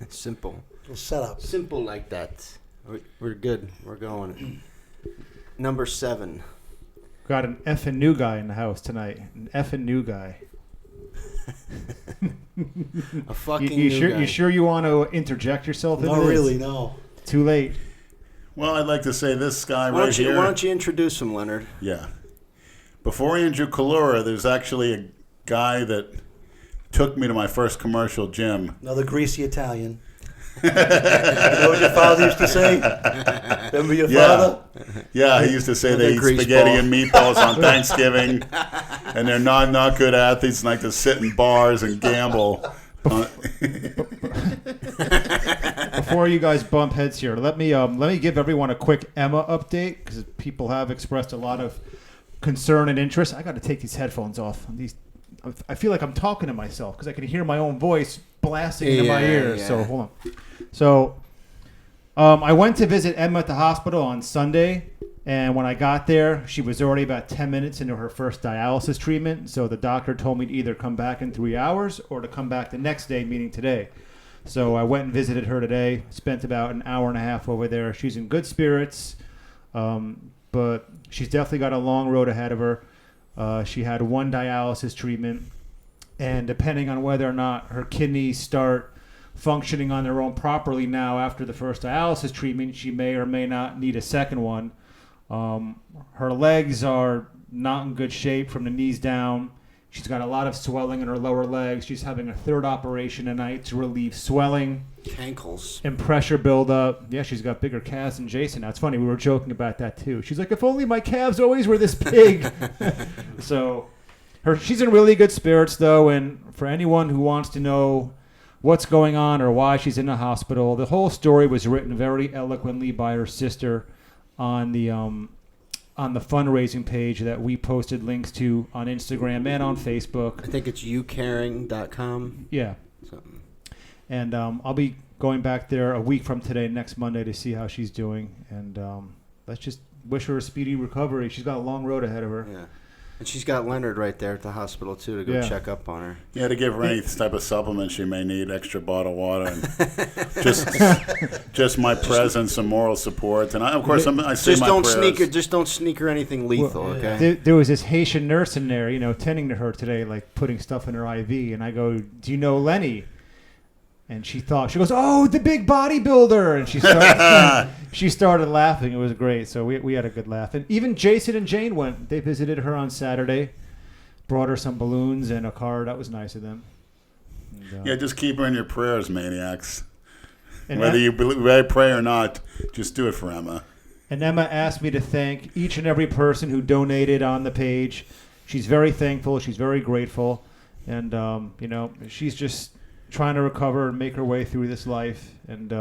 Simple. Little setup. Simple like that. We're good. We're going. Number 7. Got an effing new guy in the house tonight. An effing new guy. A fucking you new sure, guy. You sure you want to interject yourself into Not this? really, no. Too late. Well, I'd like to say this guy Why right here. don't you introduce him, Leonard? Yeah. Before Andrew Collura, there's actually a guy that took me to my first commercial gym. Another greasy Italian. You know what your father used to say? Remember your father? Yeah, he used to say they eat grease spaghetti ball. and meatballs on Thanksgiving, and they're not good athletes and like to sit in bars and gamble. Before you guys bump heads here, let me give everyone a quick Emma update because people have expressed a lot of concern and interest. I got to take these headphones off. I feel like I'm talking to myself because I can hear my own voice blasting into my ears. Yeah. So hold on. So I went to visit Emma at the hospital on Sunday, and when I got there, she was already about 10 minutes into her first dialysis treatment. So the doctor told me to either come back in 3 hours or to come back the next day, meaning today. So I went and visited her today, spent about an hour and a half over there. She's in good spirits, but she's definitely got a long road ahead of her. She had 1 dialysis treatment, and depending on whether or not her kidneys start functioning on their own properly now after the first dialysis treatment, she may or may not need a second one. Her legs are not in good shape from the knees down. She's got a lot of swelling in her lower legs. She's having a 3rd operation tonight to relieve swelling. Ankles. And pressure buildup. Yeah, she's got bigger calves than Jason. Now, it's funny. We were joking about that, too. She's like, if only my calves always were this big. So she's in really good spirits, though. And for anyone who wants to know what's going on or why she's in the hospital, the whole story was written very eloquently by her sister on the fundraising page that we posted links to on Instagram and on Facebook. I think it's youcaring.com. Yeah. Something. And I'll be going back there a week from today, next Monday, to see how she's doing. And let's just wish her a speedy recovery. She's got a long road ahead of her. Yeah. And she's got Leonard right there at the hospital, too, to go check up on her. Yeah, to give her any type of supplement she may need, extra bottle of water, and just my presence and moral support. And I say Just my don't prayers. Just don't sneak her anything lethal, okay? There was this Haitian nurse in there, tending to her today, like putting stuff in her IV. And I go, do you know Lenny? And she goes, oh, the big bodybuilder. And she started laughing. It was great. So we had a good laugh. And even Jason and Jane went. They visited her on Saturday, brought her some balloons and a card. That was nice of them. And, Yeah, just keep her in your prayers, maniacs. and Whether you pray or not, just do it for Emma. And Emma asked me to thank each and every person who donated on the page. She's very thankful. She's very grateful. And, she's just trying to recover and make her way through this life. And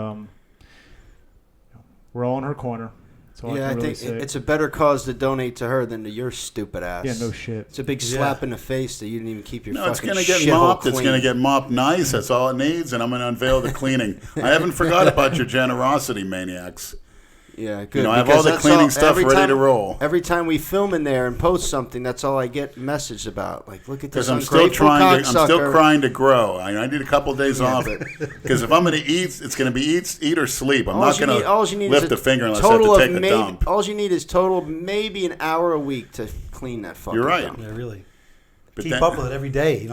we're all in her corner. That's all I can really say. It's a better cause to donate to her than to your stupid ass. Yeah, no shit. It's a big slap in the face that you didn't even keep your fucking It's going to get shithole mopped. clean. It's going to get mopped nice. That's all it needs. And I'm going to unveil the cleaning. I haven't forgot about your generosity, maniacs. Yeah, good. I have because all the that's cleaning stuff every ready time- to roll. Every time we film in there and post something, that's all I get messaged about. Like, look at this Because I'm still ungrateful trying to. I'm still cocksucker. trying to grow. I need a couple of days off. Because if I'm going to eat, it's going to be eat or sleep. I'm not going to lift a finger unless I have to take a dump. All you need is maybe an hour a week to clean that fucking You're right. dump. Yeah, really. But Keep then- up with it every day.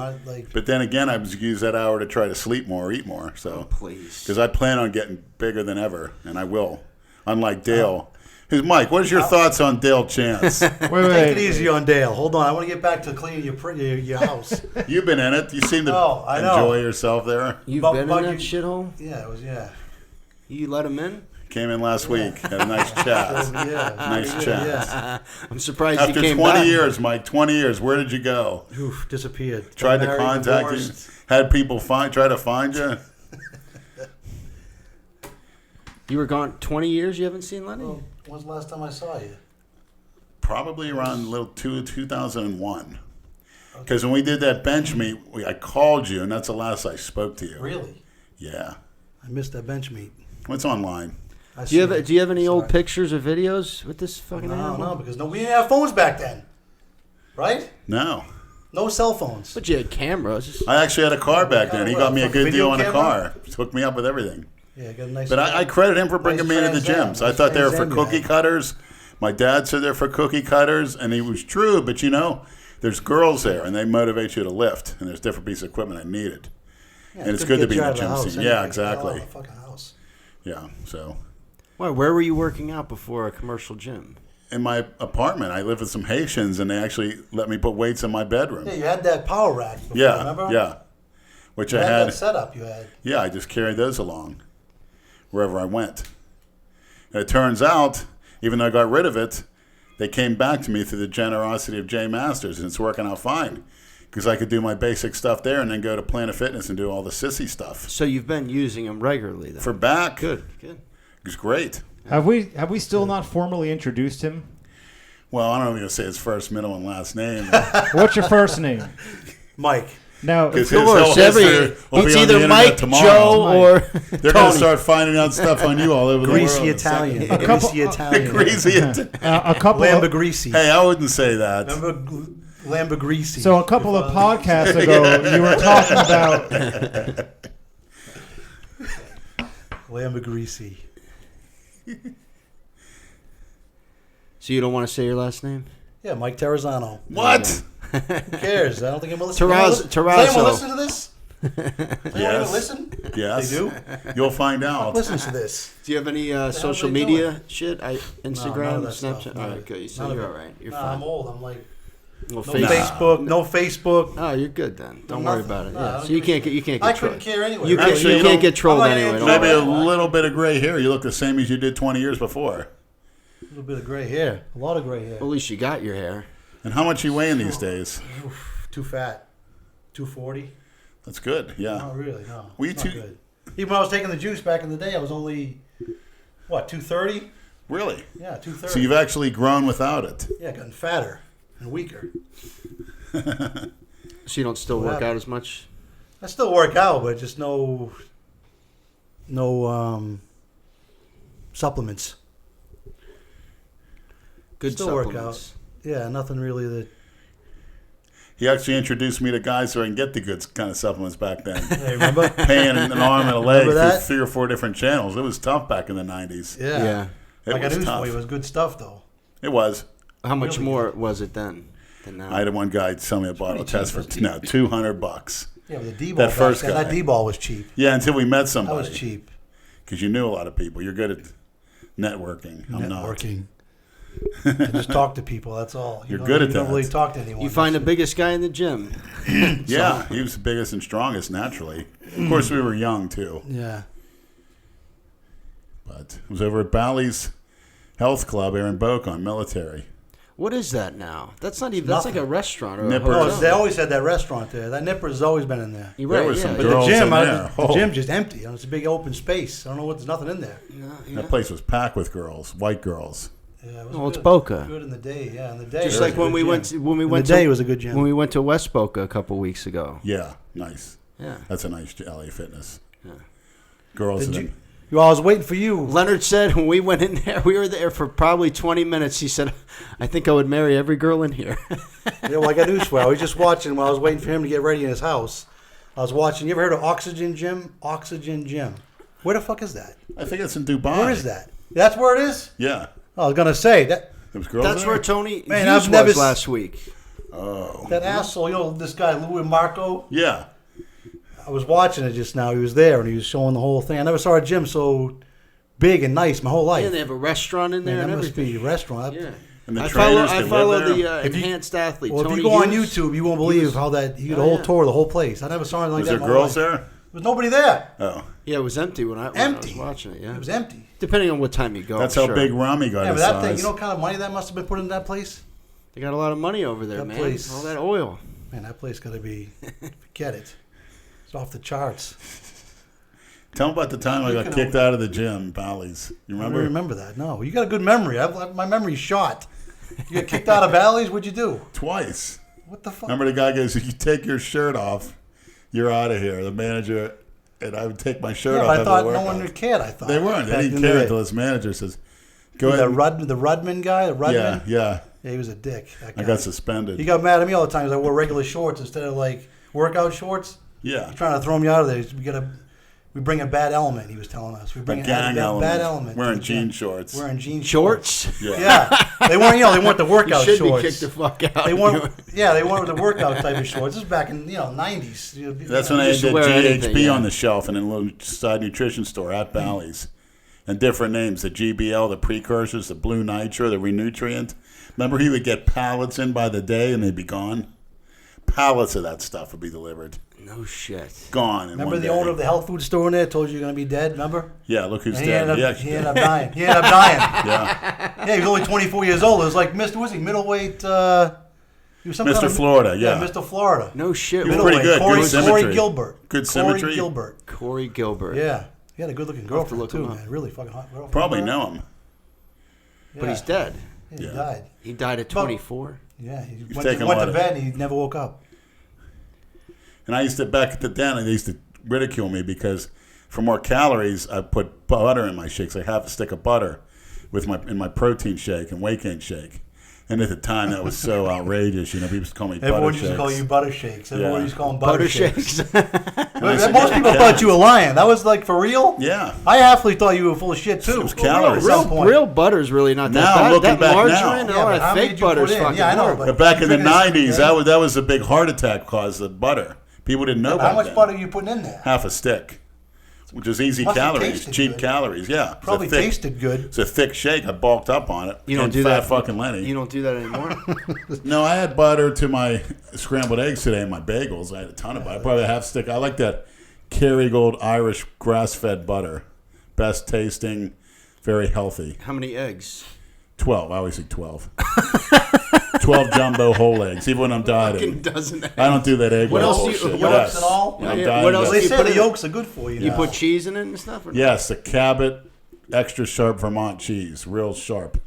But then again, I use that hour to try to sleep more, or eat more. So Please. because I plan on getting bigger than ever, and I will. Unlike Dale. Who's Mike? What is your thoughts on Dale Chance? Take it easy on Dale. Hold on. I want to get back to cleaning your house. You've been in it. You seem to I know. enjoy yourself there. You've But- been in but that you- shithole? Yeah. You let him in? Came in last week. Had a nice chat. Nice chat. Yeah. I'm surprised After he came 20 back. years, Mike, 20 years, where did you go? Oof, disappeared. Tried to Married, contact divorced. you? Had people try to find you? You were gone 20 years? You haven't seen Lenny? Well, when's the last time I saw you? Probably around 2001. Because when we did that bench meet, I called you, and that's the last I spoke to you. Really? Yeah. I missed that bench meet. What's online? Do you have any old pictures or videos with this fucking animal? No, because we didn't have phones back then. Right? No. No cell phones. But you had cameras. I actually had a car back then. He got me a good Video deal on a camera? car. Hooked me up with everything. Yeah, got a nice. But I credit him for bringing me into the Trans Am. gyms. I thought they were for Trans Am you cookie had. cutters. My dad said they're for cookie cutters, and he was true. But there's girls there, and they motivate you to lift. And there's different pieces of equipment I needed. Yeah, And it's good to be in the get you gym out of scene. house Yeah, anyway. exactly. Get out of the fucking house. Yeah, so Why? Where were you working out before a commercial gym? in my apartment, I lived with some Haitians, and they actually let me put weights in my bedroom. Yeah, you had that power rack before, Yeah, remember? yeah. Which You I had had. that setup you had. Yeah, I just carried those along wherever I went. And it turns out, even though I got rid of it, they came back to me through the generosity of Jay Masters, and it's working out fine. Because I could do my basic stuff there and then go to Planet Fitness and do all the sissy stuff. So you've been using them regularly then? For back, Good. it's great. Have we still not formally introduced him? Well, I don't know if I'm going to say his first, middle, and last name. What's your first name? Mike. Now, Because Of course, history will be it's on the either internet Mike, tomorrow. Joe, or They're going Tony. to start finding out stuff on you all over the Greasy world. Italian. A couple- Greasy Italian. Greasy Italian. a couple Lamba of, Greasy. Hey, I wouldn't say that. Remember Lamba Greasy? so a couple of podcasts ago, you were talking about Lamba Greasy. So you don't want to say your last name? Yeah, Mike Terrazzano. What? Who cares? I don't think anyone listens. Terrazzo. Does anyone listen to this? Does anyone Yes. even listen? Yes. They do? You'll find out. Listens to this. Do you have any hell social are they media shit? none Instagram, of that Snapchat? stuff. All right, good. You None said of you're it. all right. You're Nah, fine. I'm old. I'm like, Well, no face- Facebook. No Facebook. Oh, you're good then. Don't No worry nothing. about it. No, Yeah. I don't So you give a can't get I trolled. couldn't care anyway. You can't, Actually, you you can't don't- get trolled I'm not anyway. Don't Andrew. Maybe worry. a little bit of gray hair. You look the same as you did 20 years before. A little bit of gray hair. A lot of gray hair. Well, at least you got your hair. And how much you weighing these days? Too fat. 240. That's good. Yeah. Not really, no. Were you Not too- good. Even when I was taking the juice back in the day, I was only, 230? Really? Yeah, 230. So you've actually grown without it. Yeah, gotten fatter and weaker. So you don't still What work happened? out as much? I still work out, but just no supplements. Good Still work supplements. Yeah, nothing really that. He actually introduced me to guys so I can get the good kind of supplements back then. Hey, remember? Paying an arm and a leg Remember through that? 3 or 4 different channels. It was tough back in the 90s. Yeah. Yeah. It I got was news tough. for you. It was good stuff, though. It was. How much Really more was it then than now? I had one guy sell me a bottle of test for $200. Yeah, but the D-ball. That first back then, guy. That D-ball was cheap. Yeah, until we met That somebody. was cheap. Because you knew a lot of people. You're good at networking. I'm not. Networking. I just talk to people. That's all. You're good at You don't that. really talk to anyone. You find the biggest guy in the gym. Yeah, he was the biggest and strongest naturally. Of course, we were young too. Yeah. But it was over at Bally's Health Club here in Boca on Military. What is that now? That's not even. That's like Nothing. a restaurant or a Nipper. No, hotel. they always had that restaurant there. That Nipper's always been in there. You're There right, were yeah. some But girls the gym, in there. the gym's just empty. It's a big open space. I don't know what. There's nothing in there. Yeah. That place was packed with girls, white girls. Yeah, it was Well, it's good. Boca. Good in the day. Yeah, in the day. Just it was like a when good we gym. went to, when we In went the day, to it was a good gym. when we went to West Boca a couple weeks ago. Yeah, nice. Yeah. That's a nice LA Fitness. Yeah. Girls Did in you? Well, I was waiting for you. Leonard said when we went in there, we were there for probably 20 minutes. He said, "I think I would marry every girl in here." Yeah, well, I got news for you. I was just watching while I was waiting for him to get ready in his house. I was watching. You ever heard of Oxygen Gym? Oxygen Gym. Where the fuck is that? I think it's in Dubai. Where is that? That's where it is? Yeah. I was gonna say that. There was girls That's there? where Tony Man, Hughes I've never was s- last week. Oh. That asshole, this guy Louis Marco. Yeah. I was watching it just now. He was there and he was showing the whole thing. I never saw a gym so big and nice my whole life. Yeah, they have a restaurant in there Man, that and must everything. be a restaurant. Yeah. And the I trainers follow, I that follow live there? the If you- enhanced athlete. Well, Tony if you go on Hughes. YouTube, you won't believe how that you get a Oh, whole yeah. tour of the whole place. I never saw anything like Was that. there in my girls life. there? There was nobody there. Oh. Yeah, it was empty when I Empty. was watching it. Yeah, It was empty. depending on what time you go. That's how sure. big Rami got Yeah, but his that size. thing, you know what kind of money that must have been put in that place? They got a lot of money over there, That man. place- All that oil. Man, that place got to be, forget it. It's off the charts. Tell me about the time I got Speaking kicked out of the gym, Bally's. You I remember? don't remember that. No, you got a good memory. My memory's shot. You got kicked out of Bally's? What'd you do? Twice. What the fuck? Remember the guy goes, if you take your shirt off, you're out of here. The manager, and I would take my shirt Yeah, off. but I after thought the no workout. one cared. I thought They weren't. They back didn't in the care day. until his manager says, go ahead. The Rudman guy. The Rudman. Yeah, yeah. Yeah, he was a dick. That guy. I got suspended. He got mad at me all the time because I wore regular shorts instead of like workout shorts. Yeah. He's trying to throw me out of there. We bring a bad element. He was telling us. We bring A gang element. bad element. Wearing to the gym. jean shorts. Wearing jean Shorts? Yeah. Yeah, they weren't. They weren't the workout You should shorts. be kicked the fuck out. They weren't. Yeah, they weren't the workout type of shorts. This is back in 90s. That's when they had Just the wear GHB anything, yeah. on the shelf in a little side nutrition store at Bally's. And different names. The GBL, the precursors, the Blue Nitro, the Renutrient. Remember he would get pallets in by the day and they'd be gone? Pallets of that stuff would be delivered. No shit. Gone in Remember one the day. owner of the health food store in there told you you're going to be dead, remember? Yeah, look who's And dead. he ended up dying. He ended up dying. Yeah. Yeah, he was only 24 years old. It was like Mr. Was he middleweight? He was some Mr. kind of, Florida, yeah. Mr. Florida. No shit. He was Middleweight. pretty good. Corey, Good symmetry. Corey Gilbert. Good symmetry. Corey Gilbert. Corey Gilbert. Yeah. He had a good looking I'll have to girlfriend look him too, up. man. Really fucking hot girlfriend. Probably know him. But he's dead. Yeah, he Yeah. died. He died at 24. Yeah, he He's went taking a to lot of- bed and he never woke up. And I used to, back at the den, they used to ridicule me because for more calories, I put butter in my shakes, like half a stick of butter in my protein shake and weight gain shake. And at the time, that was so outrageous. People used to call me Everyone butter used shakes. to call you butter shakes. Everyone Yeah. used to call him butter shakes. Shakes. Most people thought you were lying. That was like for real? Yeah. I halfully thought you were full of shit too. It was calories. At some point. Real butter's really not that Now, bad. looking That back margarine now. and Yeah, all but that how many fake did you put butter's in? fucking Yeah, I know, horrible. But back in the Fitness, 90s, yeah. that was a big heart attack cause, the butter. People didn't know How about much that. butter are you putting in there? Half a stick, which is easy Must have calories, tasted cheap good. calories. Yeah. It's a Probably thick- tasted good. It's a thick shake. I bulked up on it. You don't And do fat that. fucking Lenny. You don't do that anymore? No, I had butter to my scrambled eggs today and my bagels. I had a ton of butter. Probably a half stick. I like that Kerrygold Irish grass-fed butter. Best tasting, very healthy. How many eggs? 12. I always say 12. 12 jumbo whole eggs, even when I'm Fucking dieting. dozen eggs. I don't do that egg What white else do you- bullshit. what Yolks and all? When I'm Yeah, dieting, what else yes. do They you say put the in- yolks are good for you. You now. put cheese in it and stuff? Or no? Yes, the Cabot extra sharp Vermont cheese, real sharp.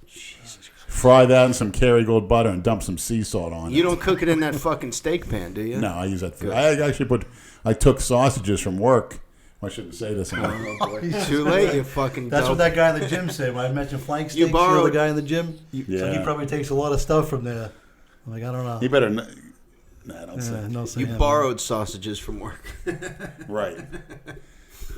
Fry that in some Kerrygold butter and dump some sea salt on You it. don't cook it in that fucking steak pan, do you? No, I use that. Good. I actually I took sausages from work. I shouldn't say this. Too late, you fucking That's dope. what that guy in the gym said when I mentioned flank You steaks. borrowed- The guy in the gym. So Yeah. he probably takes a lot of stuff from there. I'm like, I don't know. You better. Nah, don't say. No, say You him. borrowed sausages from work. Right.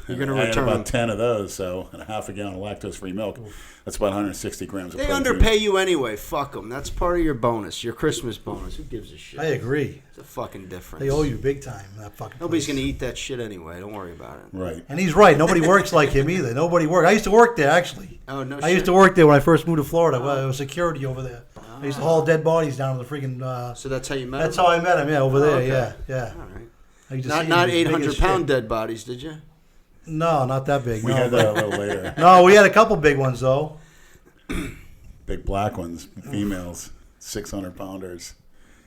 You're going to I had return about them. 10 of those, so and a half a gallon of lactose-free milk. That's about 160 grams of They protein. underpay you anyway. Fuck them. That's part of your bonus, your Christmas bonus. Who gives a shit? I agree. It's a fucking difference. They owe you big time. That fucking Nobody's place. going to eat that shit anyway. Don't worry about it. Right. And he's right. Nobody works like him either. Nobody works. I used to work there actually. Oh, no I shit. used to work there when I first moved to Florida. Well, I was security over there. I used to haul dead bodies down to the freaking. So that's how you met That's him? how I met him. Yeah, over there. okay. Yeah. All right. I used to see Not him. He was big 800 as pound shit. dead bodies, did you? No, not that big. We no, had that a little later. no, we had a couple big ones though. Big black ones, females, 600-pounders.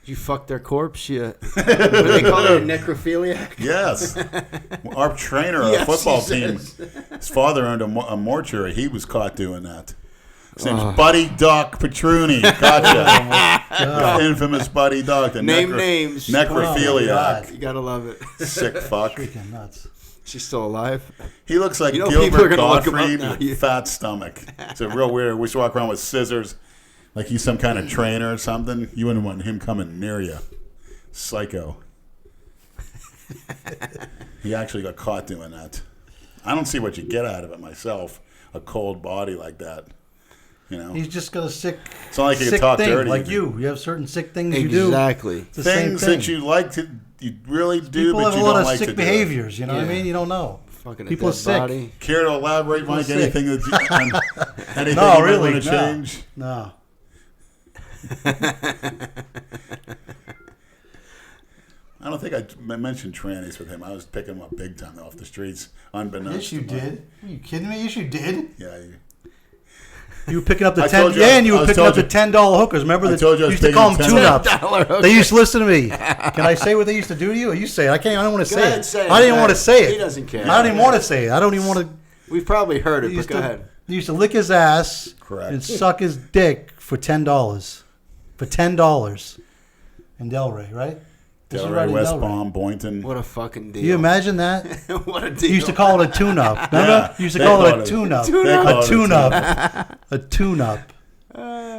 Did you fuck their corpse? Yeah. What do they call it? A necrophiliac? Yes. Our trainer, Yes, our football he team, says. his father owned a mortuary. He was caught doing that. His name's Buddy Doc Petruni. Gotcha. Infamous Buddy Doc. The Name names. Oh, my necrophiliac. God. You gotta love it. Sick fuck. Freaking nuts. She's still alive. He looks like You know people are Gilbert gonna look him up Gottfried now. with fat stomach. It's a real weird. We should walk around with scissors, like he's some kind of trainer or something. You wouldn't want him coming near you. Psycho. He actually got caught doing that. I don't see what you get out of it myself. A cold body like that. You know, He's just got a sick. it's not like you can sick talk thing, dirty. like you. You have certain sick things you do. Exactly. It's the same Things thing. that you like to, you really do, People but have you a lot don't of like sick to do it. behaviors. You know what I Yeah. mean? You don't know. Fucking People a are dead sick. body. Care to elaborate, Mike? sick. Anything anything No, you really, want to no. change? No. I don't think I mentioned trannies with him. I was picking him up big time off the streets, unbeknownst. Yes, you to my- did. Are you kidding me? Yes, you did. Yeah, You were picking up the I 10. told you Yeah, I- and you I were was picking up told the you- $10 hookers. Remember I that told you I you was used to picking call up them $10. tune-ups. They used to listen to me. Can I say what they used to do to you? Or you say it? I can't. I don't want to Go say ahead, it. say it. I didn't Go want to ahead. say it. He doesn't care. I didn't want to say it. I don't even want to. We've probably heard it, They but used go to, ahead. they used to lick his ass Correct. and suck his dick for $10. For $10 in Delray, right? This is right Delray, in West Delray. Palm, Boynton. What a fucking deal. Do you imagine that? What a deal. You used to call it a tune-up. Remember? Yeah, You used to they call called it a it- tune-up. they called A it a tune-up. A tune-up.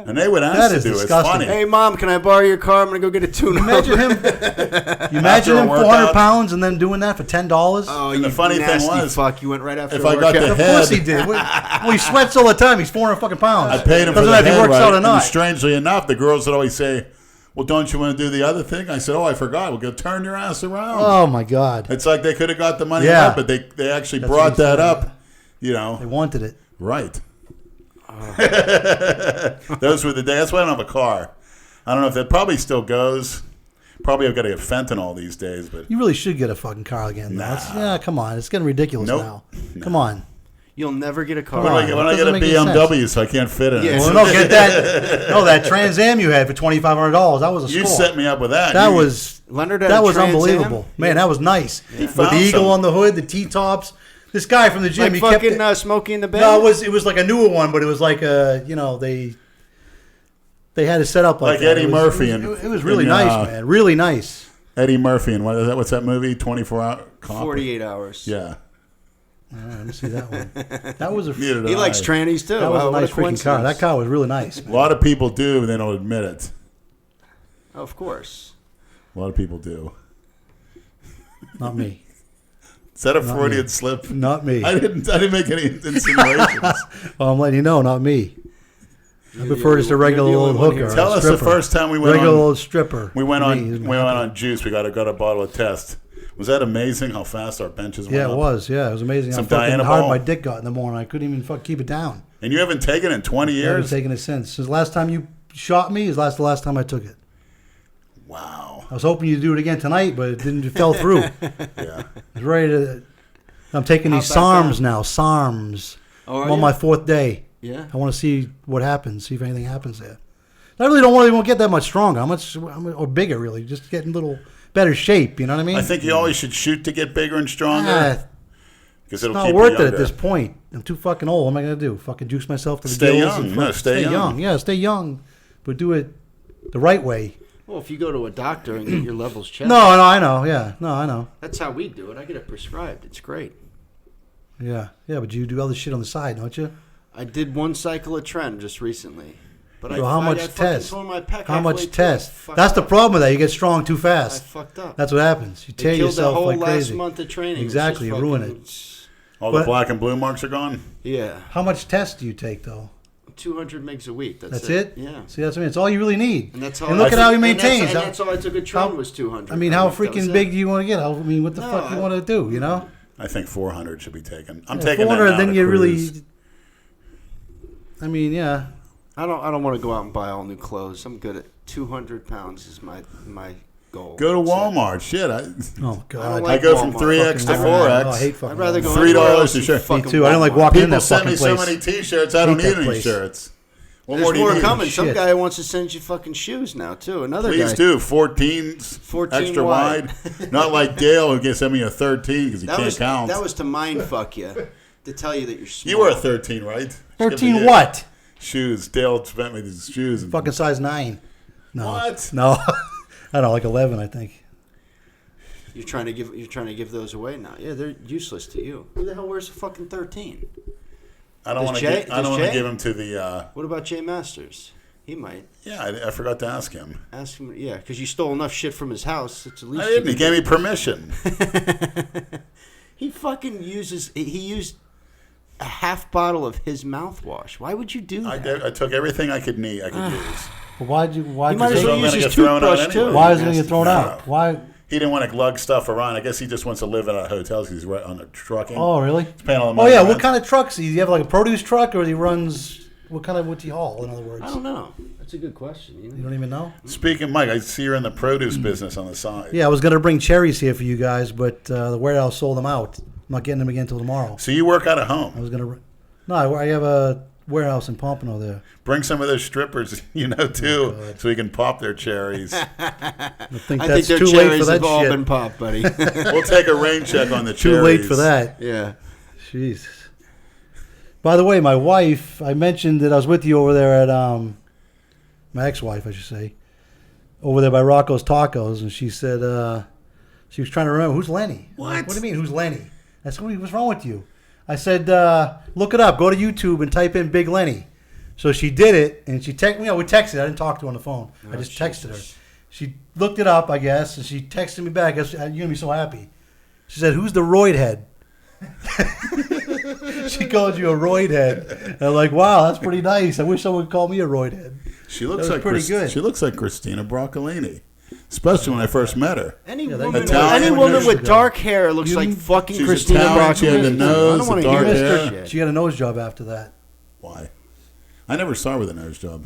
And they would That ask to is do it. It's disgusting. funny. Hey, Mom, can I borrow your car? I'm going to go get a tuna. Imagine him. You imagine After a him 400 workout. pounds and then doing that for $10. Oh, And you the funny thing nasty was, fuck. You went right after if a I got workout. the Of head, course he did. Well, he sweats all the time. He's 400 fucking pounds. I paid him for Doesn't the matter if head he works right. out or And not. strangely enough, the girls would always say, well, don't you want to do the other thing? I said, oh, I forgot. Well, go turn your ass around. Oh my God. It's like they could have got the money Yeah. up, but they actually That's brought what he that said. up. You They know, wanted it. right. Those were the days. That's why I don't have a car. I don't know if that probably still goes. Probably I've got to get fentanyl these days, but You really should get a fucking car again. Nah. Yeah, come on. It's getting ridiculous Nope. now. Come on. You'll never get a car. when I That get a doesn't make any sense. BMW, so I can't fit in Yeah. it. Well, no, get that. No, that Trans Am you had for $2,500. That was a You score. set me up with that. That You- was Leonard had that a was Trans Am? unbelievable. Man, that was nice. With found the eagle some. on the hood, the T-tops. This guy from the gym, Like he kept fucking it. Smokey in the Bay? No, it was like a newer one, but it was like they had it set up like Like that. Eddie It was- Murphy It in- was really in, nice, man. Really nice. Eddie Murphy and what's that movie? 24-hour cop. 48 hours. Yeah. Let me see that one. That was a Neither did He likes I. trannies too. that was Wow, a what nice freaking car. coincidence. That car was really nice. A lot of people do, but they don't admit it. Of course. A lot of people do. Not me. Is that a Not Freudian me. slip? Not me. I didn't make any insinuations. Well, I'm letting you know, not me. I prefer just a regular you're the old only one hooker. here. Tell a us the stripper. first time we went regular on. old stripper. We went For on. me, We went on juice. We got a bottle of test. Was that amazing? How fast our benches went Yeah, up? it was. Yeah, it was amazing Some how fucking Diana hard ball. my dick got in the morning. I couldn't even keep it down. And you haven't taken it in 20 I haven't years. taken it since. Since the last time you shot me is the last time I took it. Wow. I was hoping you'd do it again tonight, but it didn't. It fell through. I Yeah. was ready to. I'm taking these How's that SARMs now. SARMs. Oh, I'm on my 4th day. Yeah. I want to see what happens. See if anything happens there. I really don't want to get that much stronger. Or bigger, really. Just get in a little better shape. You know what I mean? I think you always should shoot to get bigger and stronger. Ah, Because it's it'll not keep worth you it younger. at this point. I'm too fucking old. What am I gonna do? Fucking juice myself to the Stay gills? young. And No, stay young. Yeah, stay young, but do it the right way. Well, if you go to a doctor and get your levels checked. No, I know. Yeah, no, I know. That's how we do it. I get it prescribed. It's great. Yeah, but you do other shit on the side, don't you? I did one cycle of Tren just recently. But So how much I fucking test? tore my pec How halfway much through. test? Fucked That's the up. problem with that. You get strong too I fast. fucked up. That's what happens. You They tear killed yourself the whole like last crazy. month of training. It was Exactly, just you ruin fucking- All the But- black and blue marks are gone. Yeah. How much test do you take though? 200 megs a week. That's it. Yeah. See, that's what I mean. It's all you really need. And that's all. And look at how he maintains. And that's all I took a Tren was 200. I mean, how That was freaking it. big do you want to get? I mean, what the No, fuck do you I- want to do? You know? I think 400 should be taken. I'm Yeah, taking 400, that now then to you cruise. really. I mean, yeah. I don't want to go out and buy all new clothes. I'm good at 200 pounds is my goal. Go to That's it. Walmart. Shit, Oh God. I don't I like go from Walmart. 3X to Fucking- 4X. Oh, I hate fucking. I'd rather go Walmart. $3 anywhere else a than shirt. fucking Me too. I don't like Walmart. walking in People that send me fucking so place. many T-shirts. I don't Hate need that any place. shirts. What There's more do you more need? coming. Some Shit. guy wants to send you fucking shoes now too. Another Please guy. do 14s, 14 extra wide. wide. Not like Dale who can send me a 13 because he That can't was count. that was to mind fuck you, to tell you that you're small. You were a 13, right? Just give 13 me what? Shoes. Dale spent me these shoes. And Fucking size 9. No. What? No. I don't know, like 11, I think. You're trying to give those away now. Yeah, they're useless to you. Who the hell wears a fucking 13? I don't Does want to. Jay- I don't does want to Jay? give him to the. What about Jay Masters? He might Yeah, I forgot to ask him. ask him. Yeah, because you stole enough shit from his house. It's at least I didn't. He gave me permission. He fucking uses. He used a half bottle of his mouthwash. Why would you do that? I took everything I could need. I could use. But why'd you You might take as So well I'm use gonna his get thrown out toothbrush anyway. too. Why is it going to Nasty get thrown No. out? Why? He didn't want to lug stuff around. I guess he just wants to live in a hotel because he's right on the trucking. Oh, really? paying all the Oh, money yeah. rent. What kind of trucks? Do you have like a produce truck or he runs. What's he haul, in other words? I don't know. That's a good question. You don't even know? Speaking, Mike, I see you're in the produce business on the side. Yeah, I was going to bring cherries here for you guys, but the warehouse sold them out. I'm not getting them again until tomorrow. So you work out of I home. was going to. No, I have a warehouse in Pompano there. Bring some of those strippers, too, so we can pop their cherries. I think I that's think their too late for cherries that have all shit. been popped, buddy. We'll take a rain check on the cherries. Too late for that. Yeah. Jesus. By the way, my wife, I mentioned that I was with you over there at, my ex-wife, I should say, over there by Rocco's Tacos, and she said, she was trying to remember, who's Lenny? What? What do you mean, who's Lenny? What's wrong with you? I said, look it up. Go to YouTube and type in Big Lenny. So she did it, and she texted me. We texted. I didn't talk to her on the phone. I just texted her. She looked it up, I guess, and she texted me back. You're gonna be so happy. She said, "Who's the roid head?" She called you a roid head. And I'm like, wow, that's pretty nice. I wish someone would call me a roid head. She looks That was pretty good. She looks like Christina Broccolini, especially when I first met her. Any Yeah, woman, Italian any woman years with ago. dark hair looks You- like fucking She's Christina Italian, she had the Broccolini. nose, I don't want the to hear dark this hair. shit. She got a nose job after that. Why? I never saw her with a nose job.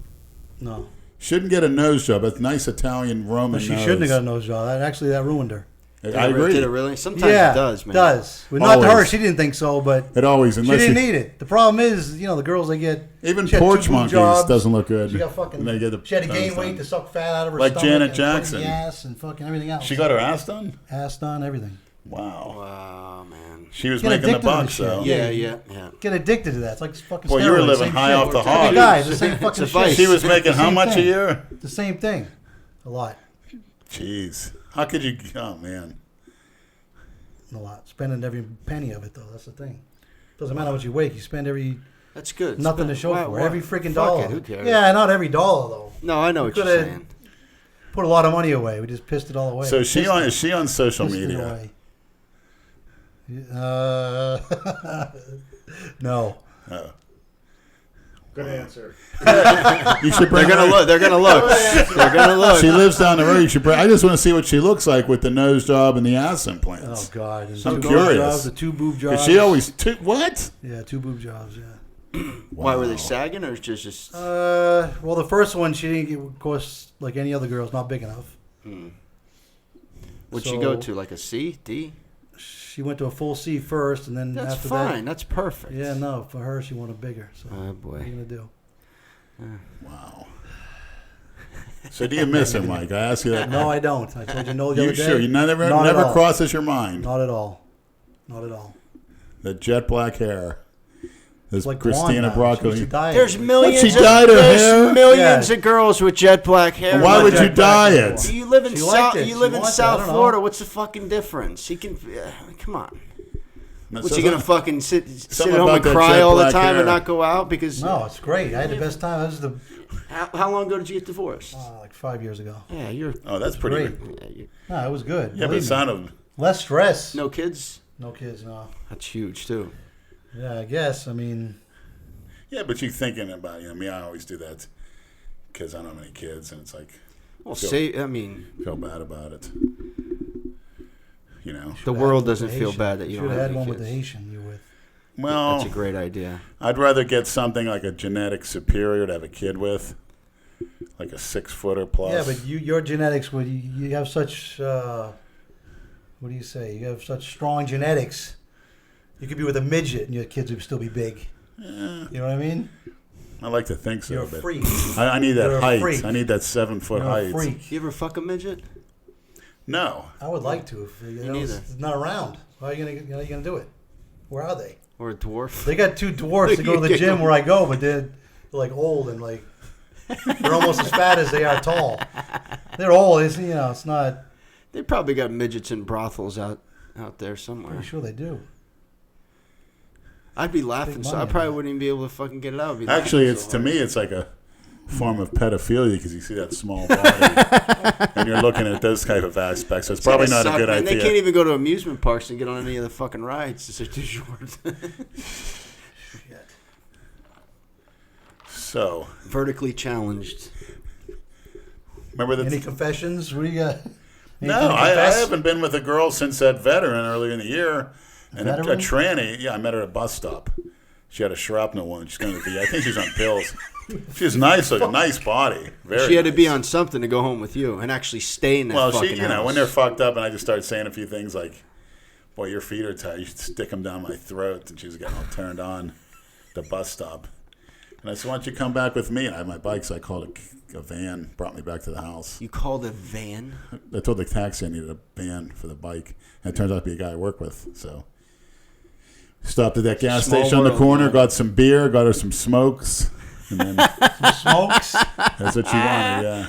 No. Shouldn't get a nose job. That's nice Italian Roman But she nose. shouldn't have got a nose job. That ruined her. I agree. Did it really? Sometimes Yeah, it does, man. does. But not to her. Always. She didn't think so, but It always, she unless didn't need it. The problem is, the girls, they get... even she had porch 2 boob monkeys jobs. doesn't look good. She got fucking... And they get the She had to gain nose weight done. to suck fat out of her Like stomach. Janet and put it in Jackson. the ass and fucking everything else. She got her ass done? ass done, everything. Wow. Wow, man. She was Get making the addicted to bucks, this though. shit. Yeah. Get addicted to that. It's like fucking Well, you were steroids, living same high shit. off the Same hog. guy, the same fucking a vice. shit. She was making how Same much a thing. year? The same thing. A lot. Jeez. How could you? Oh, man. A lot. Spending every penny of it, though. That's the thing. Doesn't matter what you wake. You spend That's good. nothing to show Why- for. why- Every freaking fuck dollar. it, who cares? Yeah, not every dollar, though. No, I know what you're coulda- saying. Put a lot of money away. We just pissed it all away. So is she on social Pissed it media? away. No. Oh. Good answer. You should bring They're gonna her- look. They're gonna look. They're gonna look. She lives down the road. You should bring, I just want to see what she looks like with the nose job and the ass Oh, implants. God. And I'm 2 curious. boob jobs, the 2 boob jobs. Because she always took what? Yeah, 2 boob jobs, yeah. Why were Wow. they sagging or just? Well, the first one, she didn't get, of course, like any other girl, it's not big enough. What'd she go so- to? Like a C, D? She went to a full C first, and then That's after fine. That's perfect. that, yeah, no, for her, she wanted bigger. So Oh what are you boy. gonna do? Wow. So do you miss her, Mike? I asked you that. No, I don't. I told you no the You other day. sure? You never Not at all. crosses your mind. Not at all. Not at all. The jet black hair. This It's like Christina blonde now. She used to Broccolini. dye it. There's millions. She dyed her there's hair? millions Yeah. of girls with jet black hair. Why Not would you jet black dye anymore. it? You live in She South. liked it. You She live in wants it. South I don't know. Florida. What's the fucking difference? He can. Come on. That What's says he gonna that- fucking sit Something at home about and that cry jet all the black time hair. and not go out because? No, it's great. I had the best time. That was the How long ago did you get divorced? like 5 years ago. Yeah, you're. Oh, that's pretty Great. good. Yeah, you No, it was good. Yeah, but it Believe me. sounded. Less stress. no kids. No kids. No. That's huge too. Yeah, I guess. I mean, Yeah, but you thinking about, me, I always do that because I don't have any kids, and it's like, Well, Feel- say. I mean, feel bad about it. the world doesn't feel bad that you should don't have have had any one with kids. the Haitian you with. Well, That's a great idea. I'd rather get something like a genetic superior to have a kid with, like a 6-footer plus. Yeah, but your genetics, would you have such, what do you say? You have such strong genetics. You could be with a midget and your kids would still be big. You know what I mean? I like to think so. You're a but freak. I need You're that a height. freak. I need that 7-foot You're height. a freak. You ever fuck a midget? No. I would like to. If neither. it's not around. How are you gonna do it? Where are they? Or a dwarf? They got 2 dwarfs to go to the gym where I go, but they're like old and like they're almost as fat as they are tall. They're old. It's not. They probably got midgets in brothels out there somewhere. Pretty sure they do. I'd be laughing, Big so money I on probably that. wouldn't even be able to fucking get it out. I'd be Actually, laughing it's so to hard. me, it's like a form of pedophilia because you see that small body and you're looking at those type of aspects. So it's probably gotta not a suck, good man. idea. They can't even go to amusement parks and get on any of the fucking rides. They're too short. So, Vertically challenged. remember that? Any confessions? What do you got? No, Anything to I confess? haven't been with a girl since that veteran earlier in the year. And a Veteran? tranny, yeah, I met her at a bus stop. She had a shrapnel wound. She's going to be, I think she's on pills. She's nice, like a nice body. Very She had to be nice. on something to go home with you and actually stay in that Well, fucking she, house. when they're fucked up and I just started saying a few things like, boy, your feet are tight. You should stick them down my throat. And she was getting all turned on the bus stop. And I said, why don't you come back with me? And I had my bike, so I called a van, brought me back to the house. You called a van? I told the taxi I needed a van for the bike. And it turns out to be a guy I work with. So stopped at that gas Small station on the world, corner, man. got some beer, got her some smokes. And then Smokes? that's what she wanted, yeah.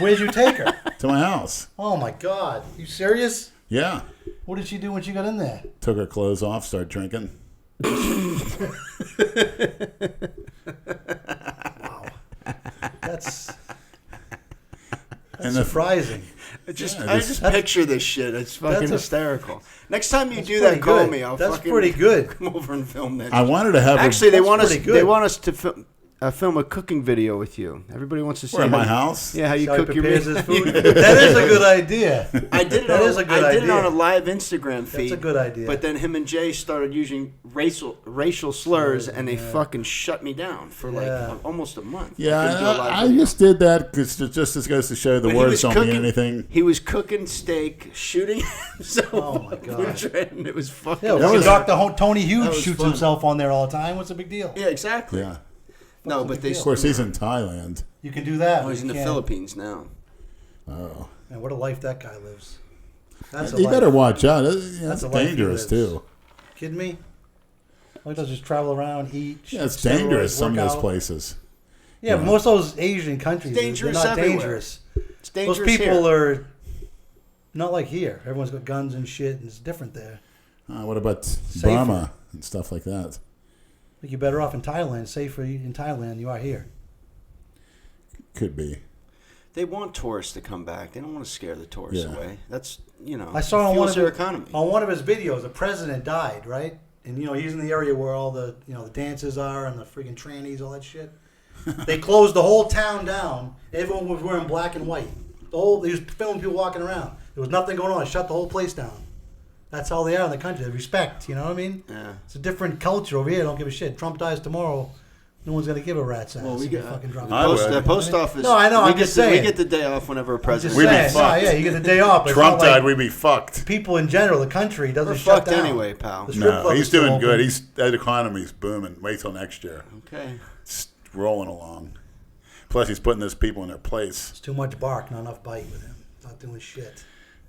Where'd you take her? To my house. Oh my God! You serious? Yeah. What did she do when she got in there? Took her clothes off, started drinking. Wow. surprising. I just picture this shit. It's fucking hysterical. Next time you do that, call good. me. I'll That's fucking pretty good. come over and film that. I wanted to have Actually, they want us. pretty good. They want us to film a cooking video with you. Everybody wants to see Where, how my you- house? Yeah, how you How he cook your prepares meat. his food. That is a good idea. I did it. That is a good I did it idea. on a live Instagram feed. That's a good idea. But then him and Jay started using racial slurs, and they fucking shut me down for almost a month. Yeah, couldn't do a live I video. just did that because just as goes to show the But he words was don't mean anything. He was cooking steak, shooting himself. Oh, my on God. the and it was fucking. Yeah, That was- Dr. Tony that Hughes was shoots fun. himself on there all the time. What's the big deal? Yeah, exactly. Yeah. No, but they. deal? Of course, he's in Thailand. You can do that. Oh, he's in the You can't- Philippines now. Oh. Man, what a life that guy lives. That's a You life. better watch out. That's a life he dangerous, lives. too. Kidding me? All he does is travel around, eat. Yeah, it's steroids, dangerous, some of work those out. places. Yeah, Yeah. most of those Asian countries, Dangerous they're not everywhere. dangerous. It's dangerous Those people here. are not like here. Everyone's got guns and shit, and it's different there. What about Safer. Burma and stuff like that? I think you're better off in Thailand, safer in Thailand than you are here. Could be. They want tourists to come back. They don't want to scare the tourists Yeah. away. That's I saw on one of their his, economy. on one of his videos, the president died, right? And he's in the area where all the the dances are and the freaking trannies, all that shit. They closed the whole town down. Everyone was wearing black and white. He was filming people walking around. There was nothing going on. They shut the whole place down. That's how they are in the country. They respect. You know what I mean? Yeah. It's a different culture over here. They don't give a shit. Trump dies tomorrow. No one's gonna give a rat's ass. Well, we if he get fucking drops I it. would. The post office. No, I know, We I'm get just the, saying. We get the day off whenever a Just president. We'd be saying. No, fucked. yeah, you get the day off. but it's Trump not like died, we'd be fucked. people in general, the country doesn't We're shut fucked down. anyway, pal. The strip No, club he's is still doing open. good. That economy's booming. Wait till next year. Okay. It's rolling along. Plus, he's putting those people in their place. It's too much bark, not enough bite with him. Not doing shit.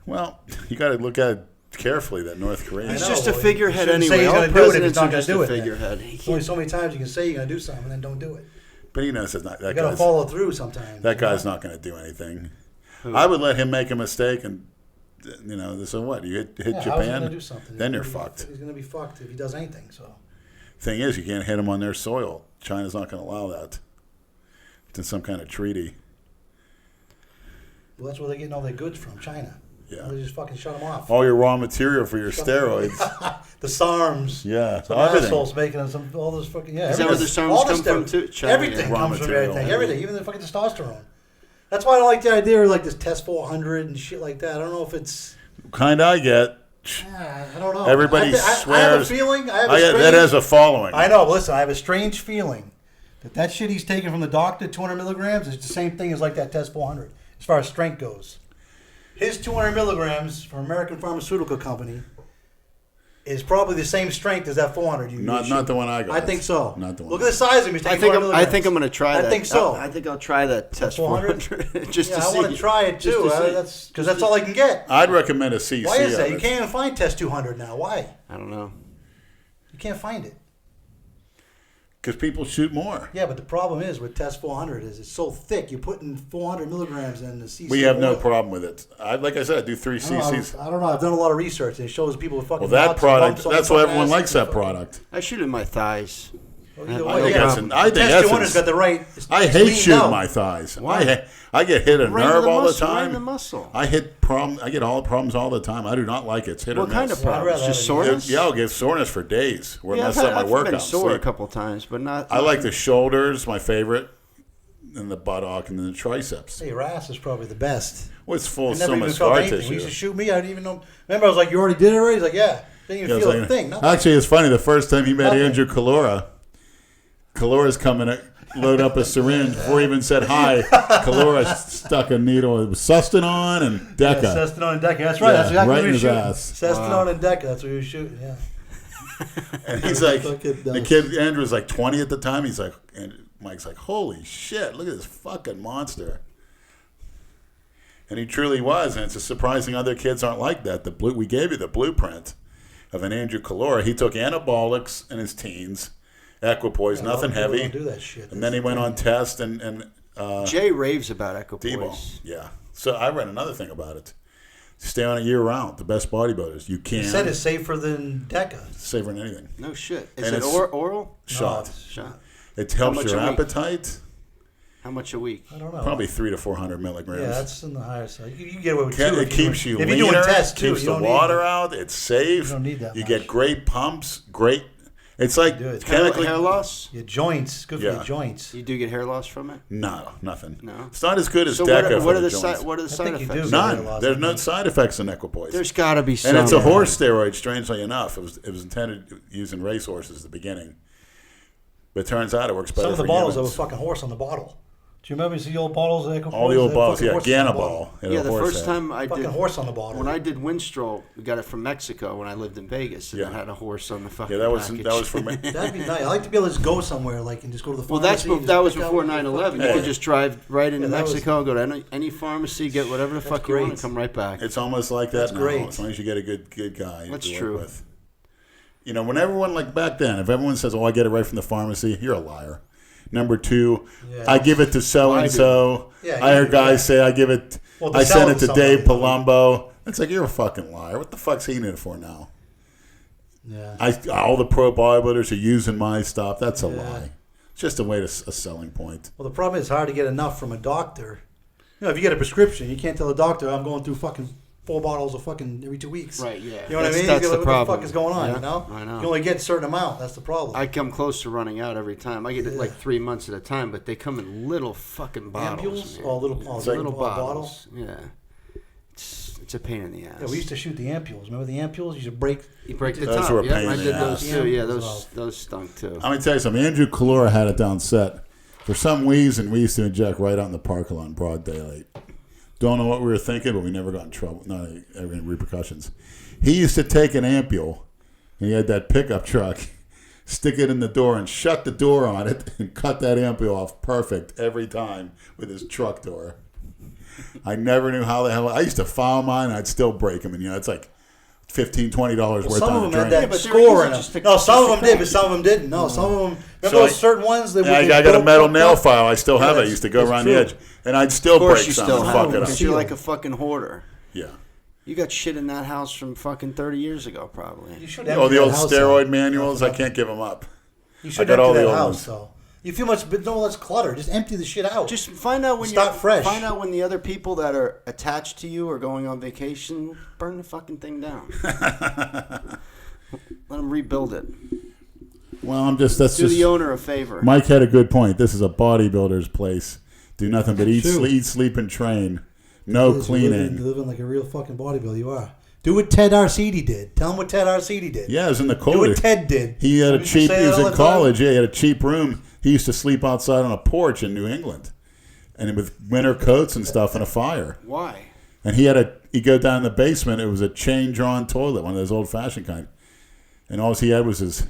Well, you got to look at it carefully, that North Korea. He's know, just a well, figurehead you shouldn't say anyway. he's All gonna do it if he's presidents not are gonna just do a it then. figurehead. There's only so many times you can say you're gonna do something and then don't do it. But he knows it's not, You that gotta guy's, follow through sometimes. that guy's not going to do anything. I would let him make a mistake and, so what? You hit Yeah, how's he Japan, gonna do something? then you're He's gonna be- fucked. He's gonna be fucked if he does anything. So Thing is, you can't hit him on their soil. China's not going to allow that. It's in some kind of treaty. well, that's where they're getting all their goods from, China. Yeah. They just fucking shut them off. All your raw material for your Shut 'em steroids. The SARMs. Yeah, Some everything. assholes making them some all this fucking Is that where the SARMs all come this from stuff- too? China, Everything yeah. Raw comes from material. everything. Everything, even the fucking testosterone. That's why I don't like the idea of like this Test 400 and shit like that. I don't know if it's. Kind I get. I don't know. Everybody I have a swears. feeling. That has a following. I know. Listen, I have a strange feeling that shit he's taking from the doctor, 200 milligrams, is the same thing as like that Test 400 as far as strength goes. His 200 milligrams from American Pharmaceutical Company is probably the same strength as that 400. Not the one I got. I think so. Not the one. Look at the size of him. He's I taking think 400 I think I'm milligrams. gonna try that. I think so. I think I'll try that test 400? 400 just Yeah, to I see. want to try it Just too. to see. That's because that's all I can get. I'd recommend a CC. Why is of that? You it. can't even find Test 200 now. Why? I don't know. You can't find it. Because people shoot more. Yeah, but the problem is with Test 400 is it's so thick. You're putting 400 milligrams in the CC. We have no oil. problem with it. Like I said, I do 3 I don't know, cc's. I don't know. I've done a lot of research. It shows people with fucking. Well, that nuts and product, bumps on that's their why fucking everyone ass likes and that fucking- product. I shoot in my thighs. Well, either I way, think yeah. that's I think Test that's 200's got the right. I it's hate leaned shooting out. my thighs. Why? I get hit a Right in nerve the all muscle, the right time. in the muscle. I get all the problems all the time. I do not like it. It's hit What or kind miss. of Well, I'd problems? rather Just have it- soreness? Yeah, I'll get soreness for days. Where Yeah, mess up my I've workout. been sore a sleep. couple times, but not. I like the shoulders, my favorite, and the buttock, and then the triceps. Hey, your ass is probably the best. Well, it's full I of never so even much felt scar anything. When he tissue. used to shoot me, I didn't even know. Remember, I was like, "You already did it already?" He's like, "Yeah." Didn't even Yeah, feel it's a like- thing. Nothing. Actually, it's funny. The first time he met Nothing. Andrew Collura, Collura's coming to load up a syringe. Before he even said hi, Collura stuck a needle. It was Sustanon and Yeah, Deca. Sestanon and Deca. That's right. Yeah, That's exactly right what in he was his shooting. ass. Sestanon and Deca. That's what he was shooting. Yeah. And he's like, Fucking the nuts. kid, Andrew was like 20 at the time. He's like, and Mike's like, holy shit, look at this fucking monster. And he truly was. And it's surprising other kids aren't like that. We gave you the blueprint of an Andrew Collura. He took anabolics in his teens, equipoise, Yeah, a lot nothing of people heavy. don't do that shit. And then he went on test and Jay raves about Debo. equipoise. Yeah. So I read another thing about it. Stay on it year round. The best bodybuilders. You He can said it's safer than Deca. savor in anything. No shit. Is And it it's- oral? Shot. it's Shot. It helps much your a week? appetite. How much a week? I don't know. Probably 300 to 400 milligrams. Yeah, that's in the higher side. You can get away with two. It keeps you if leaner. you're doing tests too, Keeps you the don't water need, out. It's safe. You don't need that You much. get great pumps. Great. It's like Dude, chemically. Hair loss? Your joints, good for Yeah. your joints. You do get hair loss from it? No, nothing. No. It's not as good as So Deca what for are the the joints. what are the side think you effects? do. Hair None. loss, There's I no think. side effects in equipoise. There's got to be some. And it's a horse steroid, strangely enough. It was intended using racehorses at the beginning. But it turns out it works better Some of the for bottles, there humans. was fucking horse on the bottle. Do you remember the old bottles? All the old bottles, yeah, Ganaball. Yeah, the first time I Fucking did horse on the bottle. when I did Winstrol, we got it from Mexico when I lived in Vegas, and Yeah. it had a horse on the fucking Yeah, that was package. for me. That'd be nice. I like to be able to just go somewhere, like, and just go to the Well, pharmacy. and that was just pick before out 9/11. You Yeah. could just drive right into Yeah, that was- Mexico, go to any pharmacy, get whatever the fuck you want, great. and come right back. It's almost like that That's now. great. As long as you get a good guy. That's to work true. With. You know, when everyone, like back then, if everyone says, "Oh, I get it right from the pharmacy," you're a liar. Number two, Yeah. I give it to so and so. Yeah, I heard you- guys yeah. say I give it. Well, I to send sell it to to somebody. Dave Palumbo. It's like you're a fucking liar. What the fuck's he in it for now? Yeah. All the pro bodybuilders are using my stuff. That's a Yeah. lie. It's just a way to a selling point. Well, the problem is it's hard to get enough from a doctor. You know, if you get a prescription, you can't tell the doctor, I'm going through fucking 4 bottles of fucking every 2 weeks. Right, yeah. You know what I That's- mean? that's You go, the what problem. the fuck is going on, Yeah, you know? I know. You only get a certain amount. That's the problem. I come close to running out every time. I get it Yeah. like 3 months at a time, but they come in little fucking bottles. Ampules? man. Oh, little- Yeah, oh, it's like little a bottle? bottles. Yeah, it's a pain in the ass. yeah, we used to shoot the ampules. Remember the ampules? You should break. You break the Those top. were a Yeah, pain I in the did those ass. too. Yeah, Those those stunk too. I'm gonna tell you something. Andrew Collura had it down set. For some reason, we used to inject right out in the parking lot in broad daylight. Don't know what we were thinking, but we never got in trouble. Not any repercussions. He used to take an ampule, and he had that pickup truck, stick it in the door, and shut the door on it, and cut that ampule off perfect every time with his truck door. I never knew how the hell. I used to file mine, and I'd still break them, and it's like $15, $20 worth Some on of the them had drain. that but they were score easy in them. just to- No, some just of them to did, but crack. some of them didn't. No, some of them. Remember So those I- certain ones? That Yeah, were I got a metal nail up? file. I still have it. I used to go That's around true. the edge, and I'd still Of course, break you some still and have fuck them it up. because you're like a fucking hoarder. Yeah. You got shit in that house from fucking 30 years ago, probably. You should Oh, empty the that old house steroid out. manuals. I can't give them up. You I should got all empty the that old house, ones. though. You feel much, but no less clutter. Just empty the shit out. Just find out when Start fresh. Find out when the other people that are attached to you are going on vacation. Burn the fucking thing down. Let them rebuild it. Well, that's Do just. the owner a favor. Mike had a good point. This is a bodybuilder's place. Do nothing but eat, True. sleep, and train. No You're cleaning. living like a real fucking bodybuilder. You are. Do what Ted Arcidi did. Tell him what Ted Arcidi did. Yeah, it was in the Do cold. what Ted did. He had a Used to cheap. say He that was all in the time. college. Yeah, he had a cheap room. He used to sleep outside on a porch in New England, and with winter coats and stuff and a fire. Why? And he'd go down in the basement. It was a chain drawn toilet, one of those old fashioned kind. And all he had was his,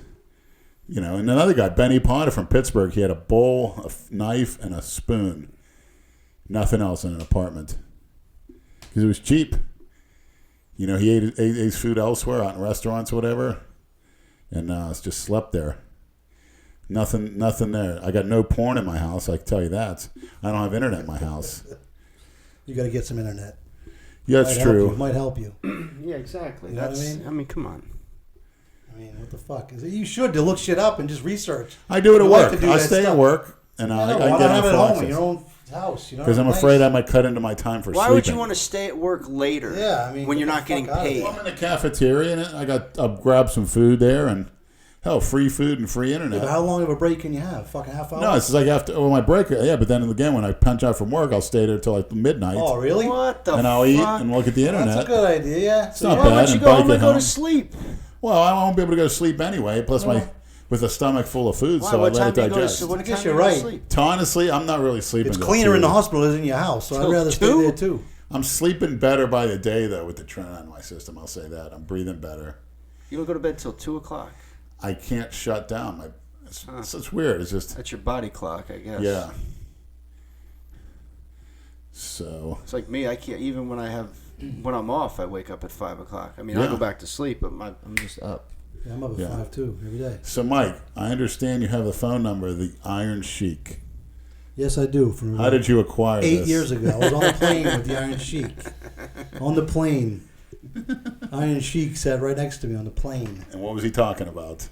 and another guy, Benny Potter from Pittsburgh. He had a bowl, a knife, and a spoon. Nothing else in an apartment because it was cheap. He ate his food elsewhere, out in restaurants or whatever, and just slept there. Nothing there. I got no porn in my house. I can tell you that. I don't have internet in my house. You got to get some internet. Yeah, that's Might help you. true. Might help you. Yeah, exactly. You know what I That's. mean? I mean, come on. I mean, what the fuck? You should to look shit up and just research. I do it at You like work. to do I that stay at stuff. work, and I I know, get why not have it at full home in access. your own house? Because I'm afraid I might cut into my time for Why sleeping. would you want to stay at work later? Yeah, I mean, when get you're the not getting fuck out of paid. there. Well, I'm in the cafeteria, and I'll grab some food there, and hell, free food and free internet. But how long of a break can you have? Fucking half hour? No, it's like after my break. Yeah, but then again, when I punch out from work, I'll stay there till like midnight, Oh, really? What the and I'll fuck? eat and look at the internet. That's a good idea, yeah. It's not Why bad. don't you and go bike home and at go home. to sleep? Well, I won't be able to go to sleep anyway. Plus, with a stomach full of food, Why? so I What let time it do you go to digest. sleep? What I guess time you're do you go to right. sleep? Honestly, I'm not really sleeping. It's till cleaner in the 2. hospital than in your house, so I'd Till rather stay 2? there too. I'm sleeping better by the day though with the Tren on my system. I'll say that. I'm breathing better. You don't go to bed till 2:00. I can't shut down. It's weird. It's just That's your body clock, I guess. yeah. So It's like me. I can't even when I'm off. I wake up at 5:00. I mean, Yeah. I go back to sleep, but I'm just up. Yeah, I'm up at Yeah. 5 too every day. Mike, I understand you have the phone number of the Iron Sheik. Yes, I do. From How did you acquire 8 this? years ago, I was on a plane with the Iron Sheik. On the plane, Iron Sheik sat right next to me on the plane. And what was he talking about?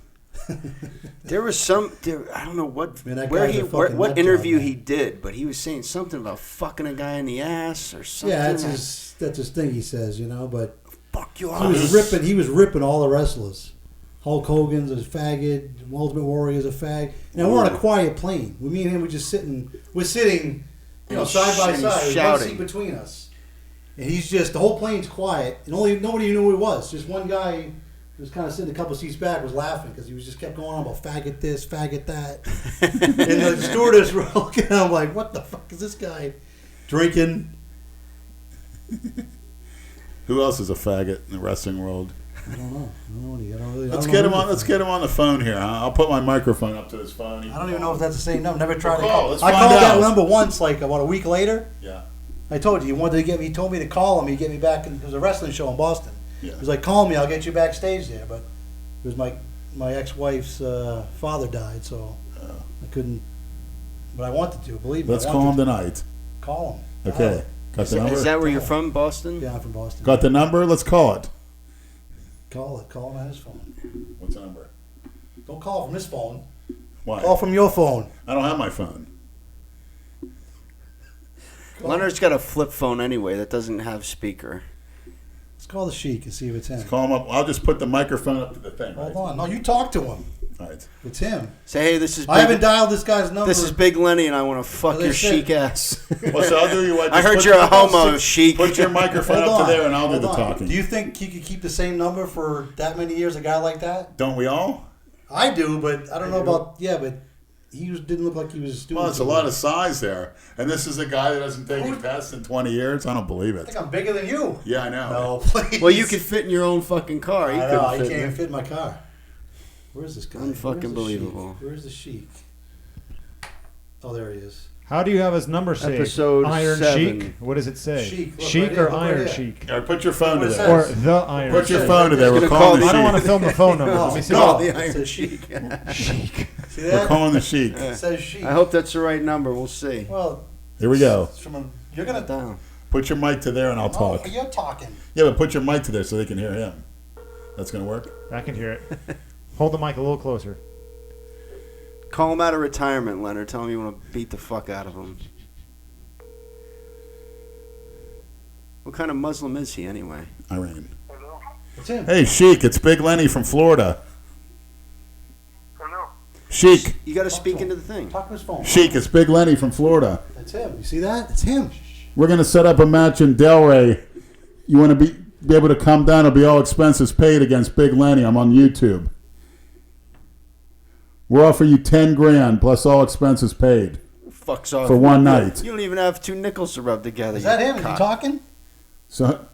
There was some. I don't know what Man, that where guy's he a fucking what nut interview job, man. he did, but he was saying something about fucking a guy in the ass or something. Yeah, that's his thing. He says, but Fuck you. he was ripping all the wrestlers. Hulk Hogan's a faggot. Ultimate Warrior's a fag. Now we're on a quiet plane. Me and him were just sitting. We're sitting, side by And side, with one shouting. seat between us. And he's just the whole plane's quiet, and nobody knew who it was. Just one guy who was kind of sitting a couple seats back was laughing because he was just kept going on about faggot this, faggot that. And the stewardess were looking at him like, "What the fuck is this guy drinking?" Who else is a faggot in the wrestling world? I don't know. I don't really. Let's get him on. Let's get him on the phone here. Huh? I'll put my microphone up to his phone. I don't even know if that's the same number. Never tried to Call. call. Let's I find called that out. number once, like about a week later. Yeah. I told you, he wanted to get me. He told me to call him. He'd get me back. It was a wrestling show in Boston. Yeah. He was like, "Call me. I'll get you backstage there." But it was my ex-wife's father died, so I couldn't. But I wanted to. Believe me. Let's I call him wanted tonight. to. Call him. Okay. Got the number. Is that where you're from, Boston? Yeah, I'm from Boston. Got the number. Let's call it. Call it. Call him on his phone. What's the number? Don't call from his phone. Why? Call from your phone. I don't have my phone. Leonard's got a flip phone anyway that doesn't have speaker. Let's call the Sheik and see if it's him. Call him up. I'll just put the microphone up to the thing. Right? Hold on. No, you talk to him. All right. It's him. Say, hey, this is. I haven't dialed this guy's number. This is Big Lenny, and I want to fuck As I your said- chic ass. Well, so I'll do you what. I just heard put you're a your- homo, chic. Put your microphone Hold up on. to there, and I'll do Hold the on. talking. Do you think he could keep the same number for that many years? A guy like that? Don't we all? I do, but I don't know about. Yeah, but he didn't look like he was doing. Well, it's a lot of size there, and this is a guy that hasn't taken tests in 20 years. I don't believe I it. think I'm bigger than you. Yeah, I know. No, please. Well, you could fit in your own fucking car. I He know. couldn't He fit can't in even it. fit in my car. Where's this guy? Unfucking Where's the believable. Sheik? Where's the Sheik? Oh, there he is. How do you have his number saved? Episode Iron 7. Sheik? What does it say? Sheik, look Sheik right or here, look right Iron here. Sheik? All right, put your phone to What it there. Or says. the Iron Put your Sheik? phone to there. We're Gonna calling call the I don't want to Sheik. film the phone number. Let me see. No. The It Iron says Sheik. Sheik. See We're that? calling the Sheik. It says Sheik. I hope that's the right number. We'll see. Well, Here we go. it's from a, you're gonna. Down. Put your mic to there, and I'll Oh, talk. you're talking. Yeah, but put your mic to there so they can hear him. That's gonna work. I can hear it. Hold the mic a little closer. Call him out of retirement, Leonard. Tell him you want to beat the fuck out of him. What kind of Muslim is he anyway? Iran. It's him. Hey, Sheik, it's Big Lenny from Florida. Hello. Sheik, You got to speak into the thing. Talk to his phone. Sheik, it's Big Lenny from Florida. That's him. You see that? It's him. We're gonna set up a match in Delray. You want to be able to come down? It'll be all expenses paid against Big Lenny. I'm on YouTube. We're offering you 10 grand plus all expenses paid Fucks off. for one night. You don't even have two nickels to rub together. Is that you him? Is he cock. talking? So,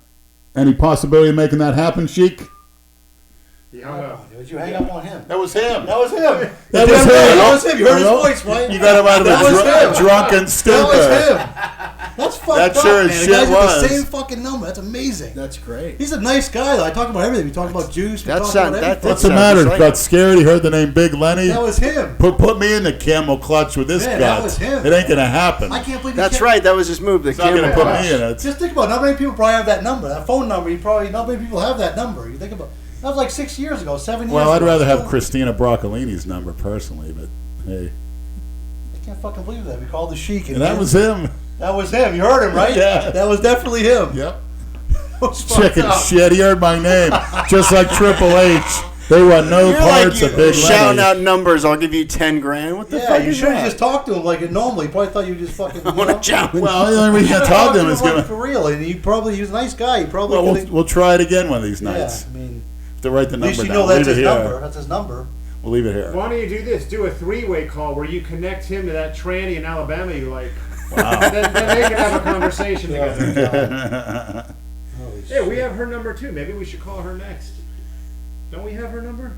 any possibility of making that happen, Sheik? He hung up. Did you hang up on him? That was him. That was him. That was Damn him. right, That was him. You heard Hello? his voice, right? You got him out of That was a him. drunken stupor. That was him. That's fucked That up, sure as man. shit The guy's got was. the same fucking number. That's amazing. That's great. He's a nice guy, though. I talk about everything. We talk about juice. We That's talk about that- everything. What's the Sounds matter? like Got it. scared? He heard the name Big Lenny? That was him. Put me in the camel clutch with this Man, gut. that was him. It ain't gonna happen. I can't believe he That's can't- right. That was his move. The It's not gonna camel put clutch. me in it. Just think about it. Not many people probably have that number. That phone number, not many people have that number. You think about that was like 6 years ago, 7 years Well, I'd ago. rather have Still- Christina Broccolini's number personally, but hey. I can't fucking believe that. We called the Sheik. And that was him. That was him. You heard him, right? Yeah. That was definitely him. Yep. That was fucked Chicken up. shit. He heard my name. Just like Triple H. They want no You're parts like of Big shouting Lenny. out numbers. I'll give you 10 grand. What the Yeah, fuck you is should have that? just talked to him like it normally. He probably thought you just fucking. I want to challenge. Well, the only reason I You talked to him is like going for real, and he was a nice guy. He probably. Well, could've- we'll try it again one of these yeah, nights. I mean, To write the at number least you down. know that's Leave his it here. number. That's his number. We'll leave it here. Why don't you do this? Do a three-way call where you connect him to that tranny in Alabama you like. Wow. Then they can have a conversation together. Holy Yeah, we shit. have her number too. Maybe we should call her next. Don't we have her number?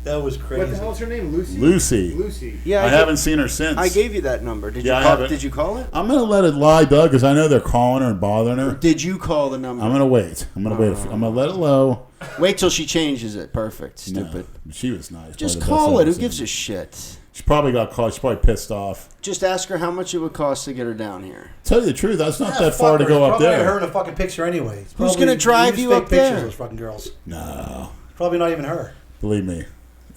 That was What the crazy. hell's her name? Lucy? Lucy. Lucy. Yeah, I haven't seen her since. I gave you that number. Did Yeah, I you call? have it. Did you call it? I'm going to let it lie, Doug, because I know they're calling her and bothering her. Did you call the number? I'm going to wait. I'm going to wait. I'm going to let it low. Wait till she changes it. Perfect. Stupid. No, she was nice. Just Probably the best call I've it. Who ever gives seen. a shit? She probably got caught. She's probably pissed off. Just ask her how much it would cost to get her down here. Tell you the truth, that's not Yeah, that far fuck to her. go up Probably her there. in a fucking picture anyway. It's Who's probably- gonna drive use you fake up pictures, there? Those fucking girls. No. Probably not even her. Believe me.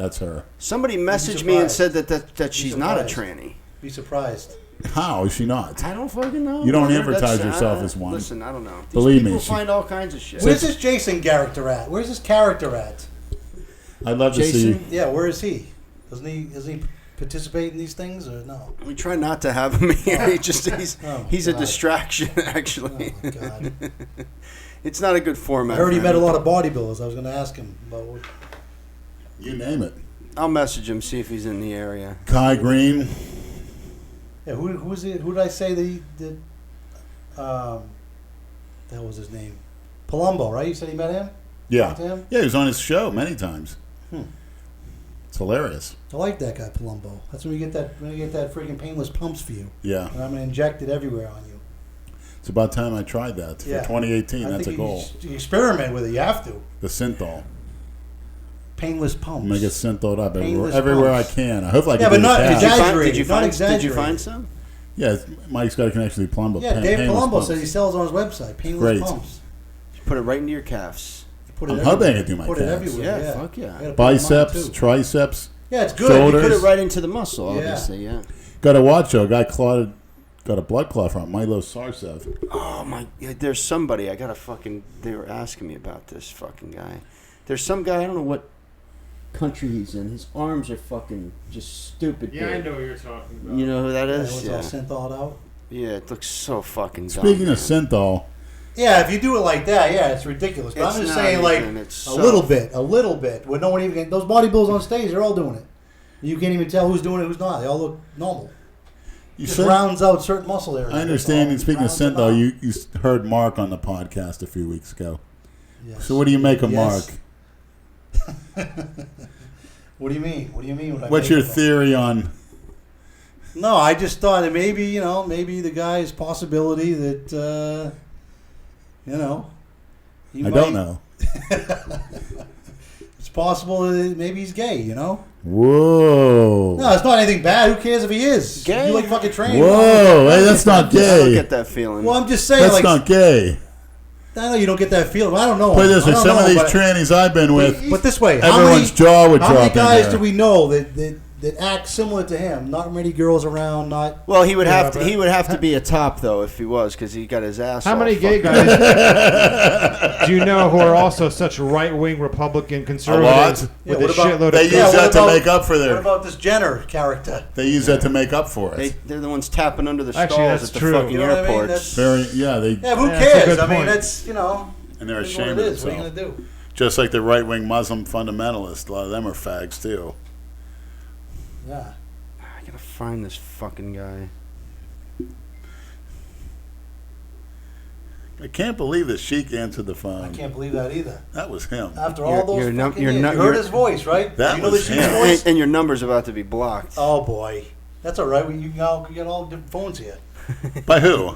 That's her. Somebody messaged me and surprised. said that she's not a surprised. tranny. Be surprised. How is she not? I don't fucking know. You don't brother. advertise That's- yourself as one. Listen, I don't know. These Believe me, people she- find all kinds of shit. Where's this Jason character at? Where's this character at? I'd love to see. Jason? Yeah, where is he? Doesn't he participate in these things or no? We try not to have him here. He's a God. distraction, actually. Oh, God. It's not a good format. I heard he for met a him. lot of bodybuilders. I was going to ask him about what. You name it. I'll message him, see if he's in the area. Kai Green. Yeah, who was it? Who did I say that he did? That was his name. Palumbo, right? You said he met him? Yeah. Talked to him? Yeah, he was on his show many times. Hmm. It's hilarious. I like that guy, Palumbo. That's when you get that freaking painless pumps for you. Yeah. And I'm going to inject it everywhere on you. It's about time I tried that. For Yeah. 2018, I that's a think goal. You experiment with it. You have to. The synthol. Painless pumps. I'm going to get syntholed up Painless everywhere I pumps. can. I hope I can Yeah, do but not the Did you tab. find? Exaggerate, Did you not find? Did you exaggerate. find some? Yeah, Mike's got a connection to Plumbo. Yeah, Dave Painless Palumbo pumps. said he sells on his website. Painless Great. pumps. Put it right into your calves. Put it I'm hoping I everywhere. can do my Put it calves. everywhere. Yeah, fuck yeah. I gotta put it on mine, Biceps, too. triceps. Yeah, it's good. Shoulders. Put it right into the muscle, Yeah. obviously. Yeah. Got to watch though. Got a blood clot from Milo Sarcev. Oh my! There's somebody. I gotta fucking. They were asking me about this fucking guy. There's some guy. I don't know what country he's in. His arms are fucking just stupid. Yeah, I big. know what you're talking about. You know who that Yeah, it is? was Yeah. all synthawed out. Yeah, it looks so fucking dumb. Speaking man. of synthol, Yeah, if you do it like that, yeah, it's ridiculous. But It's I'm just not saying, like, even, it's a so- little bit. Where no one even those bodybuilders on stage, they're all doing it. You can't even tell who's doing it, who's not. They all look normal. you Just said, rounds out certain muscle areas. I understand. And That's all. speaking of Rounds them synthol, out. you heard Mark on the podcast a few weeks ago. Yes. So what do you make of Yes. Mark? What do you mean? What do you mean? What's your theory on? No, I just thought that maybe the guy's possibility that he I don't know. It's possible that maybe he's gay. Whoa. No, it's not anything bad. Who cares if he is? Gay? You like fucking train? Whoa. Hey, that's not I don't gay. get that feeling. Well, I'm just saying. That's like, not gay. I know you don't get that feeling. I don't know. Put it this I way: don't some of know, these but- trannies I've been with, But this way, everyone's jaw would how drop many in guys there. do we know that act similar to him? Not many girls around. Not Well, he would have to. Whatever. He would have to be a top though if he was, because he got his ass. How all many gay fucking- guys do you know who are also such right-wing Republican conservatives Yeah, with a what about- shitload They of use what that to about- make up for What their. about this Jenner character? They use that to make up for it. They're the ones tapping under the Actually, stalls that's at the true. fucking You know what I mean? airports. That's- Yeah, Yeah, but who Yeah, that's a cares? good I mean, point. that's and they're is what ashamed it of is. What are you themselves. gonna do? Just like the right-wing Muslim fundamentalists, a lot of them are fags too. Yeah. I gotta find this fucking guy. I can't believe that Sheik answered the I phone. can't believe that either. That was him. After Your- all those your num- fucking your years, num- you heard your- his voice, right? That you know was the Sheik's him. voice? And your number's about to be blocked. Oh boy, that's all right. You get all different phones here. By who?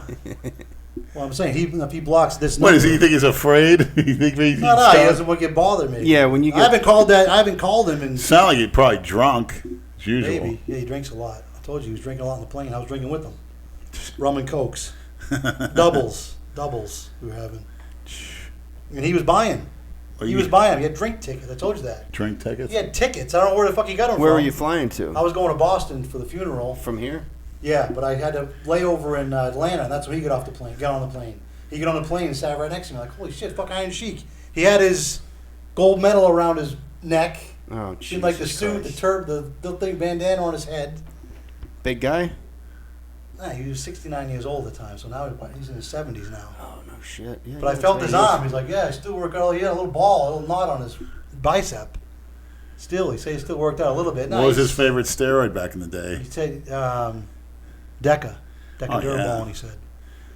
Well, I'm saying if he blocks this What number, does he think? He's afraid? You think he's No, he doesn't want to get bothered. Maybe. Yeah, when you I get haven't called that. I haven't called him in Sound like he's probably drunk, as usual. maybe. Yeah, he drinks a lot. I told you he was drinking a lot on the plane. I was drinking with him. Rum and cokes, doubles we were having, and he was buying. Well, He you was buying. He had drink tickets. I told you that. drink tickets. He had tickets. I don't know where the fuck he got them where from. were you flying I to? was going to Boston for the funeral. From here? Yeah, but I had to lay over in Atlanta, and that's when he got off the plane. Got on the plane. He got on the plane and sat right next to me. Like, holy shit, fuck Iron Sheik. He had his gold medal around his neck. Oh, Seemed like the Jesus suit, Christ. the thing bandana on his head. Big guy? Nah, he was 69 years old at the time, so now he's in his 70s now. Oh no shit. Yeah, But I that's felt how his he is. arm. He's like, yeah, I still work out. He had a little ball, a little knot on his bicep. Still, he said he still worked out a little bit. What was his favorite steroid back in the day? He said Deca Oh, Durabone, he said.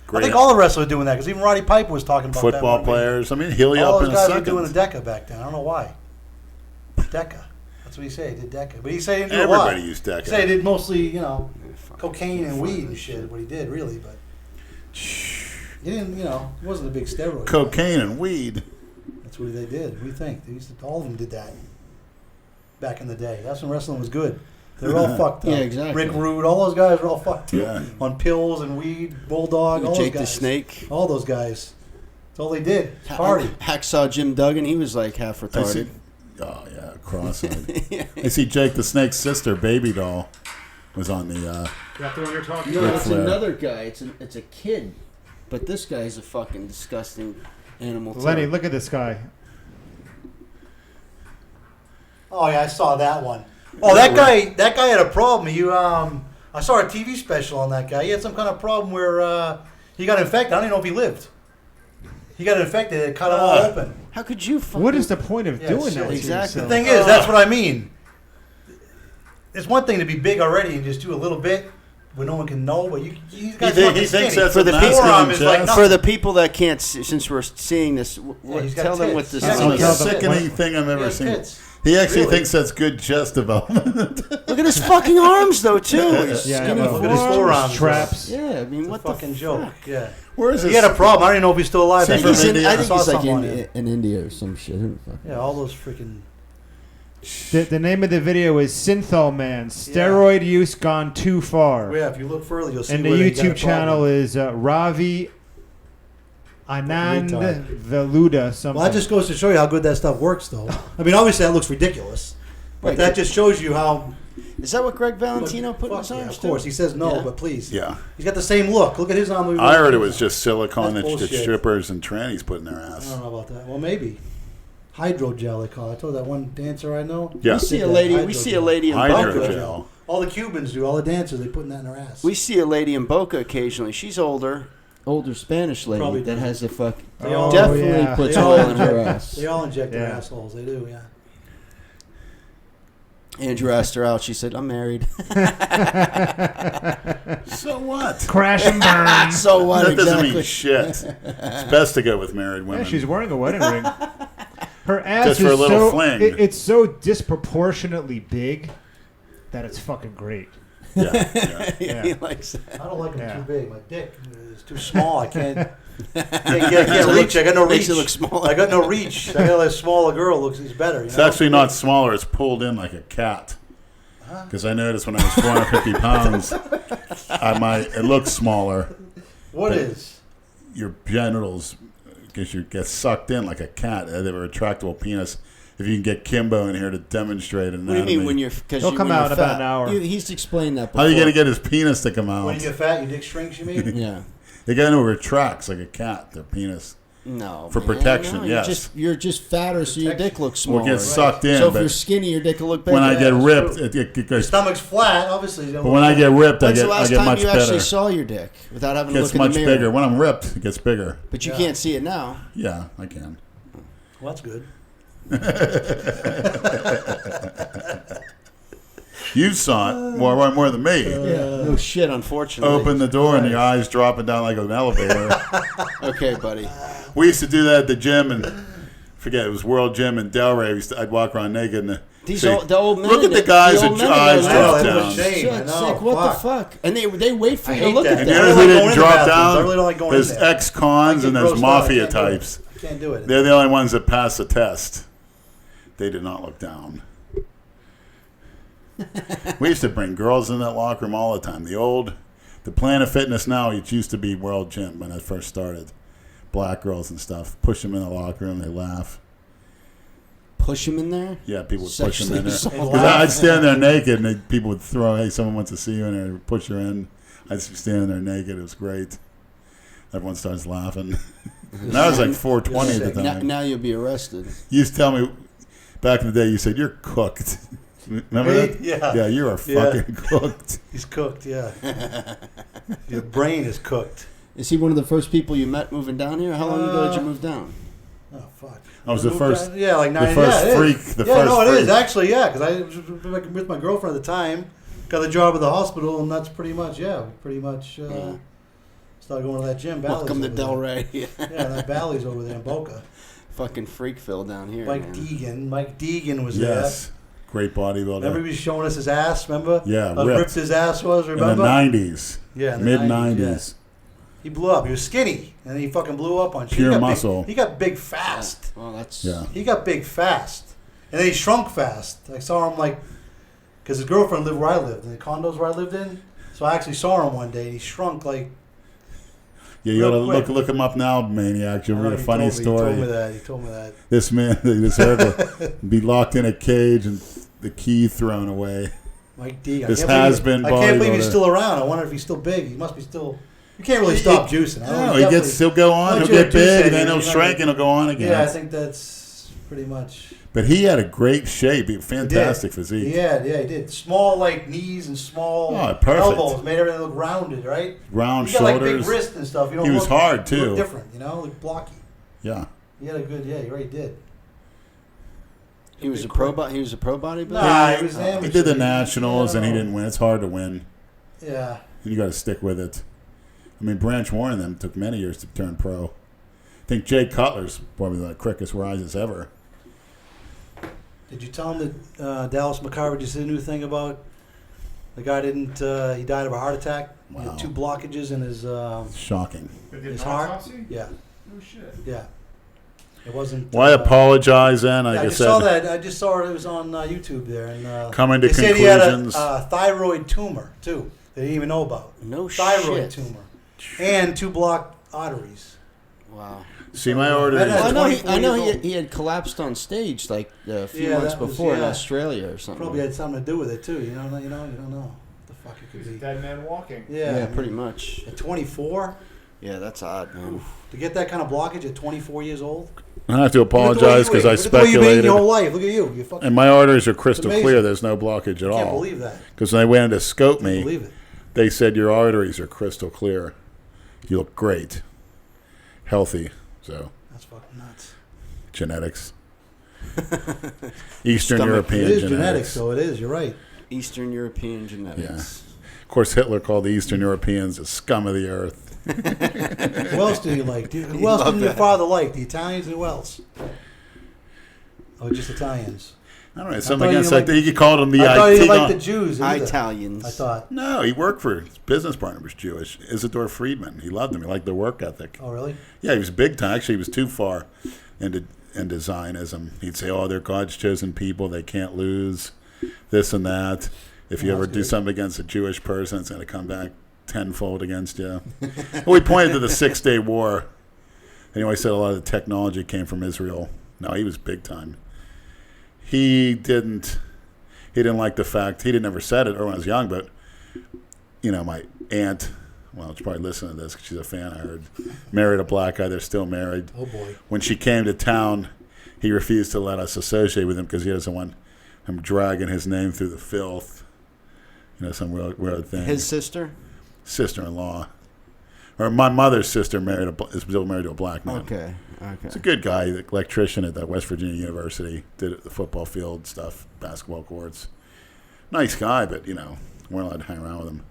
Great I think all the wrestlers were doing that, because even Roddy Piper was talking about that. football one week. players. I mean, he'll you All up those in a guys were second. doing the Deca back then. I don't know why. Deca. That's what he said. He did Deca. But he said he didn't do a lot. Everybody used He said he Deca. did mostly, Yeah, fuck. cocaine and Fuck weed and this shit, what he did, really. But he didn't, he wasn't a big steroid. Cocaine and weed. That's what they did. What do you think? All of them did that back in the day. That's when wrestling was good. They were all fucked up. Yeah, exactly. Rick Rude, all those guys were all fucked up. Yeah. On pills and weed, Bulldog, all Jake those the guys. Snake. All those guys. That's all they did. Party. Hacksaw Jim Duggan, he was like half I see. retarded. Oh, yeah, cross-eyed. I see Jake the Snake's sister, Baby Doll, was on the... That's the one you're talking No, about? it's Flair. another guy. It's a kid. But this guy's a fucking disgusting animal. Lenny, too. look at this guy. Oh yeah, I saw that one. Oh, that guy had a problem. I saw a TV special on that guy. He had some kind of problem where he got infected. I don't even know if he lived. He got infected. It cut him all open. How could you fucking... What is the point of Yeah, doing that? silly. to Exactly. The yourself? thing is, that's what I mean. It's one thing to be big already and just do a little bit where no one can know, but you guys He fucking thinks skinny. that's For a the forearm masculine is like chest. nothing. For the people that can't see, since we're seeing this, he's got tell them what tits. this Yeah, That's is. the most tell them- sickening thing I've He ever has seen. tits. He actually Really? thinks that's good chest development. Look at his fucking arms, though, too. His Yeah, I skinny know. Look at his forearms. forearms. Traps. Yeah, I mean, It's what a fucking the joke. fuck? Yeah. Where is He this? had a problem. I don't even know if he's still alive. See, I think he's in, India. I I think saw he's like something on in, it. in India or some shit. Who the fuck? Yeah, all those freaking. The name of the video is Synthol Man. Steroid use gone too far. Yeah, if you look further, you'll see. And the where they got a YouTube channel problem. is Ravi Anand Retard. Veluda something. Well, that just goes to show you how good that stuff works, though. I mean, obviously that looks ridiculous, but Right. that just shows you how. Is that what Greg Valentino put in Fuck his yeah, arms, of course, too? he says no, Yeah. but please. Yeah. He's got the same look. Look at his arm. I heard it was just silicone That's that bullshit. strippers and trannies put in their I ass. don't know about that. Well, maybe hydrogel. They call it. I told that one dancer I know. Yeah. We see a Did that lady. We hydrogel. see a lady in Hydrogel. Boca. Hydrogel. All the Cubans do. All the dancers, they putting that in their ass. We see a lady in Boca occasionally. She's older Spanish lady Probably that does. has a fuck. They all- Definitely yeah. puts They all oil in her inject- ass. They all inject their Yeah. assholes. They do. Yeah. Andrew asked her out. She said, "I'm married." So what? Crash and burn. So what? That doesn't exactly. mean shit. It's best to go with married Yeah, women. she's wearing a wedding ring. Her ass Just for is a little so fling. It's so disproportionately big that it's fucking great. Yeah. Yeah. He likes that. I don't like them Yeah. too big. My dick is too small. I can't reach. I got no Makes reach. it look smaller. I got no reach. I got a smaller girl looks is better. You It's know? actually not smaller. It's pulled in like a cat. Because I noticed when I was 450 pounds, it looks smaller. What but- is? Your genitals, because you get sucked in like a cat. They have a retractable penis. If you can get Kimbo in here to demonstrate What anatomy. do you mean when you're? Because He'll come out in about an hour. He's explained that How before. are you going to get his penis to come out? When you get fat, your dick shrinks. You mean? Yeah. They got into retracts like a cat, their penis. No. For man, protection, no, yes. You're just fatter, so your dick looks smaller. Or get sucked in. So if but you're skinny, your dick will look bigger. when I get that's ripped, true. it Your goes. stomach's flat, obviously. But when I get ripped, I When's get the last much time you better. actually saw your dick without having It to gets look in much the mirror? bigger. When I'm ripped, it gets bigger. But you Yeah. can't see it now. Yeah, I can. Well, that's good. You saw it more than me. No shit, unfortunately. Open the door and the eyes dropping down like an elevator. Okay, buddy. We used to do that at the gym, and forget it was World Gym in Delray. I'd walk around naked and The old men. look at the that- guys old that men eyes that drop laugh. that's down. a shame. Shit, I it's know, like, what fuck. the fuck? And they wait for I you to hate look that. at And I you that. know don't who like going didn't in the drop bathrooms. I down? really don't like going There's in there. ex-cons I and get there's grossed out. I mafia can't do it. types. I can't do it. They're the only ones that pass the test. They did not look down. We used to bring girls in that locker room all the time. The Planet Fitness now, it used to be World Gym when I first started. Black girls and stuff. Push them in the locker room, they laugh. Push him in there? Yeah, people would push them in there. Sexually assault. Because I'd stand there naked and people would throw, hey, someone wants to see you in there, push her in. I'd be standing there naked. It was great. Everyone starts laughing. And I was like 420 at the Now, time. now you'll be arrested. You used to tell me back in the day, you said, you're cooked. Remember Me? that? Yeah. Yeah, you are Yeah. fucking cooked. He's cooked, yeah. Your brain is cooked. Is he one of the first people you met moving down here? How long ago did you move down? Oh, fuck. I was the first. Yeah, like 9 first yeah, it freak, is. the yeah, first no, it is freak. actually, yeah, because I was with my girlfriend at the time, got a job at the hospital, and that's pretty much, started going to that gym. Bally's Welcome to over there. Delray. Yeah, that Bally's over there in Boca. Fucking Freakville down here. Mike Deegan was Yes. Great bodybuilder. Remember he was showing us his ass, remember? Yeah, How ripped. ripped his ass was, in the remember? 90s. Yeah, in the Mid-90s. 90s, He blew up. He was skinny, and he fucking blew up on shit. Pure He got muscle. He got big fast. Well, that's... Yeah. He got big fast. And then he shrunk fast. I saw him because his girlfriend lived where I lived, in the condos where I lived in. So I actually saw him one day, and he shrunk like Yeah, you Real gotta quick. look him up now, Maniac. You'll read a He funny told story. He told me that. This man, this herb will be locked in a cage and the key thrown away. Mike D. This has-been I can't believe he's bodybuilder. still around. I wonder if he's still big. He must be still. You can't really stop juicing. No, he'll go on. He'll Once you're get at big, and 270, then he'll you're shrink, not- and he'll go on again. Yeah, I think that's pretty much. But he had a great shape. He had fantastic physique. He did. Small like knees and small perfect. elbows made everything look rounded, right? Round He got like shoulders. big wrists and stuff. You don't He was look, hard, you too. look different, like blocky. Yeah. He had a good. Yeah, he already did. He was a pro bodybuilder. Nah, he was an amateur. He did the nationals, and he didn't win. It's hard to win. Yeah. You got to stick with it. I mean, Branch Warren and them took many years to turn pro. I think Jay Cutler's probably the quickest rises ever. Did you tell him that Dallas McCarver just did a new thing about the guy didn't? He died of a heart attack. He Wow. had 2 blockages in his Shocking. his heart. Yeah. Oh shit. Yeah. It wasn't. Well, I apologize then. Yeah, Like I I just said, saw that. I just saw it. It was on YouTube there, and Coming to they said he had conclusions. a thyroid tumor too. They didn't even know about. No Thyroid shit. tumor, and 2 blocked arteries. Wow. See, my order That is has- I know 24 I know years he, old. he had collapsed on stage like a few Yeah, months that was- before in yeah. Australia or something. Probably had something to do with it too. You don't know. You don't know what the fuck it could He's a be. dead man walking. Yeah, Yeah, I mean, pretty much. At 24, Yeah, that's odd, man. to get that kind of blockage at 24 years old. I have to Look at the way apologize you because ate. I Look at the way you've eaten speculated. your whole life. Look at you. You fucking And my arteries are crystal amazing. clear. There's no blockage at can't all. believe that. Because when they went in to scope Can't me, believe it. they said your arteries are crystal clear. You look great, healthy. So That's fucking nuts. genetics, Eastern Stomach. European It is genetics. genetics, so it is. You're right. Eastern European genetics. Of course, Hitler called the Eastern Europeans the scum of the earth. Who else do you like? Who else did your father like? The Italians and who else? Oh, just Italians. I don't know. thought Something you against liked- that. He called him the I thought you IT liked the Jews. either. Italians. I thought. No, he worked for his business partner was Jewish. Isidore Friedman. He loved him. He liked their work ethic. Oh, really? Yeah, he was big time. Actually, he was too far into Zionism. He'd say, "Oh, they're God's chosen people. They can't lose this and that. If you Oh, ever that's do good. something against a Jewish person, it's going to come back tenfold against you." Well, he pointed to the 6-Day War. And he always said a lot of the technology came from Israel. No, he was big time. He didn't like the fact, he didn't ever said it or when I was young, but, my aunt, well, she's probably listening to this because she's a fan, I heard, married a black guy. They're still married. Oh, boy. When she came to town, he refused to let us associate with him because he doesn't want him dragging his name through the filth. Some weird thing. His sister? Sister-in-law. Or my mother's sister is still married to a black man. Okay. He's a good guy, the electrician at that West Virginia University, did it, the football field stuff, basketball courts. Nice guy, but, weren't allowed to hang around with him.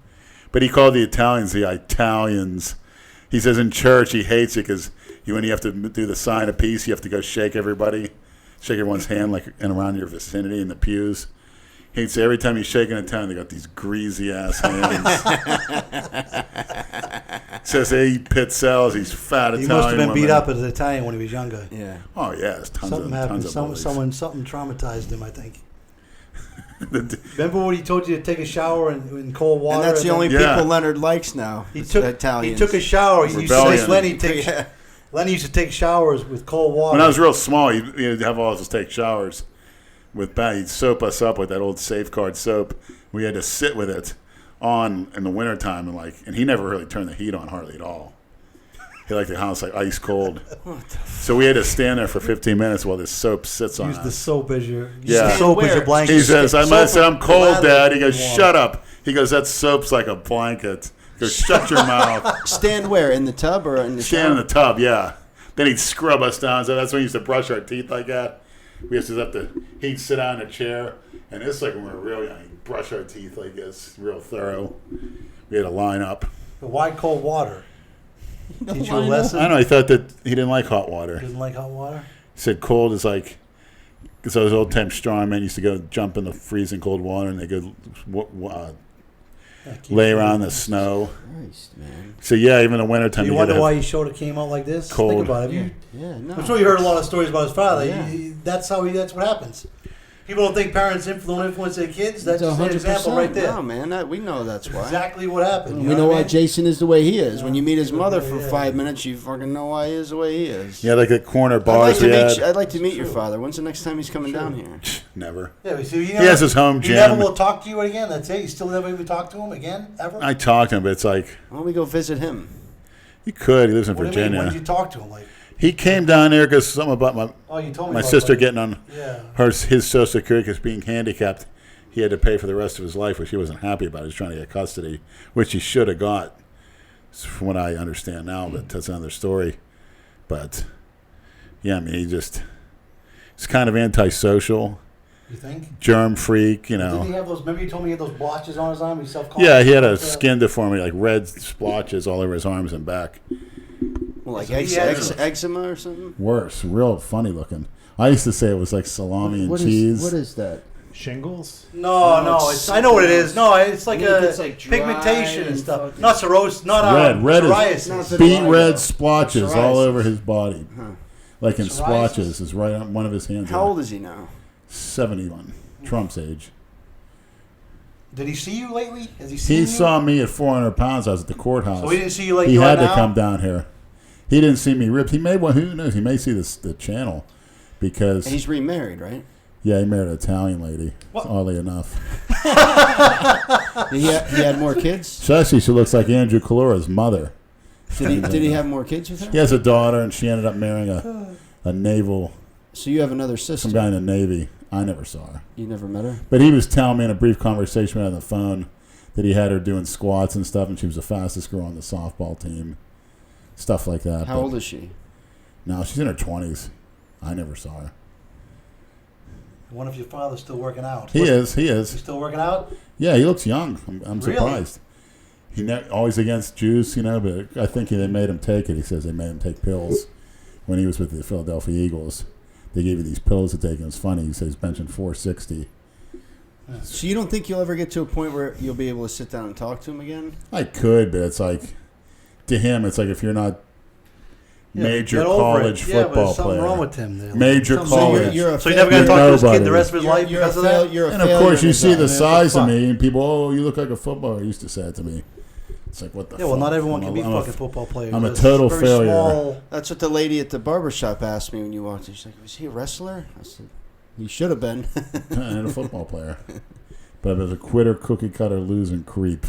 But he called the Italians the Italians. He says in church he hates it because when you have to do the sign of peace, you have to go shake everyone's hand and around your vicinity in the pews. He'd say every time you shake in a town, they got these greasy-ass hands. Says they eat pizzelles, these fat He Italian must have been beat women. up as an Italian when he was younger. Yeah. Oh, yeah, there's tons Something of happened. bullies. Something traumatized him, I think. Remember when he told you to take a shower in cold water? And that's the only Yeah. people Leonard likes now. He It's took Italians. He took a shower. He used to Rebellion. say Lenny used to take showers with cold water. When I was real small, he'd have all of us take showers with he'd soap us up with that old Safeguard soap. We had to sit with it on in the wintertime and he never really turned the heat on hardly at all. He liked the house ice cold. So we had to stand there for 15 minutes while this soap sits on Use the us. soap as your Yeah. soap as your blanket. He says, I said, I'm cold, lather Dad. He to goes, warm. shut up. He goes, that soap's like a blanket. He goes, shut your mouth. Stand where? In the tub or in the Stand in shower? the tub, yeah. Then he'd scrub us down. So that's when we used to brush our teeth like that. We used to have to, he'd sit down in a chair. And this when we were real young, he'd brush our teeth like this, real thorough. We had to line up. But why cold water? Teach you a lesson. I don't know. He thought that he didn't like hot water. Didn't like hot water. He said cold is like, because those old time strong men used to go jump in the freezing cold water and they go Yeah, keep lay it around cool. the snow. Christ, man. So yeah, even in the wintertime, You you wonder gotta why have he showed it came out like this? Cold. Think about it. Yeah, no. I'm sure you heard a lot of stories about his father. Yeah. That's what happens. People don't think parents don't influence their kids. That's It's just an example right there. No, man, we know that's why. Exactly what happened. We know what I why mean? Jason is the way he is. When you meet his mother for Yeah. 5 minutes, you fucking know why he is the way he is. Yeah, like at corner I'd like, bars to we meet, had. I'd like to meet your father. When's the next time he's coming down here? Never. Yeah, but see, He has his home He gym. never will talk to you again. That's it. You still never even talk to him again, ever. I talked to him, but it's like, Why don't we go visit him? he could. He lives in What do you mean? Virginia. When did you talk to him? Like, He came down there because something about you told me. my about sister that. getting on Yeah. his Social Security because being handicapped, he had to pay for the rest of his life, which he wasn't happy about. He was trying to get custody, which he should have got, from what I understand now, but that's another story. But, yeah, I mean, he's kind of antisocial, You think? germ freak, you Did he know. have those? Remember you told me he had those blotches on his arm. He self-conscious. Yeah, he had a about that? skin deformity, like red splotches all over his arms and back. Well, like So he has- eczema or something? Worse, real funny looking. I used to say it was like salami and What is- cheese. what is that? Shingles? No, No, no. it's I know what it is. something No, it's like Yeah, a it's like dry pigmentation and and stuff. fucking- Not cirrhosis. Not Red psoriasis. Not the- beet vitiligo. red splotches all Psoriasis. over his body, like in Psoriasis? splotches. Is right on one of his hands. How old is he now? 71, Trump's age. Did he see you lately? Has he seen He you? saw me at 400 pounds. I was at the courthouse. So he didn't see you like He you had are to now? come down here. He didn't see me ripped. He may, well, who knows? He may see the channel because And he's remarried, right? yeah, he married an Italian lady. What? Oddly enough, He had more kids? so actually she looks like Andrew Collura's mother. Did he have more kids with her? He has a daughter, and she ended up marrying a naval, So you have another sister. some guy in the Navy. I never saw her. You never met her? But he was telling me in a brief conversation we had on the phone that he had her doing squats and stuff, and she was the fastest girl on the softball team. Stuff like that. How old is she? No, she's in her 20s. I never saw her. I wonder if your father's still working out. He is. He's still working out? Yeah, he looks young. I'm Really? surprised. He always against juice, but I think they made him take it. He says they made him take pills when he was with the Philadelphia Eagles. They gave you these pills to take, and it's funny. He says he's benching 460. So you don't think you'll ever get to a point where you'll be able to sit down and talk to him again? I could, but it's like, to him, it's like if you're not major Get over it. college Yeah, but football there's something player. wrong with him. There. Major Something- college. You're a So you're never going to You're talk to his kid nobody. the rest of his life because of that? You're a And of failure course, you in see his the eyes. size of fuck? me, and people, oh, you look like a footballer. Used to say it to me. It's like, what the Yeah, well, fuck? not everyone can be I'm a- fucking football players. I'm a There's total very failure. Small, That's what the lady at the barbershop asked me when you walked in. She's like, was he a wrestler? I said, he should have been. and a football player. But I was a quitter, cookie cutter, losing creep.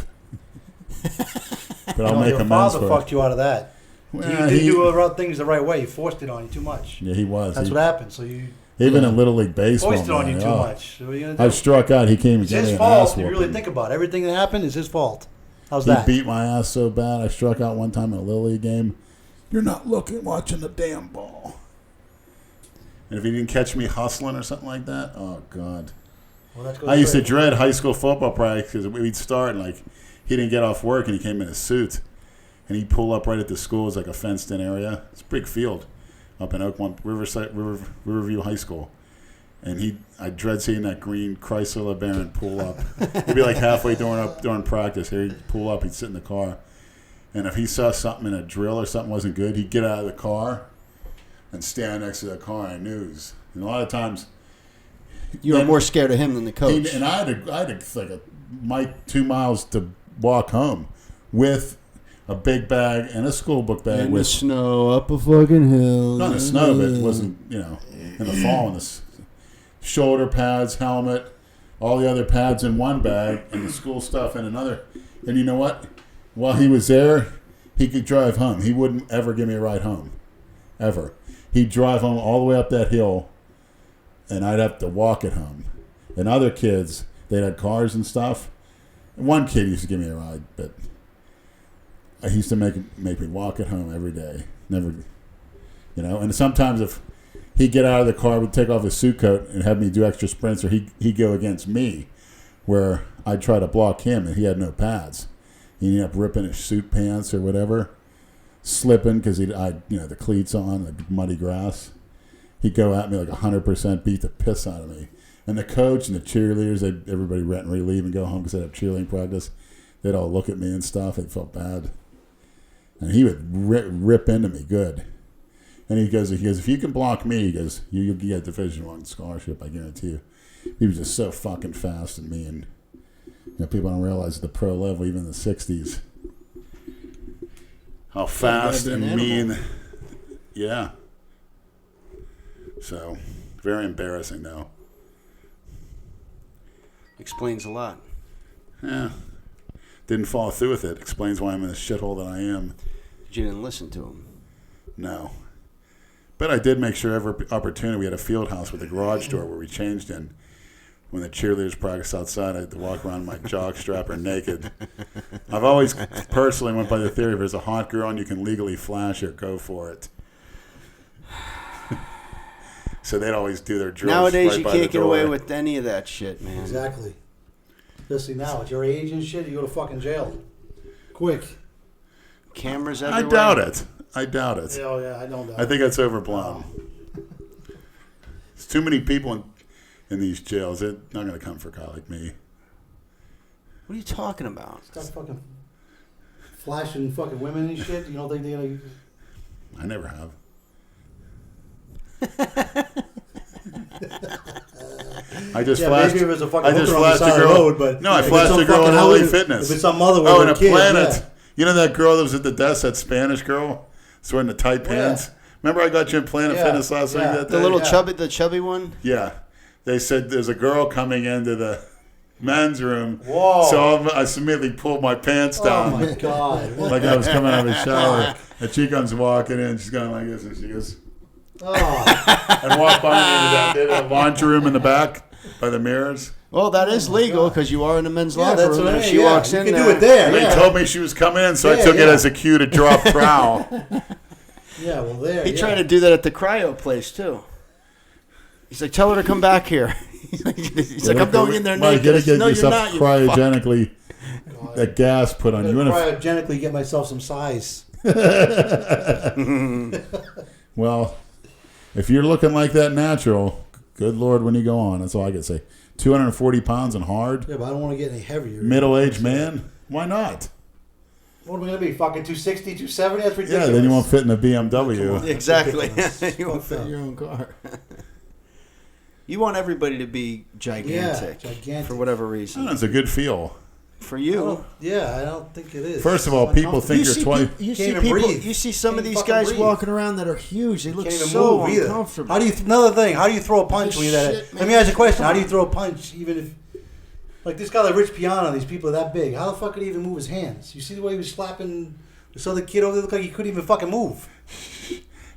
But I'll make your amends father for fucked it. you out of that. Well, You didn't do things the right way. He forced it on you too much. Yeah, he was. That's He- what happened. So you Even in Little League Baseball. foisted on you man, too oh, much. So what are you I gonna do? struck out. He came and It's gave me his an fault. ass If you really whooping. think about it. Everything that happened is his fault. How's He that? beat my ass so bad. I struck out one time in a Little League game. You're not watching the damn ball. And if he didn't catch me hustling or something like that, oh God. Well, that goes I used to straight. dread high school football practice because we'd start and like he didn't get off work and he came in a suit and he'd pull up right at the school. It's like a fenced-in area. It's a big field up in Oakmont, Riverview High School. And I dread seeing that green Chrysler LeBaron pull up. He'd be like halfway during practice. Here he'd pull up. He'd sit in the car, and if he saw something in a drill or something wasn't good, he'd get out of the car and stand next to the car. And I knew. And a lot of times. You were Then- more scared of him than the coach. And I had like 2 miles to walk home with a big bag and a school book bag in the with snow up a fucking hill. not in the snow, but it wasn't in the fall. And the shoulder pads, helmet, all the other pads in one bag, and the school stuff in another. And you know what? While he was there, he could drive home. He wouldn't ever give me a ride home, ever. He'd drive home all the way up that hill. And I'd have to walk it home. And other kids, they had cars and stuff. One kid used to give me a ride, but I used to make me walk it home every day. Never, And sometimes if he'd get out of the car, would take off his suit coat and have me do extra sprints, or he'd go against me, where I'd try to block him, and he had no pads. He'd end up ripping his suit pants or whatever, slipping because the cleats on, the muddy grass. He'd go at me like 100%, beat the piss out of me. And the coach and the cheerleaders, everybody rent and leave and go home because they'd have cheerleading practice. They'd all look at me and stuff. They felt bad. And he would rip into me good. And he goes, if you can block me, he goes, you get a Division I scholarship, I guarantee you. he was just so fucking fast and mean. People don't realize at the pro level, even in the 60s, how fast and mean. Yeah. So, very embarrassing, though. Explains a lot. Yeah. Didn't follow through with it. Explains why I'm in the shithole that I am. You didn't listen to him. No. But I did make sure every opportunity, we had a field house with a garage door where we changed in. When the cheerleaders practice outside, I had to walk around my jock strapper naked. I've always personally went by the theory, if there's a hot girl and you can legally flash her, go for it. So they'd always do their drills. Nowadays, right you by can't the get door. away with any of that shit, man. Exactly. Especially now, at your age and shit, you go to fucking jail. Quick. Cameras I everywhere. doubt it. I doubt it. Yeah, yeah, I don't doubt I think that's overblown. There's too many people in these jails. They're not going to come for a guy like me. What are you talking about? Stop fucking flashing fucking women and shit. You don't think they're gonna... I never have. I just flashed. Maybe if it was a fucking I just hooker on the flashed side a of the girl. road, but No, I if flashed it's a girl some in fucking LA other- Fitness. If it's some other with Oh, in a a kid, Planet. yeah. You know that girl that was at the desk, that Spanish girl, wearing the tight pants. Remember, I got you in Planet Yeah, Fitness last week. yeah. That The day? little Yeah. the chubby one? Yeah, they said there's a girl coming into the men's room. Whoa. So I immediately pulled my pants Oh down. my god. What Like the I was coming out of the fuck? shower. And she comes walking in. She's going like this. And she goes, Oh. and walked by me into that laundry room in the back by the mirrors. Well, that is legal because you are in the men's Yeah, locker that's room. what I And if mean. she Yeah, walks you in can there. do it there. They Yeah. told me she was coming in, so I Yeah, took it yeah. as a cue to drop trowel. Yeah, well, there. He yeah. tried to do that at the cryo place too. He's like, tell her to come back here. He's like, I'm going in there Mike, naked. you I gotta said, get no, you're yourself not. You fuck. cryogenically that gas put on I'm you. gonna And cryogenically get myself some size. well, if you're looking like that natural, good Lord, when you go on, that's all I can say. 240 pounds and hard, Yeah, but I don't want to get any heavier. middle-aged man. Why not? What are we gonna be? Fucking 260, 270? That's Yeah, ridiculous. then you won't fit in a BMW. Exactly. Ridiculous. You won't Fucked fit up. in your own car. You want everybody to be gigantic, Yeah, gigantic. for whatever Oh, reason. it's a good feel. For I you, don't- yeah, I don't think it is. First of all, It's people uncomfortable. think you're 20. You Can't see even people. breathe. You see some of Can't these fucking guys breathe. walking around that are huge. They look Can't even so move either. uncomfortable. How do you? Another thing. How do you throw a punch when you're that? Shit, Let me man. ask you a question. How do you throw a punch even if? Like this guy, like Rich Piano, these people are that big. How the fuck could he even move his hands? You see the way he was slapping this other kid over there? Looked like he couldn't even fucking move.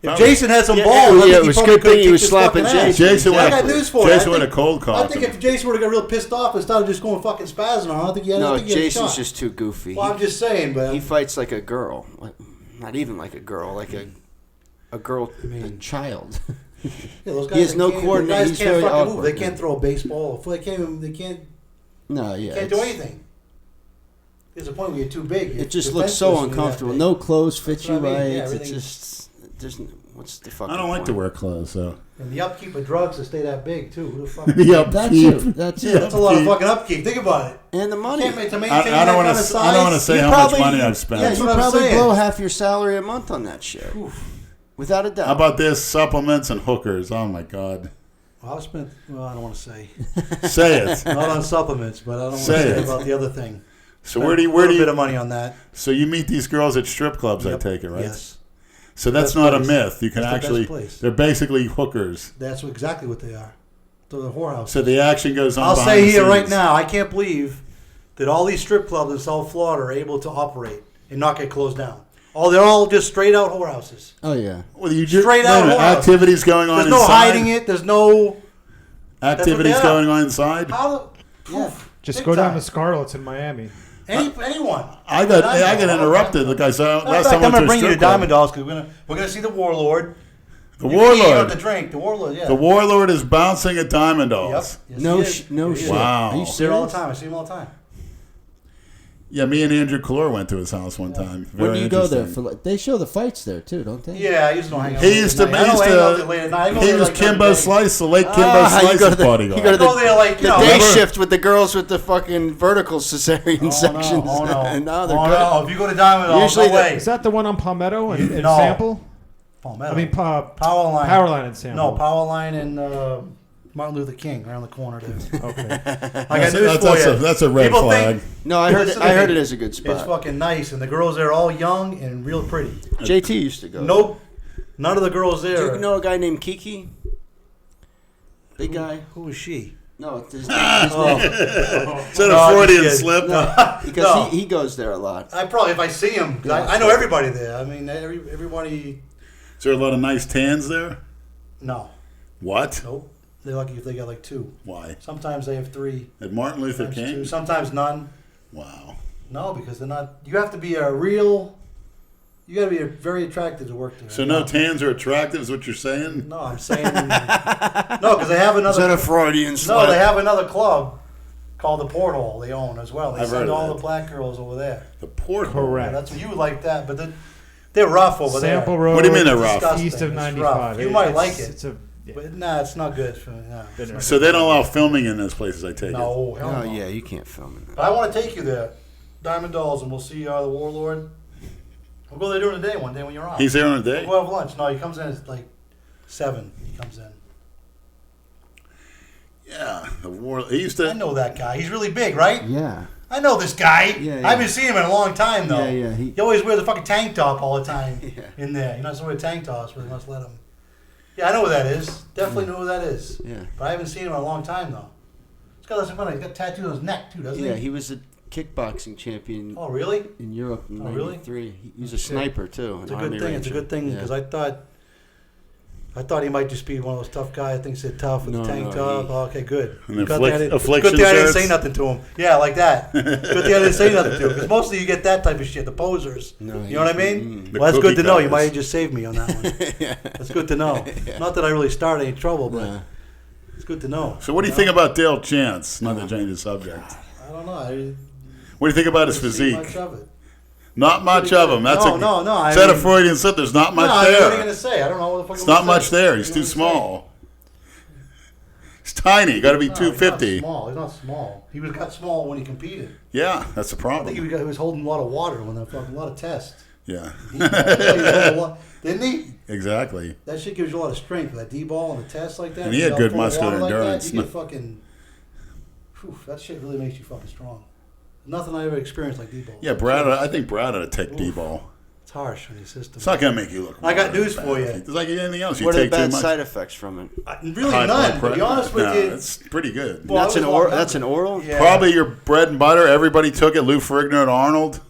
If Jason had some balls, I think it he was probably good could've thing he kicked was his slapping fucking ass. Jason I went got a- news for you. Jason I went think- a cold I cock think him. if Jason would have got real pissed off and started just going fucking spazzing on, I don't think he had. I No, don't think he had a Jason's shot. just too goofy. Well, I'm just saying, but He fights like a girl, not even like a girl, like a girl, a child. yeah, those guys he has that no can't- coordinate- Guys he's can't very fucking move. awkward, They can't yeah. throw a baseball. They can't. Even, they can't. No, yeah, Can't do anything. There's a point where you're too big. It just looks so uncomfortable. No clothes fit That's you what I mean. right. Yeah, It's everything- just there's what's the fucking. I don't like point? to wear clothes, so. And the upkeep of drugs to stay that big too. Who the fuck? Yeah, That's keep- it. That's it. That's a lot of Keep- fucking upkeep. Think about it. And the money. Can't make to maintain I that don't want kind of to. size. I don't want to say You how probably- much money I've spent. Yeah, That's you what I'm probably saying. blow half your salary a month on that shit, without a doubt. How about this? Supplements and hookers. Oh my God. Well, I spent. Well, I don't want to say. Say it. Not on supplements, but I don't want to Say say it. about the other thing. So Spent where do a you little bit of money on that? So you meet these girls at strip clubs, I Yep. take it, right? Yes. So that's Best not a place. myth. You can That's the best actually. place. They're basically hookers. That's exactly what they are. They're the whorehouse. So the action goes on. I'll behind say the here right scenes. now, I can't believe that all these strip clubs in South Florida are able to operate and not get closed down. Oh, they're all just straight out whorehouses. Oh yeah. Well, you just Straight out whorehouse. activities going on There's no inside. hiding it. There's no Activities That's what they going on inside. how. Yeah. Just Big go down time. to Scarlett's in Miami. Anyone. I got interrupted. Look, I saw In last fact, time I I'm went gonna to a bring you to strip club. Diamond Dolls because we're gonna see the Warlord. The You can eat Warlord. the drink. The Warlord. Yeah. The Warlord is bouncing at Diamond Yep. Dolls. Yes, No he is. no He is. shit. Wow. Are you I see him all the serious? time. I see him all the time. Yeah, me and Andrew Collura went to his house one time. When Very do you go there interesting. for? They show the fights there too, don't they? Yeah, I used to hang out. He late used at to. night. I don't hang out there late at night. I go He there was like during Kimbo the day. Slice, the late Kimbo You go Slice's to the, bodyguard. you go to Go there like the day Remember- shift with the girls with the fucking vertical cesarean sections. Oh no! And now they're Oh good. no! If you go to Diamond Dolls, Usually no the- way. Is that the one on Palmetto and No. Sample? Palmetto. I mean, Powerline. Powerline and Sample. No, Powerline and Martin Luther King around the corner there. Okay. I got news for you. That's a red People flag. think No, I heard it. Listen to I heard me. it as a good spot. it's fucking nice, and the girls there are all young and real pretty. JT used to go. Nope, none of the girls Do there. you know a guy named Kiki? Big guy. Who is she? No, his name. Is that No, a Freudian just slip? Because No. he goes there a lot. I probably, if I see him, 'cause I know everybody there. I mean, everybody. Is there a lot of nice tans there? No, What? nope. They're lucky if they got like 2. Why? Sometimes they have 3. At Martin Luther Sometimes King? 2. Sometimes none. Wow. No, because they're not. You have to be a real. You got to be very attractive to work there. So no tans are attractive is what you're saying? No, I'm saying no, because they have Is that another. a Freudian slip? No, they have another club called the Porthole. They own as well. They I've heard send of all that. the black girls over there. The port. Correct. Yeah, that's what you would like that, but they're rough over Sample there. Road. What do you mean they're rough? Disgusting. East of It's 95. rough. You might like it. It's a, yeah. But nah, it's not good for me. Nah, it's not So they don't allow filming in those places, I take it. no, hell Oh no. yeah, you can't film in that. But I want to take you there, Diamond Dolls, and we'll see the Warlord. We'll go there during the day one day when you're off. He's there on a day? We'll have lunch. No, he comes in at like 7. He comes in. Yeah. The war. He used I to. know that guy. He's really big, right? Yeah. I know this guy. Yeah, I yeah. haven't seen him in a long time though. Yeah, yeah, He always wears a fucking tank top all the time Yeah. in there. You're not supposed to wear tank tops, but they must let him. Yeah, I know who that is. Definitely know who that is. Yeah. But I haven't seen him in a long time though. He's got some funny. He's got tattoos on his neck too, doesn't Yeah, he? he was a kickboxing champion Oh, really? in Europe in Oh, really? '93. He was a Shit. sniper too. It's a good thing. It's a good thing because I thought he might just be one of those tough guys. Thinks they're tough with No, the tank no, top. he- Oh, okay, good. And Good affliction thing I didn't shirts? say nothing to him. Yeah, like that. Good thing I didn't say nothing to him because mostly you get that type of shit, the posers. No, You know what I mean? The Well, that's good cookie to know. You cutters. might have just saved me on that one. yeah. That's good to know. Not that I really started any trouble, but Nah. it's good to know. So what do you think about Dale Chance? Not to change the subject. I don't know. I What do you think about his didn't see physique? much of it. Not much of him. That's No, a no, no, I Is that a mean- Freudian slip? There's not much No, what are you there. gonna say? I don't know what the fuck. It's I'm gonna not much say. there. What He's are too you gonna say? small. He's tiny. You got to be No, 250. He's not small. He's not small. He got small when he competed. Yeah, that's a I think problem. he was holding a lot of water when they fucking a lot of tests. Yeah, He was holding a lot- Didn't he? exactly. That shit gives you a lot of strength. That D-ball and the test like that. And he you had got good full of muscular water like that, endurance. you get fucking. Whew, that shit really makes you fucking strong. Nothing I ever experienced like D-ball. Yeah, Brad. I think Brad ought to take D-ball. It's harsh on your system. It's not gonna make you look. I got news bad. for you. It's like anything else. You What are the take too bad much. side effects from it? Really High none. blood To be pressure. honest with No, you. it's pretty good. Well, That's I an was oral. walking That's an oral. Yeah. Probably your bread and butter. Everybody took it. Lou Ferrigno and Arnold.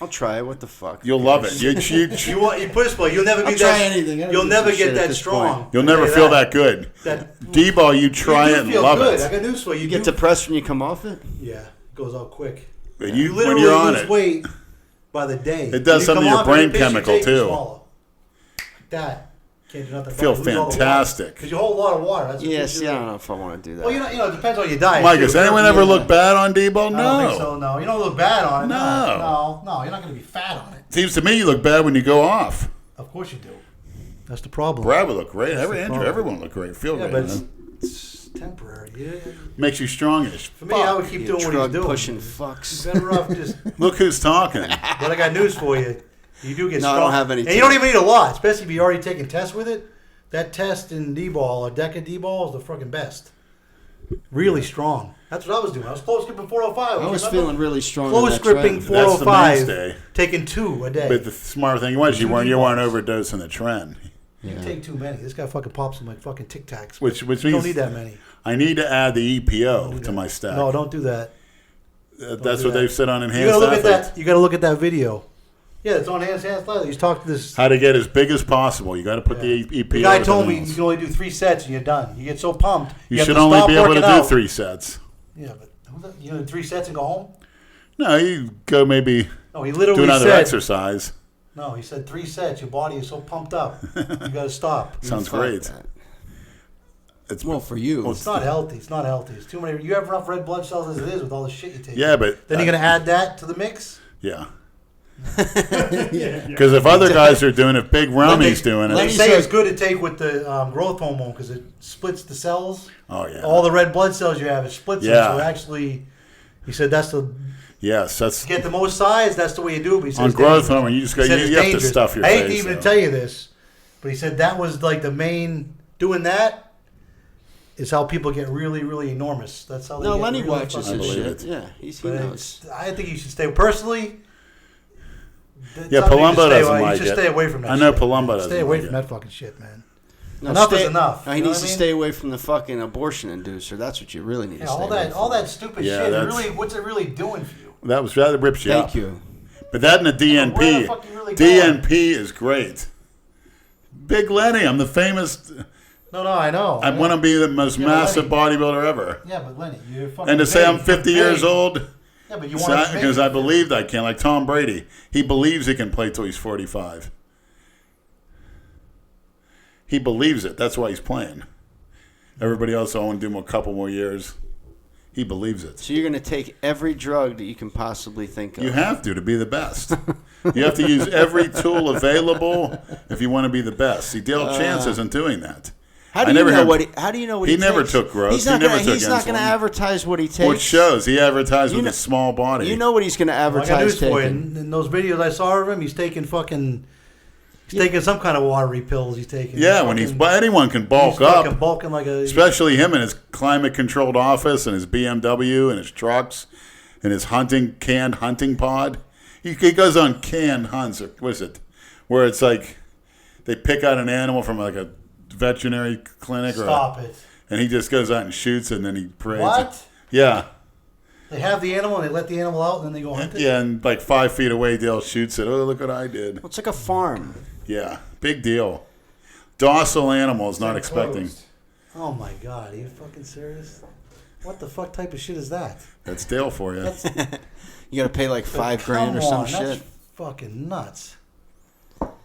I'll try it. What the fuck? You'll love it. You You put this way, you'll never be I'll try that. anything. I don't You'll give never a shit get at that this strong. point. You'll I'll never tell you feel that good. That D-ball, you try you it do and feel love good. I it. got news for you. You get depressed when you come off it. Yeah, it goes out quick. But You when literally you're on lose it, weight by the day. It does When something you to come your off it, brain it makes you chemical, take and too. swallow. Like that. Can't do nothing. Feel fantastic. Because you hold a lot of water. That's what Yeah. gives See, you I the- don't know if I want to do that. Well, it depends on your diet. Mike, too. does anyone ever look bad on D-ball? I don't think No. so. No, you don't look bad on it. No. No, you're not going to be fat on it. Seems to me you look bad when you go off. Of course you do. That's the problem. Brad would look great. That's the problem. Everyone look great. Feel Yeah, great. but man. it's temporary. Yeah. Makes you strongish. For me, I would keep You doing what he's drug doing. pushing fucks. Better off just. Look who's talking. But I got news for you. You do get No, I strong. don't have any And you don't teeth. even need a lot, especially if you're already taking tests with it. That test in D-ball, a deck of D-ball, is the fucking best. Really strong. That's what I was doing. I was close gripping 405. I was remember? feeling really strong. Close on that gripping trend. That's the 405, mainstay. taking 2 a day. But the smart thing was you weren't overdosing the trend, You Yeah. take too many. This guy fucking pops them like fucking Tic Tacs. which You means don't need that many. I need to add the EPO do to that. my stack. No, don't do that. That's do what that. they've said on You Enhanced gotta look at Athletes. that. You gotta look at that video. Yeah, it's on Hands Lather. He's talked to this. How to get as big as possible. You got to put the EPO. The guy to told the me nose. you can only do 3 sets and you're done. You get so pumped. You have should to only stop be able to working do out. 3 sets. Yeah, but you do 3 sets and go home. No, you go maybe No, he do literally another said. exercise. No, he said 3 sets. Your body is so pumped up. You gotta stop. Sounds Fuck great. that. It's Well, for you. It's not healthy. It's not healthy. It's too many. You have enough red blood cells as it is with all the shit you take. yeah, but Then you're gonna add that to the mix. yeah. Yeah. Because if other guys are doing it, Big Rummy's doing They it. say it's good to take with the growth hormone because it splits the cells. Oh yeah. All the red blood cells you have, it splits them. Yeah. So actually, he said that's the Yes, that's to get the most size. That's the way you do it. But he said on it's growth dangerous. hormone. You just He got said you it's have to dangerous. stuff your I hate face. to even so. tell you this, but he said that was like the main doing that. is how people get really, really enormous. That's how they No, get Lenny really watches fucking his believe shit. it. Yeah, he But knows. I think you should stay. Personally, Yeah, Palumbo doesn't like You should it. stay away from that I know shit. Palumbo man. doesn't Stay away like from it. that fucking shit, man. No, Enough is enough. No, he You know needs what to I mean? stay away from the fucking abortion inducer. That's what you really need to Yeah, stay away from. all that stupid Yeah, shit. that's- Really, what's it really doing for you? That rips you up. Thank you. But that and the DNP. Where the fuck you really DNP is great. Big Lenny, I'm the famous. No, I know. I want to be the most Yeah, but massive Lenny- bodybuilder ever. Yeah, but Lenny, you're fucking. And to say I'm big. 50 You're years big. old, Yeah, but you want to because I believed I can, like Tom Brady. He believes he can play till he's 45. He believes it. That's why he's playing. Everybody else, I want to do a couple more years. He believes it. So you're going to take every drug that you can possibly think of. You have to be the best. You have to use every tool available if you want to be the See, Dale Chance isn't doing that. How do you know what he? How do you know what he? He never takes? took growth. He's not gonna. took He's not going to insulin. advertise what he takes. Which shows he advertised You with know- a small body. You know what he's going to I got advertise news for you. taking. In those videos I saw of him, he's taking fucking. He's taking some kind of watery pills. He's taking. Yeah, when anyone can bulk he's fucking up, bulking like a. especially him in his climate-controlled office and his BMW and his trucks and his canned hunting pod. He goes on canned hunts, or what is it? Where it's like they pick out an animal from like a veterinary clinic, Stop it. and he just goes out and shoots it, and then he parades. What? Yeah. They have the animal and they let the animal out and then they go hunt it. Yeah, and like 5 feet away, Dale shoots it. Oh, look what I did. Well, it's like a farm. Yeah, big deal. Docile animals, not expecting. Oh my god, are you fucking serious? What the fuck type of shit is that? That's Dale for you. You got to pay like $5,000 Come or some on, shit. That's fucking nuts.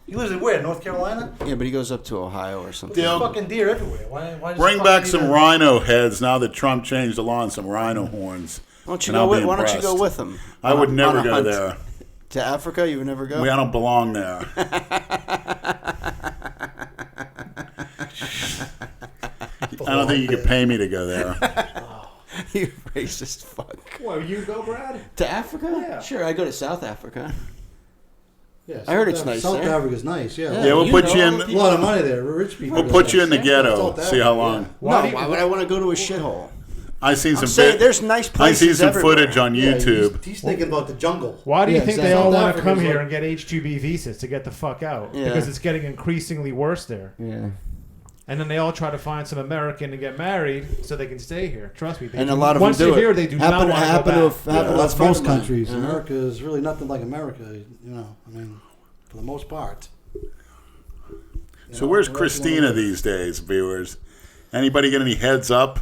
He lives in where? North Carolina? Yeah, but he goes up to Ohio or something. There's Dale- fucking deer everywhere. Why does Bring the back fuck some need a- rhino heads now that Trump changed the law and some rhino horns. Why don't you and go I'll be with? Why don't you go impressed. with him? I would On never a go hunt. there. To Africa, you would never go. I don't belong there. I don't think you could pay me to go there. You racist fuck. Well, you go, Brad? To Africa? Yeah. Sure, I go to South Africa. Yeah, I heard South it's nice South there. Africa's nice, yeah. Yeah. Yeah, we'll You put know you all the in. A lot of money there. Rich people. We'll put you in the Yeah, ghetto. South See how Africa, long. Why would I want to go to a shithole? I seen I'm some. saying there's nice I places see some everywhere. footage on Yeah, YouTube. he's thinking about the jungle. Why do you Yeah, think exactly. they all South want to come Africa's here like- and get H-2B visas to get the fuck out? Yeah. Because it's getting increasingly worse there. Yeah. And then they all try to find some American to get married so they can stay here. Trust me. They And do, a lot of once them do they're it. here, they do not want to go happen back. to happen to a That's friend most of mine. countries. Uh-huh. America is really nothing like America. You know, I mean, for the most part. So where's Christina these days, viewers? Anybody get any heads up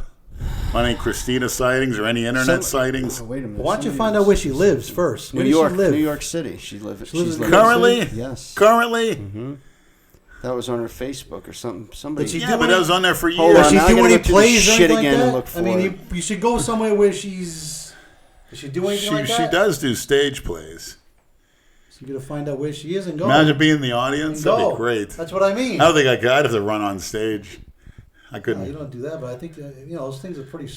on any Christina sightings or any internet sightings? Oh, wait a minute. Why don't you Somebody find was- out where she lives first? New Where does York, she live? New York City. She lives. lives She's in living. New York Currently? City? Yes. Currently? Mm-hmm. That was on her Facebook or something. Somebody. Did she Yeah, do but any- that was on there for Hold years. Does on, she now I do gotta any go through plays the or shit anything like again and that? look I mean, for you should go somewhere where she's. Does she do anything like She that? does do stage plays. So you gotta find out where she is and go. Imagine being in the audience. That'd Go. be great. That's what I mean. I don't think I could. I'd have to run on stage. I No, you couldn't. don't do that, but I think those things are pretty.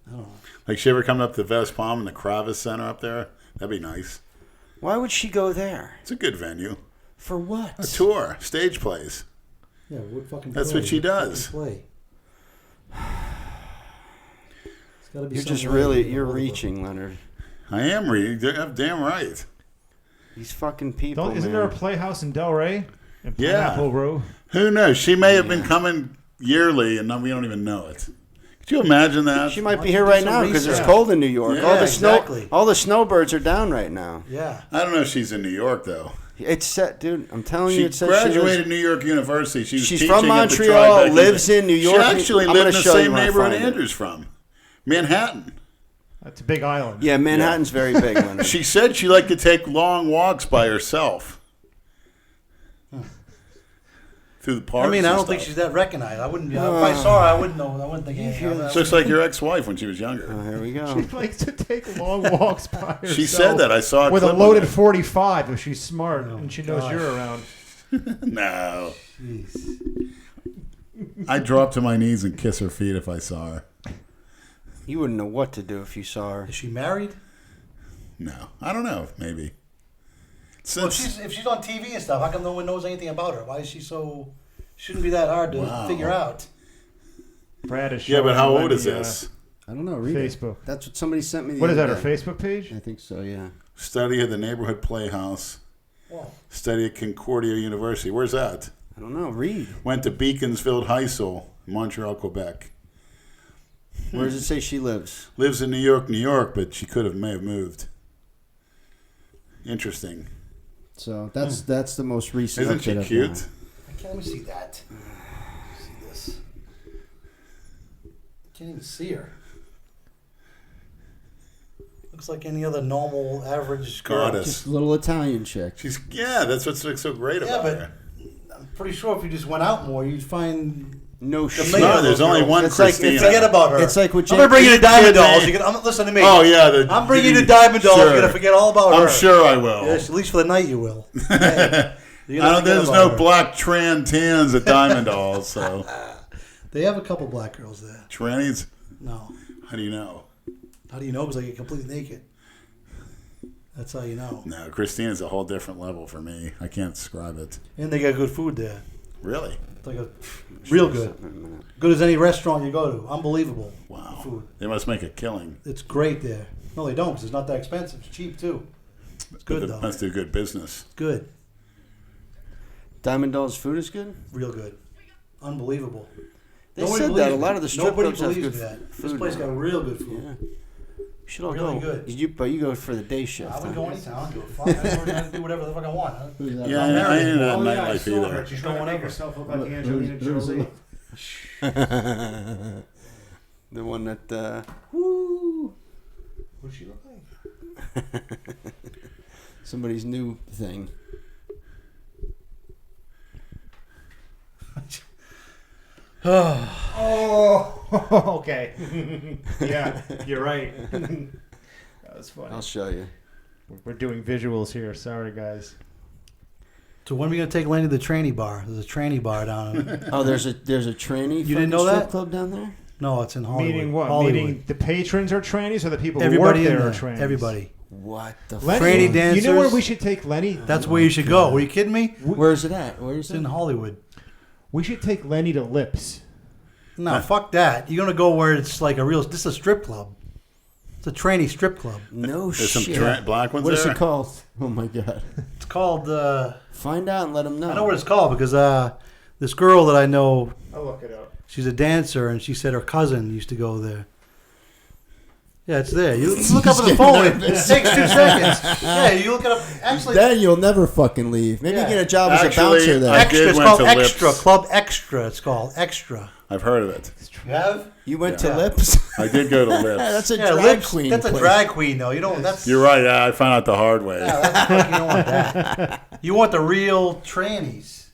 I don't know. Like, she ever come up to West Palm in the Kravis Center up there? That'd be nice. Why would she go there? It's a good venue. For what? A tour, stage plays. Yeah, what fucking. That's play? what she What does. fucking play? It's gotta be You're just something like really that. you're reaching, Leonard. I am reading. You're damn right. These fucking people. Isn't man. there a playhouse in Delray? In Yeah. Pineapple Row? Who knows? She may have been coming yearly, and we don't even know it. Could you imagine that? She might Why be don't here you do right some now because it's research? cold in New York. Yeah, all the exactly. all the snowbirds are down right now. Yeah. I don't know if she's in New York though. It's set, dude. I'm telling She you, it says graduated New York University. She was She's teaching from at the Montreal, Tribeca. lives in New York. She actually I'm lived in gonna the show you same when I neighborhood find it. Andrew's from, Manhattan. That's a big island. Yeah, Manhattan's very big. Leonard. She said she liked to take long walks by herself through the parks. I mean, I and don't think stuff. she's that recognized. I wouldn't. If I saw her, I wouldn't know. I wouldn't think anything of She looks like your ex-wife when she was Oh, younger. here we She go. likes to take long walks by herself. She said that. I saw a with a clip of loaded it. 45 if she's smart and she knows gosh. you're around. No, Jeez. I'd drop to my knees and kiss her feet if I saw her. You wouldn't know what to do if you saw her. Is she married? No, I don't know. Maybe. Well, Since if she's on TV and stuff, how come no one knows anything about her? Why is she so? Shouldn't be that hard to Wow. figure out. Brad is Yeah, showing but how old Lenny, is this? I don't know. Read Facebook. it. That's what somebody sent me. What is that, other her day. Facebook page? I think so. Yeah. Study at the neighborhood playhouse. Wow. Study at Concordia University. Where's that? I don't know. Read. Went to Beaconsfield High School, Montreal, Quebec. Where does it say she lives? Lives in New York, but she may have moved. Interesting. So that's the most recent. Isn't she update I've cute? got. Let me see that. See this. Can't even see her. Looks like any other normal, average girl. Goddess. Just a little Italian chick. That's what's so great Yeah, about but her. I'm pretty sure if you just went out more, you'd find. No shit. mayor No, of there's those only girls. one It's like- Christina. Forget about her. It's like with I'm gonna bring you to You Diamond kidding Dolls. me? You're gonna listen to me. Oh, yeah. I'm bringing you to Diamond Dolls. Sure. You're gonna forget all about her. I'm sure I will. Yes, at least for the night you will. Hey, you're gonna forget There's about no her. black tran tans at Diamond Dolls, so. They have a couple black girls there. Trannies? No. How do you know? How do you know? Because they get completely naked. That's how you know. No, Christina's a whole different level for me. I can't describe it. And they got good food there. Really? It's like a real good. Good as any restaurant you go to. Unbelievable. Wow. Food. They must make a killing. It's great there. No, they don't because it's not that expensive. It's cheap too. It's good They though. must do good business. Good. Diamond Dolls food is good. Real good. Unbelievable. They Nobody said that believes a lot me. of the strip Nobody clubs have believes good me that. food. This place now. got real good food. Yeah. You should all Really go. good. But you go for the day shift. I would huh? go anytime. I don't give a fuck. I can do whatever the fuck I want. Huh? Yeah, I ain't that nightlife either. She's trying to make herself look like Angelina Jolie. The one that. Who's she look like? Somebody's new thing. Oh, okay. Yeah, you're right. That was funny. I'll show you. We're doing visuals here. Sorry, guys. So when are we gonna take Lenny to the tranny bar? There's a tranny bar down in. Oh, there's a tranny. You didn't know strip that? club down there? No, it's in Hollywood. Meaning what? Hollywood. Meaning the patrons are trannies or the people Everybody who in work there there. are trannies? Everybody. What the? Lenny, Tranny dancers. You know where we should take Lenny? That's where you should go. Are you kidding me? Where is it at? Where is It's in it? Hollywood. We should take Lenny to Lips. No, fuck that. You're gonna go where it's like a real. This is a strip club. It's a tranny strip club. No There's some shit. black ones What is there? it called? Oh my god. It's called. Find out and let them know. I know what it's called because this girl that I know, I'll look it up. she's a dancer, and she said her cousin used to go there. Yeah, it's there. You look up on the phone. It takes 2 seconds. Yeah, you look it up. Actually, Then you'll never fucking leave. Maybe Yeah. you get a job as a Actually, bouncer there. I extra. did It's went called to Extra. Lips. Club Extra. It's called Extra. I've heard of it. You have? You went Yeah. to Lips? I did go to Lips. That's a Yeah, drag Lips. queen. That's a place. drag queen, though. You don't. That's. You're right. I found out the hard way. Yeah, that's you don't want that. You want the real trannies.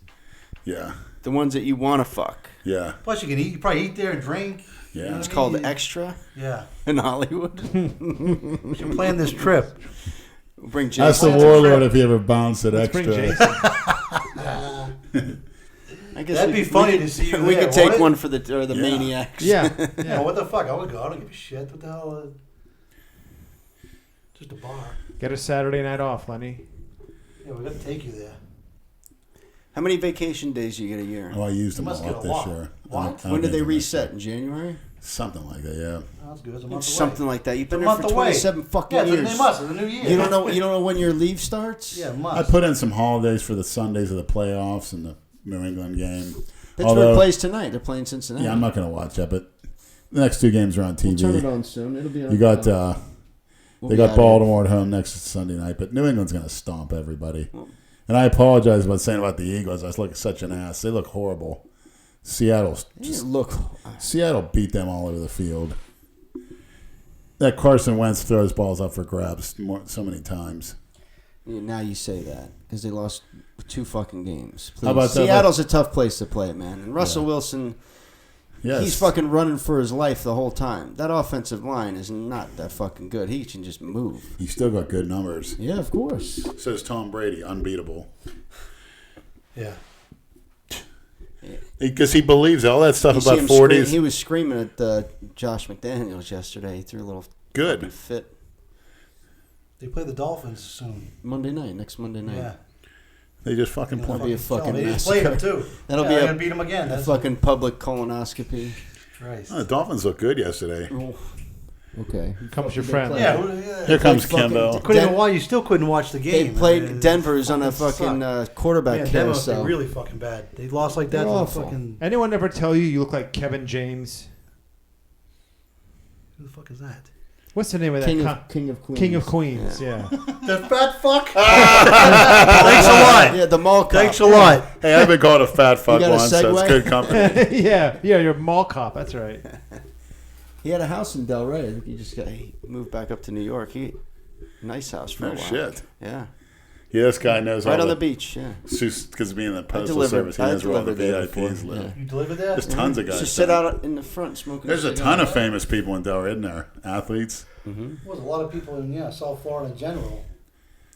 Yeah. The ones that you want to fuck. Yeah. Plus, you can eat. You probably eat there and drink. Yeah. It's called Extra Yeah. in Hollywood. We should plan this trip. Bring Jason. That's the warlord if you ever bounce it Let's extra. bring Jason. I guess That'd be funny to see you We there, could take wouldn't it? one for the maniacs. Yeah. Yeah. What the fuck? I would go. I don't give a shit. What the hell? Just a bar. Get a Saturday night off, Lenny. Yeah, we got to take you there. How many vacation days do you get a year? Oh, I used them must all get up a this lot. year. What? When did they reset? In January? Something like that, yeah. Oh, that's good. It's a month It's away. something like that. You've been It's a there for month away. 27 fucking Yeah, years. they must. It's a new year. You don't know. You don't know when your leave starts. Yeah, it I must. put in some holidays for the Sundays of the playoffs and the New England game. Pittsburgh Although- plays tonight. They're playing Cincinnati. Yeah, I'm not going to watch that, but the next 2 games are on We'll turn it TV. on soon. It'll be. You got we'll they be got out Baltimore at home next Sunday night, but New England's going to stomp everybody. And I apologize about saying about the Eagles. I was looking such an ass. They look horrible. Here. Look. Seattle beat them all over the field. That Carson Wentz throws balls up for grabs so many times. Now you say that because they lost 2 fucking games. Please. How about that? Seattle's a tough place to play, man. And Russell Wilson, Yes. he's fucking running for his life the whole time. That offensive line is not that fucking good. He can just move. He's still got good numbers. Yeah, of course. So is Tom Brady, unbeatable. Yeah. Because he believes all that stuff You see about him 40s. he was screaming at Josh McDaniels yesterday. He threw a little Good. fucking fit. They play the Dolphins soon. Next Monday night. Yeah. They just fucking That'll play. be a fucking They just played them massacre. too. That'll Yeah, be they're a gonna beat them again. A That's fucking public colonoscopy. Christ. Oh, the Dolphins looked good yesterday. Okay. Comes your friend. Yeah. Here comes fucking- Kimbo. Couldn't even watch. You still couldn't watch the They game. played Denver's on a fucking quarterback Denver's carousel. really fucking bad. They lost like that. They're To awful. fucking. Anyone ever tell you look like Kevin James? Who the fuck is that? What's the name of that? King of Queens. King of Queens. Yeah. That fat fuck. Thanks a lot. Yeah, the mall cop. Thanks a lot. Hey, I've been called a fat fuck got a once. That's segue? good company. yeah. You're mall cop. That's right. He had a house in Delray. I think he moved back up to New York. Nice house for a No while. shit. Yeah. Yeah, this guy knows Right all on the beach, yeah. because being in the postal delivered- service, he I knows where all the delivered there VIPs before, live. You delivered that? There's tons of guys. Just sit there. out in the front smoking. There's a ton of famous people in Delray, isn't there? Athletes. There's a lot of people in South Florida in general.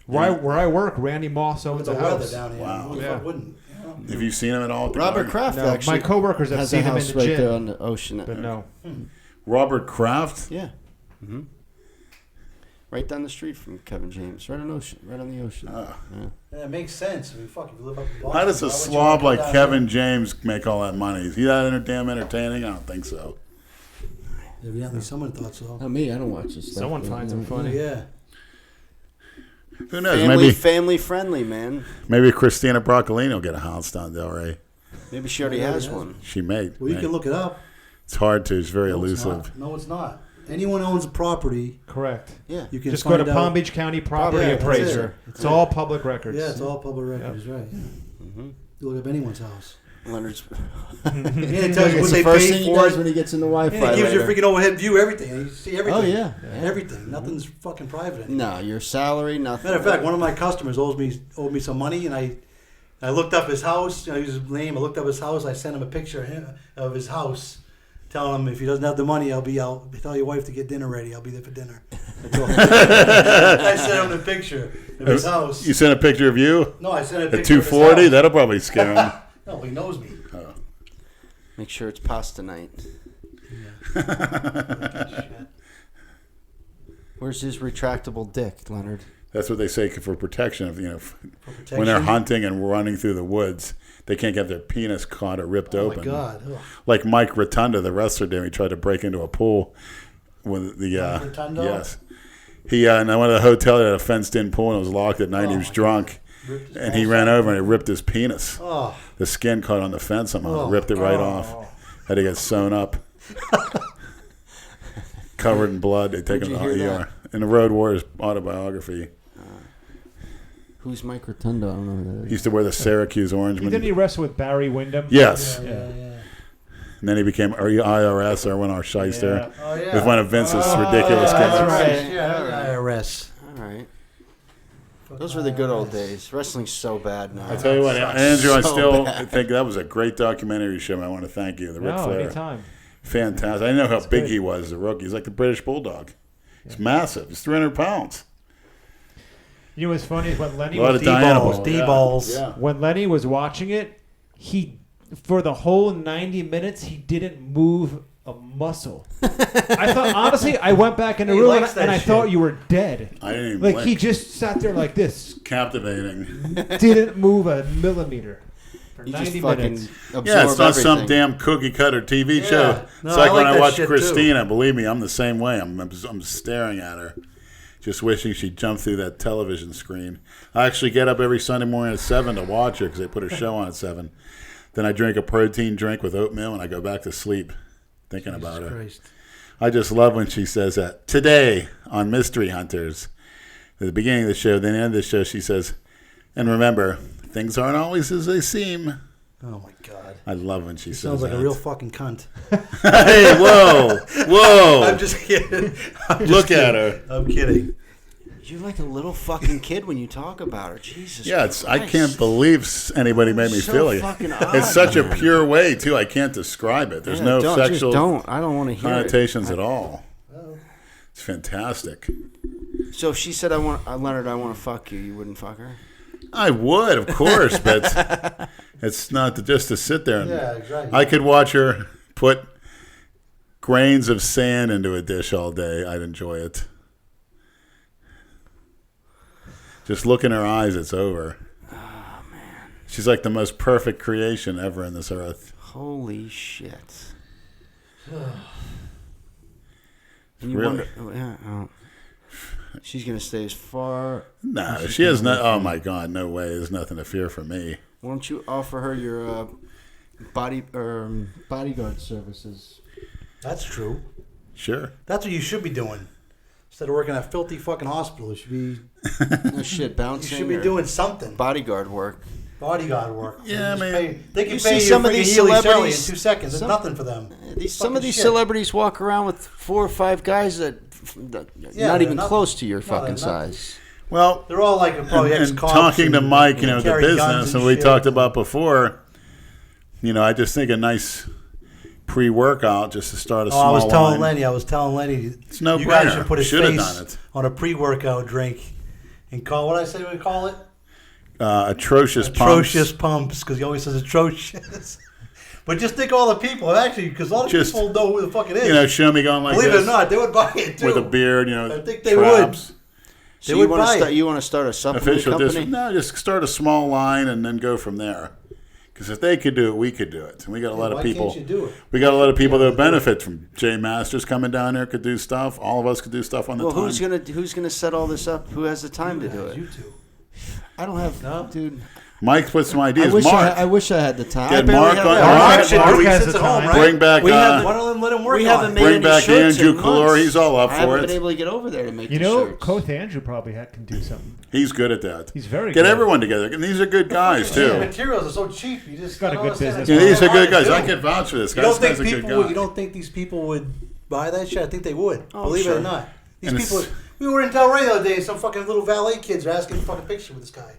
Where I work, Randy Moss With owns the a weather house. down here. Wow. Who the Yeah. fuck wouldn't? You know? Have you seen him at all? at the Robert garden? Kraft No, actually my coworkers have has seen a him in house the right gym, there on the ocean. but no. Robert Kraft? Yeah. Right down the street from Kevin James, right on the ocean. Yeah. Yeah, it makes sense. I mean, fuck, if you live up in Boston. How does a why would you slob wanna like go down Kevin James make all that money? Is he that damn entertaining? I don't think so. there? Evidently, someone thought so. Not me. I don't watch this stuff. Someone finds him funny. Yeah. Who knows? Family friendly, man. Maybe Christina Broccolini will get a house down Delray. Maybe she already has one. She may. Well, you can look it up. It's hard to. It's very No, it's elusive. not. No, it's not. Anyone owns a property, Correct. Yeah. you can Just go find to out. Palm Beach County Property Yeah, that's Appraiser. it. It's all public records. Yeah, it's all public records, right? You look up anyone's house. Leonard's. Yeah, it tells you what It's they the first paid thing he for does it. when he gets in the Wi-Fi. Yeah, it gives you a later. freaking overhead view, everything. You see everything. Oh yeah. Everything. Nothing's fucking private anymore. No, your salary, nothing. Matter of fact, one of my customers owed me some money, and I looked up his house. I used his name. I looked up his house. I sent him a picture of his house, telling him if he doesn't have the money, I'll tell your wife to get dinner ready. I'll be there for dinner. I sent him the picture of his house. You sent a picture of you No, I sent a at picture of his 240. house. That'll probably scare him. No, he knows me. Make sure it's pasta night. Where's his retractable dick, Leonard? That's what they say for protection. Of Protection. when they're hunting and running through the woods, they can't get their penis caught or ripped Oh open. my God. Ugh. Like Mike Rotunda, the wrestler, did. He tried to break into a pool with the Mike Rotunda? yes. He in one of the hotel had a fenced-in pool and it was locked at night. Oh He was my drunk, Ripped his and he balls ran off. over and he ripped his penis. Oh, The skin caught on the fence somehow. Oh. Ripped it right off. Had to get sewn up. Covered in blood. They take him to Where'd you the hear ER. In the Road Warriors autobiography. Who's Mike Rotundo? I don't know who that He is. used to wear the Syracuse orangeman. Didn't he wrestle with Barry Windham? Yes. yeah. And then he became IRS, Erwin R. Shyster, Oh, yeah. with one of Vince's ridiculous That's gimmicks. right. Yeah, IRS. All right. Those were the good old days. Wrestling's so bad now. I tell you what, Andrew, I So still bad. think that was a great documentary show. I want to thank you, the Ric No, Flair. anytime. Fantastic. I didn't know how big good. he was as a rookie. He's like the British Bulldog. He's massive. He's 300 pounds. You know what's funny is when Lenny A lot was of Diana balls. D-balls. Yeah. when Lenny was watching it, he for the whole 90 minutes he didn't move a muscle. I thought honestly, I went back in the He room likes and that I shit. thought you were dead. I didn't even Like blink. he just sat there like this, Captivating. didn't move a millimeter for You 90 just fucking minutes. absorb Yeah, it's not some everything. damn cookie cutter TV Yeah. show. No, It's like I when like I that watch shit, too. Christina. Believe me, I'm the same way. I'm staring at her, just wishing she'd jump through that television screen. I actually get up every Sunday morning at 7 to watch her because they put her show on at 7. Then I drink a protein drink with oatmeal and I go back to sleep thinking about her. Christ. I just love when she says that. Today on Mystery Hunters, at the beginning of the show, then the end of the show, she says, and remember, things aren't always as they seem. Oh my God. I love when she says Sounds like that. a real fucking cunt. Hey, whoa, whoa. I'm just kidding. Look at her. I'm kidding. You're like a little fucking kid when you talk about her. Jesus. Yeah, I can't believe anybody made me So feel it. fucking odd, It's such a man. pure way, too. I can't describe it. There's no just sexual don't. I don't want to hear connotations at all. It's fantastic. it. So if she said, "I want Leonard, I want to fuck you," you wouldn't fuck her. I would, of course, but it's not just to sit there. And Yeah, exactly. I could watch her put grains of sand into a dish all day. I'd enjoy it. Just look in her eyes, it's over. Oh man. She's like the most perfect creation ever in this earth. Holy shit. And you Really? wonder, yeah, she's gonna stay as far. No, she has no. Oh my God, no way. There's nothing to fear from me. Why don't you offer her your bodyguard services? That's true. Sure. That's what you should be doing. Instead of working at a filthy fucking hospital, you should be. No shit, bouncing. You should be or doing something. bodyguard work. Bodyguard work. Yeah, I mean, they can you pay see you some of freaking these Healy Shelley in celebrities- 2 seconds. It's some- nothing for them. Some Fucking of these shit. celebrities walk around with 4 or 5 guys that not they're even nothing. close to your No, fucking they're nothing. size. Well, They're all like probably and ex-cops. talking to and- Mike, and the carry guns business, and and we shit. talked about before. I just think a nice pre-workout just to start a Oh, small I was telling line. Lenny, It's no you guys brainer. should put his Should have face done it. on a pre-workout drink and call, what did I say we call it? Atrocious Atrocious pumps. pumps, because he always says atrocious. But just think of all the people, actually, because a lot of Just, people know who the fuck it is. Show me going like Believe this. it or not, they would buy it too. With a beard, I think they traps. So They you would want to buy start? it. You want to start a supplement Official company? no, just start a small line and then go from there. Because if they could do it, we could do it. And we got a lot of Why people. can't you do it? We got a lot of people that benefit from Jay Masters coming down there. Could do stuff. All of us could do stuff on the Well, time. who's gonna set all this up? Who has the time to do it? You two. I don't have, No? dude. Mike put some ideas. I wish I had the time. Get I barely Mark have on- the Mark time. Mark should Mark do it. He has sits the at home, time. right? Bring back. We haven't- Why don't let him work We on haven't it? made Bring any back shirts Andrew in Collura. months. He's all up I for haven't it. been able to get over there to make You the know, shirts. Koth Andrew probably can do something. He's good at that. He's very Get good. everyone together. And these are good guys Yeah, too. materials are so cheap. You just Got a don't good understand business that's Yeah, these are hard good to guys. do. I can vouch for this. You don't This think guy's a good people? guy. You don't think these people would buy that shit? I think they would. Oh, Believe it sure. or not. These And people. it's- We were in Delray the other day, and some fucking little valet kids are asking for a fucking picture with this guy.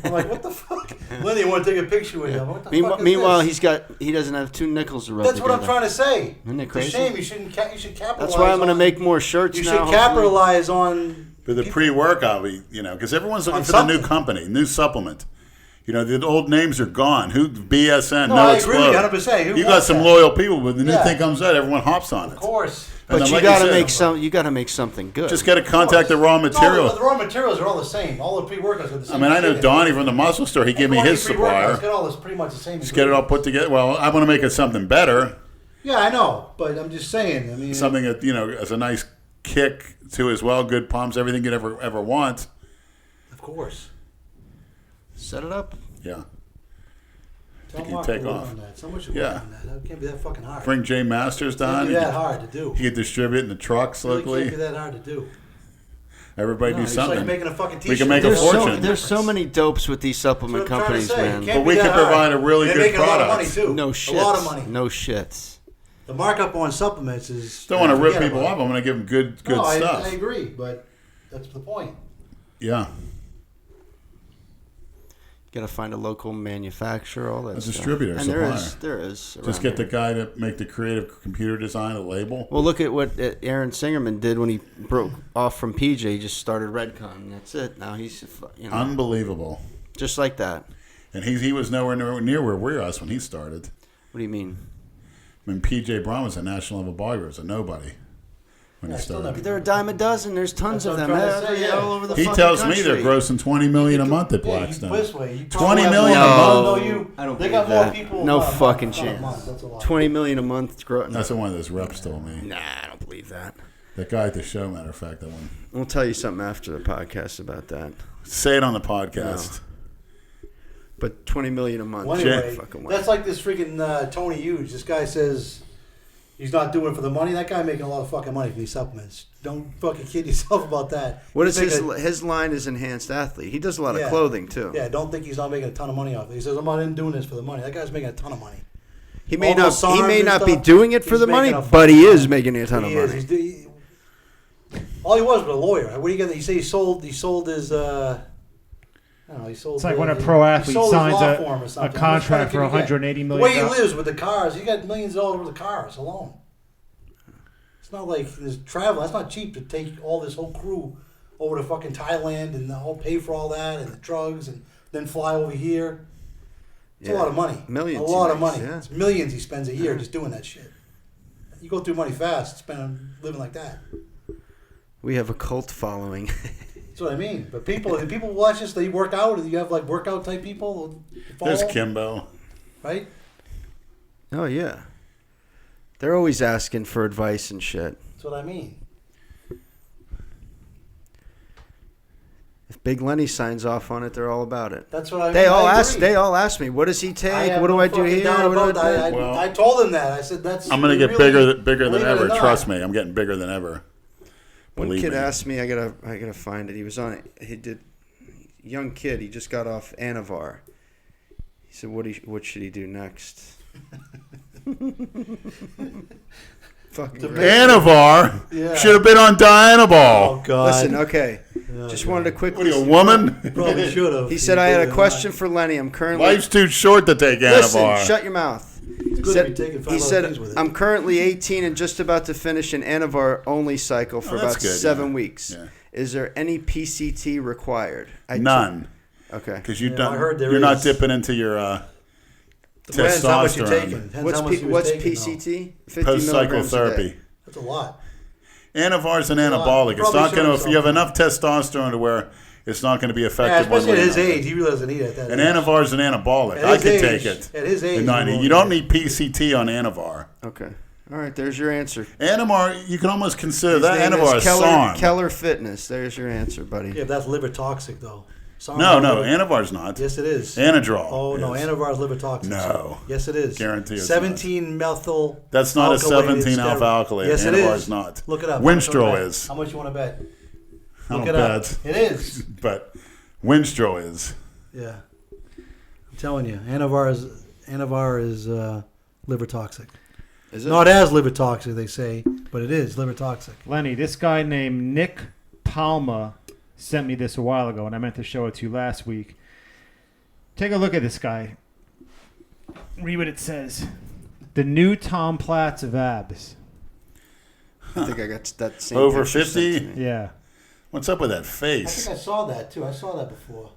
I'm like, what the fuck? Lenny want to take a picture with him. What the fuck is Meanwhile, this? he doesn't have 2 nickels to rub That's what I'm together. trying to say. Isn't it It's crazy? a shame. You should capitalize. That's why I'm going to on- make more shirts You now. should hopefully. capitalize on. For the pre-workout, because everyone's looking On for the new something. company, new supplement. The old names are gone. Who BSN? No, No I agree Explode. with you 100%. Who You got wants some that? loyal people, but the new Yeah. thing comes out, everyone hops on it. Of course. And But then, you like got to said, make some. You got to make something good. Just got to contact the raw No, material. the raw materials are all the same. All the pre-workouts are the same. I mean, I know shit. Donnie from the muscle store. He gave me Every his pre-workout's supplier. got all this pretty much the same. Just get it all put together. Well, I want to make it something better, Yeah, I know, but I'm just saying. I mean, something that as a nice kick to as well. Good pumps, everything you'd ever want. of course. set it up. Yeah. Tell you Mark take to work off. on that. Someone should Yeah. work on that. That can't be that fucking hard. Bring Jay Masters It can't down. be that hard to do. He could distribute in the trucks It really can't locally. be that hard to do. Everybody do It's something. like making a fucking We t-shirt. can make a There's fortune. there's so many dopes with these supplement That's what I'm trying companies, to say. It man. can't But we be can that hard. provide a really They're good making a lot of money product. too. No A shit. lot of money. No shits. The markup on supplements is. Don't want to rip forget people about off. it. I'm going to give them good No, stuff. I agree, but that's the point. Yeah. Got to find a local manufacturer, all that A stuff. distributor, and supplier. there is. Just around get the here. guy to make the creative computer design, a label. Well, look at what Aaron Singerman did when he broke off from PJ. He just started Redcon. And that's it. Now he's, Unbelievable. just like that. And he was nowhere near where we were when he started. What do you mean? I mean, PJ Brown was a national level bodybuilder, was a nobody when Yeah, he still started. They're a dime a dozen. There's tons That's of what them I'm trying to say, yeah. all over the He fucking tells country. me they're grossing $20 million a month at Yeah, you Blackstone. this way. You 20 probably million have a more- month? No, you. I don't They got believe more that. people. No not a fucking month, not a chance. month, that's a lot. 20 million a month. That's what one of those reps told me. Nah, I don't believe that. That guy at the show, matter of fact, that one. We'll tell you something after the podcast about that. Say it on the podcast. But 20 million a month. Well, Jay- anyway, fucking way. that's like this freaking Tony Hughes. This guy says he's not doing it for the money. That guy making a lot of fucking money from these supplements. Don't fucking kid yourself about that. What He's is making his line? Is enhanced athlete. He does a lot of Yeah. clothing too. Yeah, don't think he's not making a ton of money off it. He says, I'm not in doing this for the money. That guy's making a ton of money. He may All not. those He SARMs may and not be stuff, doing it for he's the money, making a but he fucking is ton. making a ton of He money. is. All he was a lawyer. What do you get? He say he sold his. I don't know. He sold. It's like when a his- pro he athlete sold his signs law a firm or something. contract for How much money can $180 he get? million. The way he lives with the cars, he got millions of dollars worth of cars alone. It's not like there's travel. That's not cheap to take all this whole crew over to fucking Thailand and the whole pay for all that and the drugs and then fly over here. It's a Yeah. lot of money. Millions A lot he of makes, money. yeah. It's millions he spends a year just doing that shit. You go through money fast, living like that. We have a cult following. That's what I mean. But people watch this. They work out. You have like workout type people. There's follow, Kimbo. right? Oh yeah. They're always asking for advice and shit. That's what I mean. If Big Lenny signs off on it, they're all about it. That's what I mean. They all I ask. agree. They all ask me, what does he take? have What do no I do fucking here? doubt What do about I that. do? I told him that. I said that's. I'm going to get really, bigger than believe it or ever. not. Trust me, I'm getting bigger than ever. One Believe kid me. asked me. I gotta find it. He was on it. He did. Young kid. He just got off Anavar. He said, "What should he do next?" Fucking Anavar Yeah. should have been on Dianabol. Oh God. Listen, okay. Just wanted to What quickly. are you, a woman? Probably should have. He said, "I had a question for Lenny. I'm currently." Life's too short to take Listen, Anavar. shut your mouth. It's good to be taking 5 He other said, things with it. "I'm currently 18 and just about to finish an Anavar only cycle for that's about good, 7 yeah. weeks. Yeah. Is there any PCT required?" None, Okay. because I heard there you're not is. dipping into your Depends how much you're taking. testosterone. Depends What's, how much he was what's taking, though. PCT? 50 Post-cycle milligrams a therapy. day. That's a lot. Anavar's an a lot. anabolic. It's Probably not going to, should if you have have enough testosterone to where it's not going to be Yeah, effective one especially way at or his another. age. He really doesn't need it at that And age. Anavar's an anabolic. At I his could age- take it. At his age. At 90. he You don't won't need PCT on Anavar. Okay. All right, there's your answer. Anavar, you can almost consider His that name Anavar a is Keller, SARM. Keller Fitness. There's your answer, buddy. Yeah, but that's liver toxic, though. Sorry, No, liver- Anavar's not. Yes, it is. Anadrol. Oh, no, is. Anavar is liver toxic. No. Yes, it is. Guarantee it's 17 methyl. That's not a alkylated 17 alpha steroid. alkylate. Yes, it Anavar's is. not. Look it up. Winstrol How much you wanna bet? is. How much you want to bet? I Look don't it up. bet. It is. But Winstrol is. Yeah. I'm telling you, Anavar is liver toxic. Is it? Not as liver toxic, they say, but it is liver toxic. Lenny, this guy named Nick Palma sent me this a while ago, and I meant to show it to you last week. Take a look at this guy. Read what it says. The new Tom Platz of abs. I think I got that same Over picture sent 50? to me. Yeah. What's up with that I face? think I saw that too. I saw that before.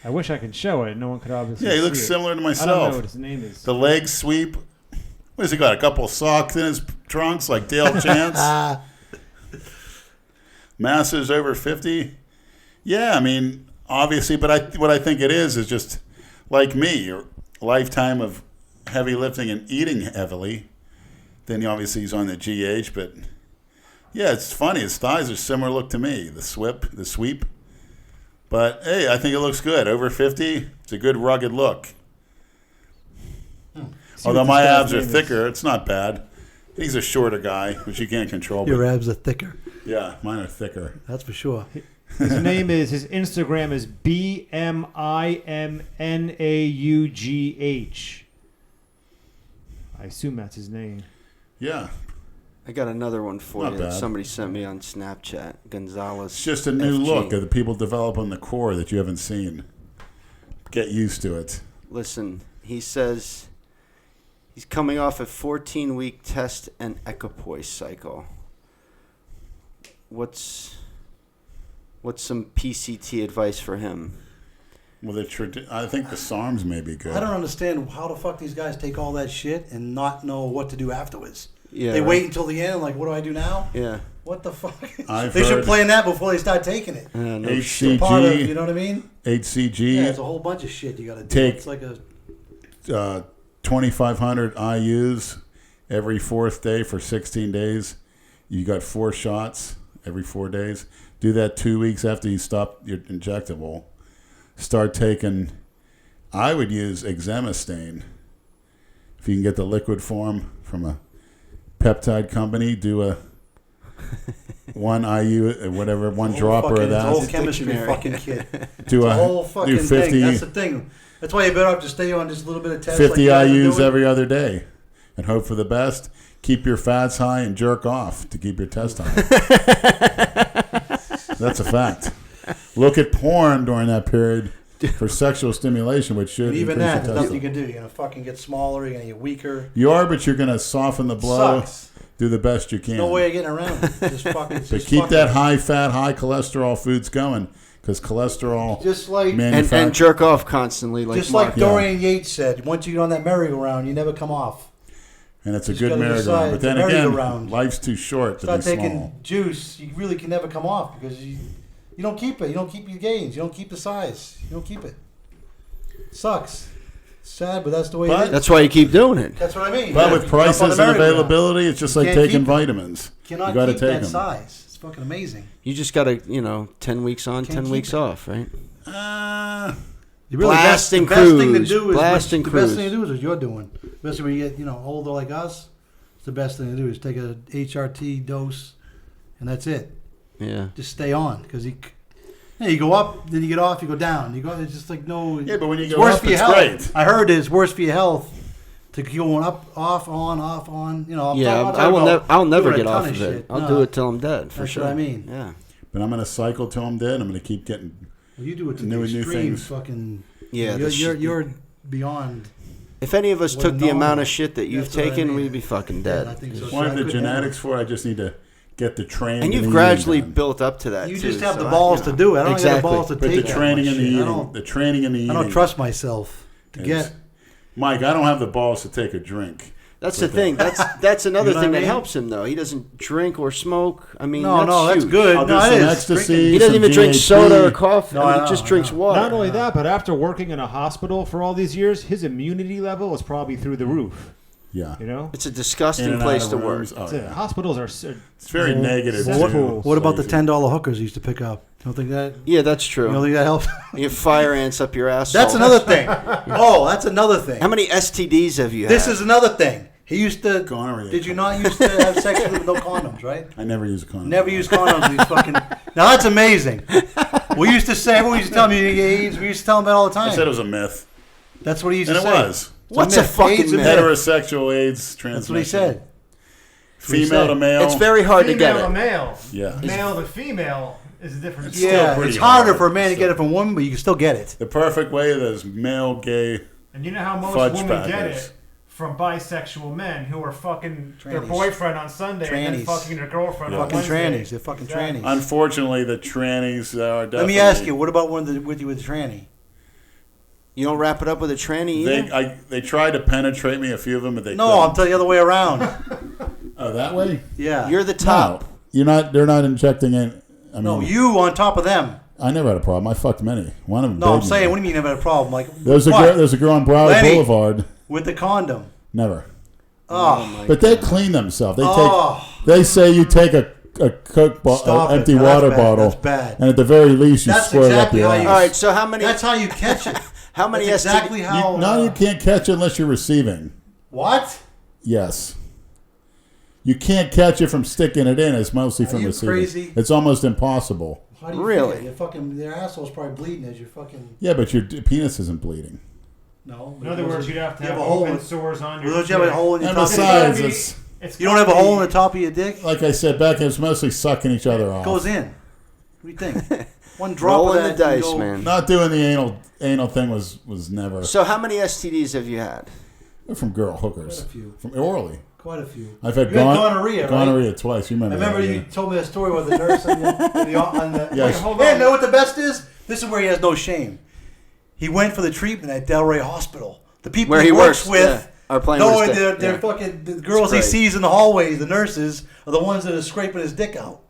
I wish I could show it. No one could obviously Yeah, he see looks it. similar to I don't know myself. what his name is. The leg sweep. What has he got? A couple of socks in his trunks like Dale Chance? Masters over 50? Yeah, I mean, obviously, but what I think it is just like me, a lifetime of heavy lifting and eating heavily. Then obviously he's on the GH, but yeah, it's funny. His thighs are similar look to me. The sweep. But hey, I think it looks good. Over 50, it's a good rugged look. Although what my this guy's abs are name is. thicker, it's not bad. He's a shorter guy, which you can't control. But Your abs are thicker. yeah, mine are thicker. That's for sure. His Instagram is BMIMNAUGH. I assume that's his name. Yeah, I got another one for Not you that bad. somebody sent me on Snapchat. Gonzalez. it's just a new FG. look that the people develop on the core that you haven't seen. Get used to it. Listen, he says he's coming off a 14-week test and equipoise cycle. What's some PCT advice for him? Well, I think the SARMs may be good. I don't understand how the fuck these guys take all that shit and not know what to do afterwards. Yeah, They right. wait until the end, like, what do I do now? Yeah. What the fuck? I've They should heard- plan that before they start taking it. No HCG, Part of, you know what I mean? HCG, Yeah, it's a whole bunch of shit you got to do. Take- It's like a 2,500 IUs every fourth day for 16 days. You got 4 shots every 4 days. Do that 2 weeks after you stop your injectable. Start taking, I would use exemestane. If you can get the liquid form from a peptide company, do a 1 IU, whatever, one dropper of It's a whole that. chemistry Dictionary. fucking kit. Do The a whole fucking do 50, thing. That's the thing. That's why you better have to stay on just a little bit of test. 50 like you guys are IUs doing. every other day and hope for the best. Keep your fats high and jerk off to keep your test high. That's a fact. Look at porn during that period for sexual stimulation, which should And even increase that, your there's nothing you testosterone. can do. You're going to fucking get smaller. You're going to get weaker. You are, but you're going to soften the blow. Sucks. Do the best you can. No way of getting around it. Just fucking. But just keep fucking- that high fat, high cholesterol foods going because cholesterol Just like And jerk off constantly, like just Mark. like Dorian Yates said, once you get on that merry-go-round, you never come off. and it's a just good gotta merry-go-round. decide But it's a then again, merry-go-round. life's too short to Start be taking small. juice, you really can never come off because you don't keep it. You don't keep your gains. You don't keep the size. You don't keep it. Sucks. sad, but that's the way But- it is. That's why you keep doing it. That's what I mean. But Yeah, with you jump on prices the and merry-go-round. availability, it's just You like can't taking keep- vitamins. Cannot You got to keep take that them. size. It's fucking amazing. You just got to, 10 weeks on, Can't 10 keep weeks it. off, right? You Blasting the best thing to cruise. do is Blasting the cruise. best thing to do is what you're doing. Especially when you get older like us. It's the best thing to do is take a HRT dose, and that's it. Yeah. Just stay on because you go up, then you get off, you go down. You go. It's just like no. Yeah, but when you it's go worse up, for your it's health. great. I heard it's worse for your health to keep going up, off, on, off, on. I'll never doing a get ton off of of shit. it. I'll No. do it till I'm dead, for That's sure. what I mean. Yeah. But I'm going to cycle till I'm dead. I'm going to keep getting. Well, you do it to New the extreme. things. Fucking. Yeah. You're beyond. If any of us What took the normal. amount of shit that you've That's what I taken, mean. we'd be fucking Yeah, dead. I think so. One of the I couldn't genetics for it, I just need to get the training. And you've the gradually eating done. built up to that. You too, just have so the balls to do it. I don't have the Exactly. balls to But take the that training much and the shit. eating. The training and the eating. I don't trust myself to is- get. Mike, I don't have the balls to take a drink. That's the thing. That's another You know what thing I that mean? helps him, though. He doesn't drink or smoke. I mean, That's huge. good. I'll do No, some it is. ecstasy. Drinking- He doesn't some even drink GHB. soda or coffee. No, I mean, I he just know, drinks I know. water. Not only that, but after working in a hospital for all these years, his immunity level is probably through the roof. Yeah. You know, It's a In disgusting and place out to of work. rooms. Oh, It's yeah. hospitals are. It's very negative. What- too. What about the So $10 hookers you used to pick up? You don't think that? Yeah, that's You don't true. think that helps? You have fire ants up your asshole. That's another thing. Oh, that's another thing. How many STDs have you had? This is another thing. He used to. Gonorrhea. Did you not used to have sex with no condoms, right? I never use a condom. Never use condoms. These fucking. Now that's amazing. We used to say. Everyone used to tell me you get AIDS. We used to tell them that all the time. I said it was a myth. That's what he used And to it say. was. What's a fucking AIDS myth? Heterosexual AIDS transmission. That's what he said. Female to male. It's very hard to get Female to it. male. Yeah. Male to female is a different. It's still Yeah, pretty it's harder hard. for a man to Still. get it from a woman, but you can still get it. The perfect way is male, gay. And you know how most Fudge women get packers. it from bisexual men who are fucking their Trannies. boyfriend on Sunday and then Trannies. fucking their girlfriend on Fucking Wednesday. trannies. They're fucking Exactly. trannies. Unfortunately, the trannies are definitely. Let me ask you, what about with you with the tranny? You don't wrap it up with a tranny either? They tried to penetrate me, a few of them, but they No, couldn't. I'm telling you the other way around. Oh, that way? Yeah. You're the top. No. You're not. They're not injecting it. I mean, No, you on top of them. I never had a problem. I fucked many. One of them. No, I'm begged me. saying, what do you mean you never had a problem? Like, There's a what? girl. There's a girl on Broward Lenny. Boulevard. With the condom. Never. Oh, my But they clean themselves. They Oh. take. They say you take a Stop it. empty No, that's water bad. bottle, That's bad. and at the very least you That's squirt exactly it up how your you- ass. All right, so how many that's how you catch it. how many That's exactly STDs? how. No, you can't catch it unless you're receiving. What? Yes. You can't catch it from sticking it in. It's mostly Are from you receiving. crazy? It's almost impossible. How do you Really? feel? Your fucking their asshole's probably bleeding as you fucking. Yeah, but your penis isn't bleeding. No. In other words, you'd have to You have have a hole open in- sores on your. Don't you have a hole in your And top? besides, gotta be- it's it's You don't have a gotta hole in be- the top of your dick? like I said back, it's mostly sucking each other off. It goes in. What do you think? One drop Rolling of the that. dice, and go- man. Not doing the anal thing was never So how many STDs have you had? from girl hookers. Quite a few. From orally. Quite a few. I've had You had gonorrhea, right? gonorrhea twice. You I remember? remember that, you yeah. told me a story about the nurse on the Yes. Wait, hold Hey, on. know what the best is? This is where he has no shame. He went for the treatment at Delray Hospital. The people Where he works works, with, yeah. Are playing knowing with his they're dick. fucking the girls he great. sees in the hallways, the nurses, are the ones that are scraping his dick out.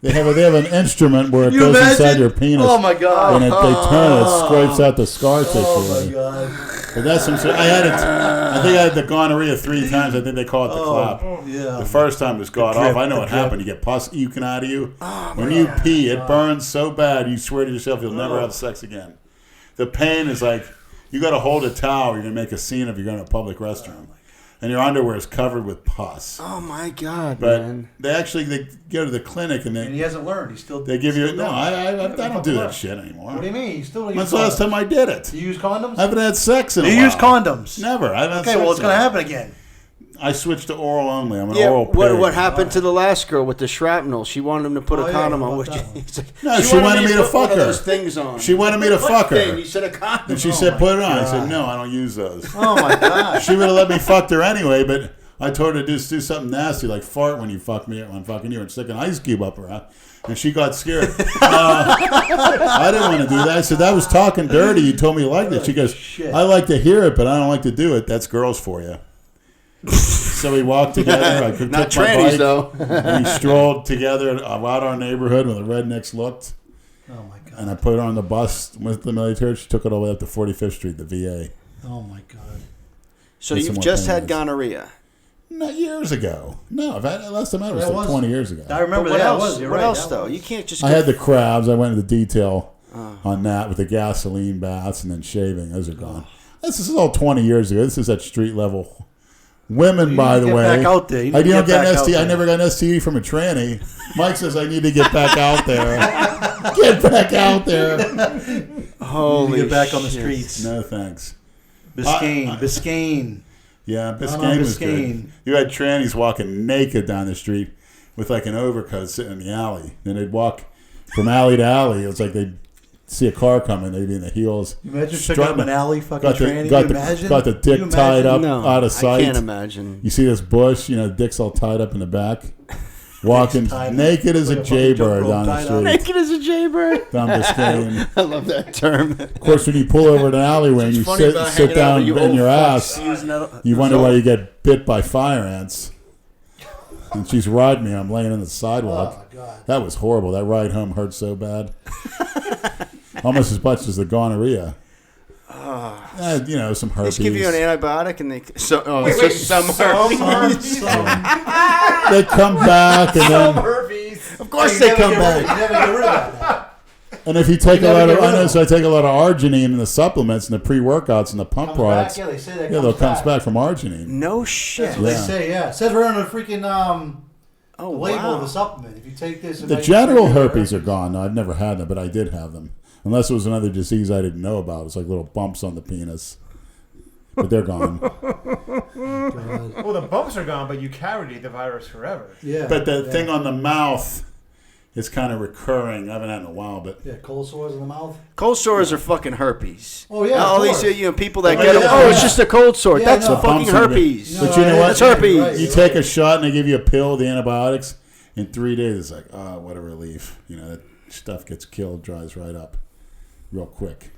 They have an instrument where it You goes inside imagine? your penis. Oh my god! And they turn it, scrapes out the scar tissue. Oh my god! But that's some. I had it. I think I had the gonorrhea 3 times. I think they call it the clap. Yeah. The first time it got drip, off. I know the what drip. happened. You get pus eking out of you. When you pee, it burns so bad. You swear to yourself you'll never have sex again. The pain is like you got to hold a towel. You're gonna make a scene if you're going to a public restroom, and your underwear is covered with pus. Oh my god, But man! they go to the clinic and And he they hasn't learned. He's still. give you still no. doing it. I don't do that shit anymore. What do you mean? You still use When's the last condoms? time I did it? You use condoms? I haven't had sex in a You while. use condoms. Never. I haven't had Okay, sex well, it's in gonna a while. happen again. I switched to oral only. I'm an Yeah, oral pig. what happened to the last girl with the shrapnel? She wanted him to put Oh, a yeah, condom what on. about Which that one? he's like, No, she wanted me to put fuck one of her. those things on. She wanted me to What fuck thing? her. You said a condom. And she Oh said, my put it on. I God. said, no, I don't use those. Oh my god! She would have let me fuck her anyway, but I told her to just do something nasty, like fart when you fuck me, when I'm fucking you, and stick an ice cube up her ass. And she got scared. I didn't want to do that. I said, that was talking dirty. You told me you liked it. She goes, Shit. I like to hear it, but I don't like to do it. That's girls for you. So we walked together. I took Not my trannies bike, though. and we strolled together out our neighborhood when the rednecks looked. Oh my god! And I put her on the bus with the military. She took it all the way up to 45th Street, the VA. Oh my God. So Get some you've more just had panties. gonorrhea. Not years ago. No, I've had last time I was That like was- 20 years ago. I remember But what that. else? Was. You're What right, else that though? was. You can't just. I go had the crabs. I went into detail on that with the gasoline baths and then shaving. Those are gone. This is all 20 years ago. This is at street level. Women, You by need the to get way. back out there. You need I to don't get get an back out STD. I there. never got an STD from a tranny. Mike says I need to get back out there. Get back out there. Holy Get back on the shit. streets. No thanks. Biscayne. Yeah, Not Biscayne on was Biscayne. good. You had trannies walking naked down the street with like an overcoat sitting in the alley. Then they'd walk from alley to alley. It was like they'd see a car coming. They'd be in the heels. You imagine picking strutting up an alley fucking got the, tranny? got, You the, imagine? got the dick You tied up imagine? No, out of sight. I can't imagine. You see this bush, you know, the dick's all tied up in the back. Walking tied naked as like a a fucking jaybird jump rope down the tied up. street. Naked as a jaybird. Down Biscayne. I love that term. Of course, when you pull over an alleyway and you sit down in your ass, you wonder why you get bit by fire ants. And she's riding me. I'm laying on the sidewalk. Oh, my God. That was horrible. That ride home hurt so bad. Almost as much as the gonorrhea. You know, some They herpes. just give you an antibiotic and they some herpes. They come back and then, Of course they come back. You never get rid of that. and if you take a never lot of, get rid I know, of so I take a lot of arginine in the supplements and the pre-workouts and the pump Comes products. back, yeah, they say that Yeah, comes they'll comes back. back from arginine. No shit. That's what Yeah. they say, yeah. It says right on the freaking Oh label wow. of the supplement. If you take this... The genital herpes are gone. No, I've never had them, but I did have them. Unless it was another disease I didn't know about. It's like little bumps on the penis. But they're gone. Well, the bumps are gone, but you carried the virus forever. Yeah. But the thing on the mouth is kind of recurring. I haven't had it in a while, but Yeah, cold sores in the mouth. Cold sores are fucking herpes. Oh, yeah, All of these course. People that Oh, get them. yeah, Oh, it's yeah. just a cold sore. Yeah, That's no. fucking Bumps on the- herpes. But you know what? That's herpes. Right, you take a shot and they give you a pill, the antibiotics. In 3 days, it's like, oh, what a relief. You know, that stuff gets killed, dries right up real quick.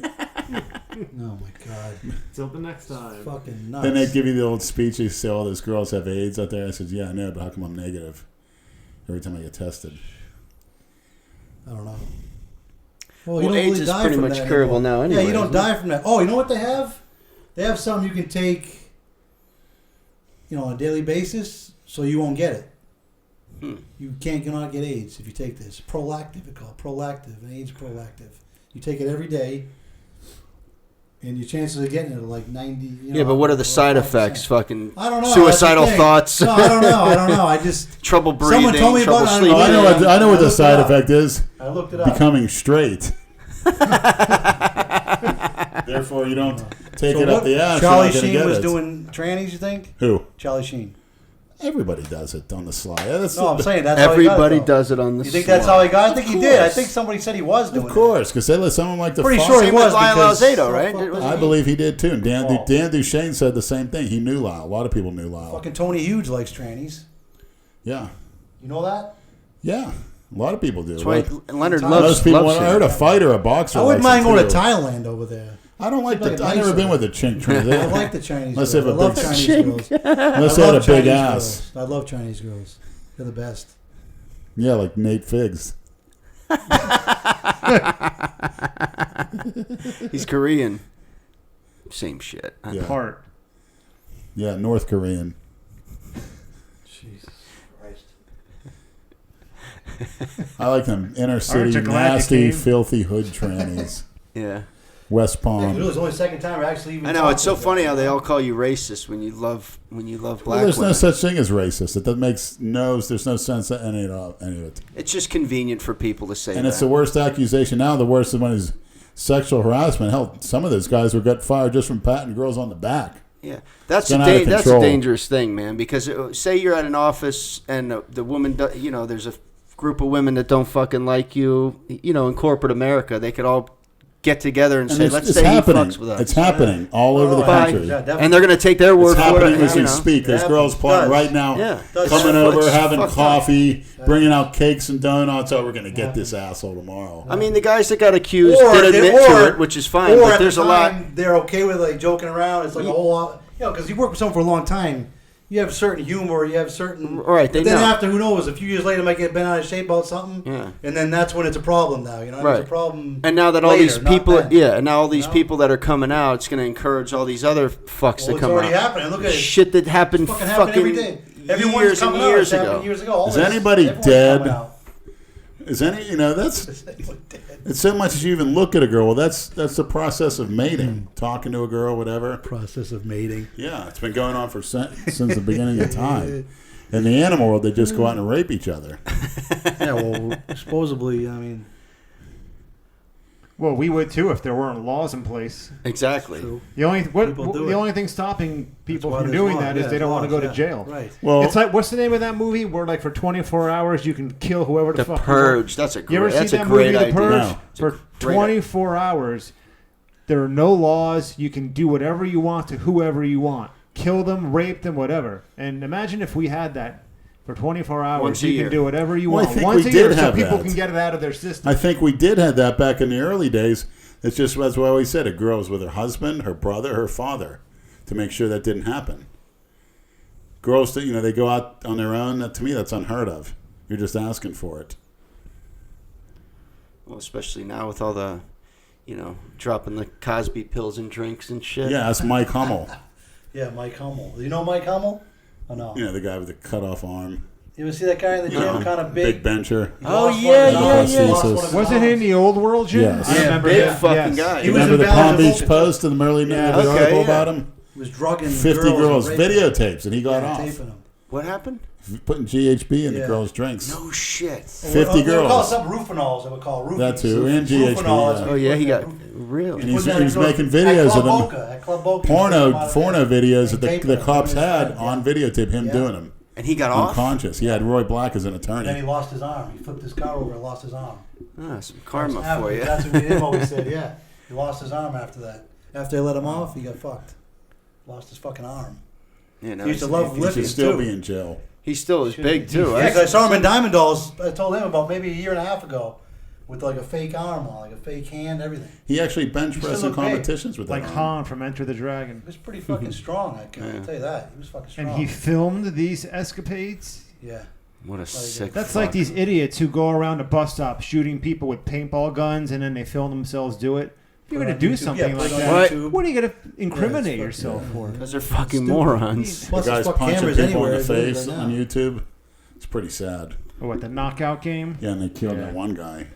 Oh, my God. Till the next time. Fucking nuts. Then they give you the old speech. They say all those girls have AIDS out there. I said, yeah, I know, but how come I'm negative every time I get tested? I don't know. Well, you don't AIDS really is die pretty from much that curable anymore. now anyway, Yeah, you don't isn't die from that. Oh, you know what they have? They have something you can take, on a daily basis, so you won't get it. You cannot get AIDS if you take this. Prolactive, it's called Prolactive, an AIDS Prolactive. You take it every day, and your chances of getting it are like 90. Yeah, but what are the side 5%. effects? Fucking I don't know. suicidal That's the thing. thoughts. No, I don't know. I just Trouble breathing. Someone told me trouble about it. sleeping. Oh, I know what I know what I the looked side it up. effect is. I looked it up. Becoming straight. Therefore, you don't take So it up what the ass. Charlie you're not gonna Sheen get was it. doing trannies, you think? Who? Charlie Sheen. Everybody does it on the sly. Yeah, that's No, I'm saying that's how he Everybody got it, though. does it on the You think that's how he got it? I think Of he did. I course. think somebody said he was doing Of course, because they let someone like the Pretty Fox- sure he Same with was Lyle because- Alzado, right? I believe he did too. And Oh. Dan Duchesne said the same thing. He knew Lyle. A lot of people knew it. Lyle. Fucking Tony Hughes likes trannies. Yeah, You know that? yeah. A lot of people do. That's why Leonard Most loves Most people. loves I heard him. a fighter, a boxer. I wouldn't likes mind it going to too. Thailand over there. I don't like Seems the. like I've never nicer been with a chink tranny. I like the Chinese Unless girls. they I have a love big Chinese chink. girls. Unless I they had a love big Chinese ass. girls. I love Chinese girls. They're the best. Yeah, like Nate Figs. He's Korean. Same shit. Yeah. Part. Yeah, North Korean. Jesus Christ. I like them inner Aren't city, you glad you nasty, came? filthy hood trannies. Yeah. West It Palm. was only the second time I actually even I know talked it's so to funny them. how they all call you racist when you love Well, black there's no women. such thing as racist. There's no sense in any of it. It's just convenient for people to say And that. it's the worst accusation now. The worst one is sexual harassment. Hell, some of those guys were got fired just from patting girls on the back. Yeah, that's It's been out of that's a control. dangerous thing, man. Because say you're at an office and the woman, there's a group of women that don't fucking like you. In corporate America, they could all get together and say, "Let's say he fucks with us." It's happening all over the Bye. country. Yeah, definitely. And they're gonna take their word It's for it. happening as we you know. speak. There's Yeah, girls it plotting does. right now, Yeah. coming It's over, fucked having up. coffee, bringing out cakes and donuts. Oh, we're going to get this asshole tomorrow. I mean, the guys that got accused Or did they- admit or- to it, which is fine. Or But at there's the a lot. time, they're okay with like joking around. It's like a whole lot, because you work with someone for a long time. you have certain humor, you have certain. Right. Then after, who knows? A few years later, might get bent out of shape about something. Yeah. And then that's when it's a problem. Now Right. It's a problem. And now that all later, these people, and now all these know? people that are coming out, it's going to encourage all these other fucks to come out. It's already happening. Look at it. Shit that happened fucking every day. Everyone's years and coming out. years It's happened ago. years ago. Is anybody Everyone's dead? coming out. Is any, that's it's so much as you even look at a girl. Well, that's the process of mating, talking to a girl, whatever. Process of mating. Yeah, it's been going on since the beginning of time. In the animal world, they just go out and rape each other. Yeah, well, supposedly, Well, we would too if there weren't laws in place. Exactly. True. The only thing stopping people from doing that is they don't want to go to jail. Right. Well, It's like, what's the name of that movie where like for 24 hours you can kill whoever the The fuck Purge. That's a you want. great. You ever That's see a that great movie, The idea. Purge? No. For great 24 hours, there are no laws. You can do whatever you want to whoever you want. Kill them, rape them, whatever. And imagine if we had that. For 24 hours, Once a you year. can do whatever you Well, I want. think Once we a year, did so have people that. can get it out of their system. I think we did have that back in the early days. It's just that's why we said a girl was with her husband, her brother, her father, to make sure that didn't happen. Girls, that they go out on their own. To me, that's unheard of. You're just asking for it. Well, especially now with all the, dropping the Cosby pills and drinks and shit. Yeah, that's Mike Hummel. Yeah, Mike Hummel. You know Mike Hummel? Oh, no. The guy with the cut off arm. You ever see that guy in the gym, kind of big? Big bencher. He Oh, lost yeah, one of his yeah, arms. yeah. Lost one of his Wasn't he in arms. the old world gym? Yes. I Yeah, remember big him. fucking Yes. guy. He was Remember the Palm invaluable. Beach Post and the Yeah. the Okay, article yeah. about him? He was drugging 50 girls, girls, and raping them. videotapes, and he got Yeah, off. taping them. What happened? Putting GHB in the Yeah. girls' drinks. No shit. 50 They would call girls. it some Rufinols. They would call Rufinols. That too, and GHB, Rufinols, yeah. Oh, yeah, he got Ruf- really. And he's Put that in making girls- videos at of Club them. Boca, at Club Boca, Porno and videos that taping the them. cops Him and his had friend, on yeah. videotape him Yeah. doing them. And he got off? Unconscious. He had Roy Black as an And then he attorney. lost his arm. He flipped his car over and lost his arm. Ah, some karma That's for you. That's what him always said, yeah. He lost his arm after that. After they let him off, he got fucked. Lost his fucking arm. You know, He used to he's- love He should lifting, still too. be in jail. He still is big, too. Yeah, 'cause I saw him in Diamond Dolls. I told him about maybe a year and a half ago with like a fake arm on, like a fake hand, everything. He actually bench He pressed still in looked big. competitions with that Like arm. Han from Enter the Dragon. He was pretty fucking strong. I can tell you that. He was fucking strong. And he filmed these escapades. yeah. What a sick That's fuck. like these idiots who go around a bus stop shooting people with paintball guns and then they film themselves do it. If you're Put it going to on do YouTube. something Yeah, like put it on that, YouTube. what are you going to incriminate fucking- yourself for? Because they're fucking Stupid. morons. The Plus, there's guy's fuck punching cameras people in anywhere the as it is face right on now. YouTube. It's pretty sad. Or what, the knockout game? Yeah, and they killed Yeah. that one guy.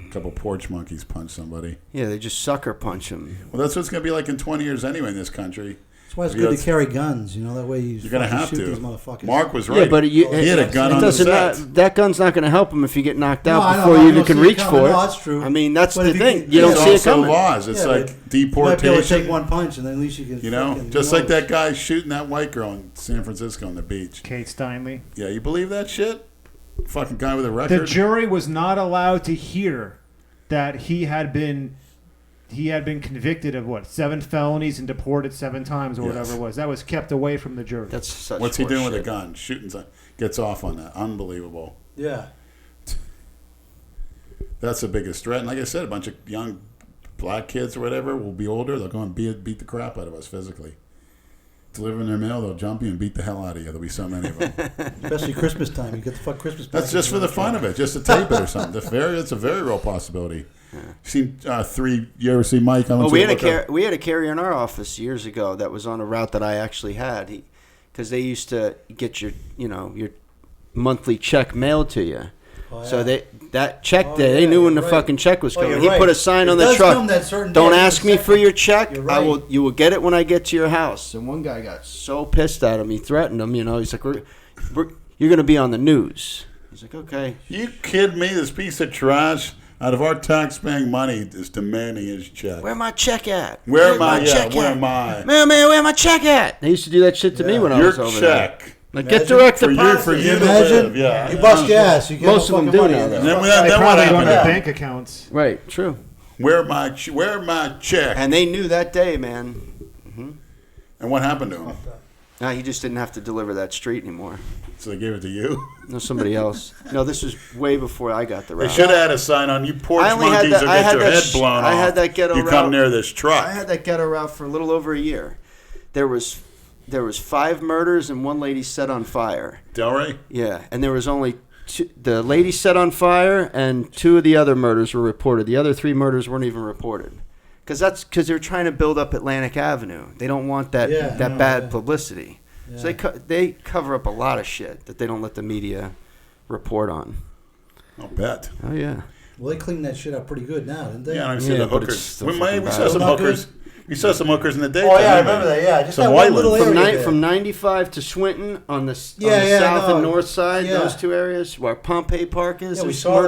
A couple porch monkeys punched somebody. Yeah, they just sucker punch him. Well, that's what it's going to be like in 20 years anyway in this country. That's why it's Yeah, good to it's- carry guns. You know, that way You're going to have shoot to. these motherfuckers. Mark was right. Yeah, but he had a gun it on the doesn't set. that gun's not going to help him if you get knocked No, out I know, before I you don't even can see it reach coming. for it. No, that's true. I mean, that's But the if you thing. can- You don't There's see it also coming. laws. It's Yeah, like but you might be able to take deportation. one punch and then at least you can. You know, fucking- just who like knows? that guy shooting that white girl in San Francisco on the beach. Kate Steinle. Yeah, you believe that shit? Fucking guy with a The record. jury was not allowed to hear that he had been convicted of 7 felonies and deported 7 times or Yes. whatever it was. That was kept away from the jury. That's such What's he doing with a horseshit. gun? Shooting, gets off on that. Unbelievable. Yeah. That's the biggest threat. And like I said, a bunch of young black kids or whatever will be older. They'll go and beat the crap out of us physically. Delivering their mail, they'll jump you and beat the hell out of you. There'll be so many of them. Especially Christmas time. You get the fuck Christmas. That's just for the fun of it, just to tape it or something. That's a very real possibility. You ever see Mike? Oh, we had a carrier in our office years ago that was on a route that I actually had, because they used to get your monthly check mailed to you. Oh, yeah. So that check Oh, day, they yeah, knew when you're the right. fucking check was Oh, coming. you're He right. put a sign It on the does truck. come that certain Don't day, ask me second. for your check. You're right. You will get it when I get to your house. And one guy got so pissed at him, he threatened him. He's like, "You're going to be on the news." He's like, "Okay." You kid me? This piece of trash out of our tax-paying money is demanding his check. Where my check at? Where am I? check Where at? am I? Man, where my check at? They used to do that shit to me when I Your was over there. check. Like, Imagine. get direct For deposit. you to Imagine. live. Yeah. You bust your ass. You get Most no of them fucking do money. now, though. Then, They then what probably go on their happened? bank accounts. Right, true. Where my check? And they knew that day, man. And what happened to him? Nah, he just didn't have to deliver that street anymore. So they gave it to you? No, somebody else. No, this was way before I got the They route. should have had a sign on you porch I only monkeys had that- will I get had your that head sh- blown I off. had that ghetto You route. come near this truck. I had that ghetto route for a little over a year. There was there was 5 murders and 1 lady set on fire. Delray? Yeah, and there was only the lady set on fire, and 2 of the other murders were reported. The other 3 murders weren't even reported, because they're trying to build up Atlantic Avenue. They don't want that bad publicity. Yeah. So they cover up a lot of shit that they don't let the media report on. I'll bet. Oh yeah. Well, they cleaned that shit up pretty good now, didn't they? Yeah, I see the hookers. We saw some hookers. We saw some hookers in the daytime. Oh yeah, I remember that. Yeah, just some that white one little area from 95 to Swinton on the south and north side. Yeah. Those 2 areas where Pompey Park is. Yeah, we saw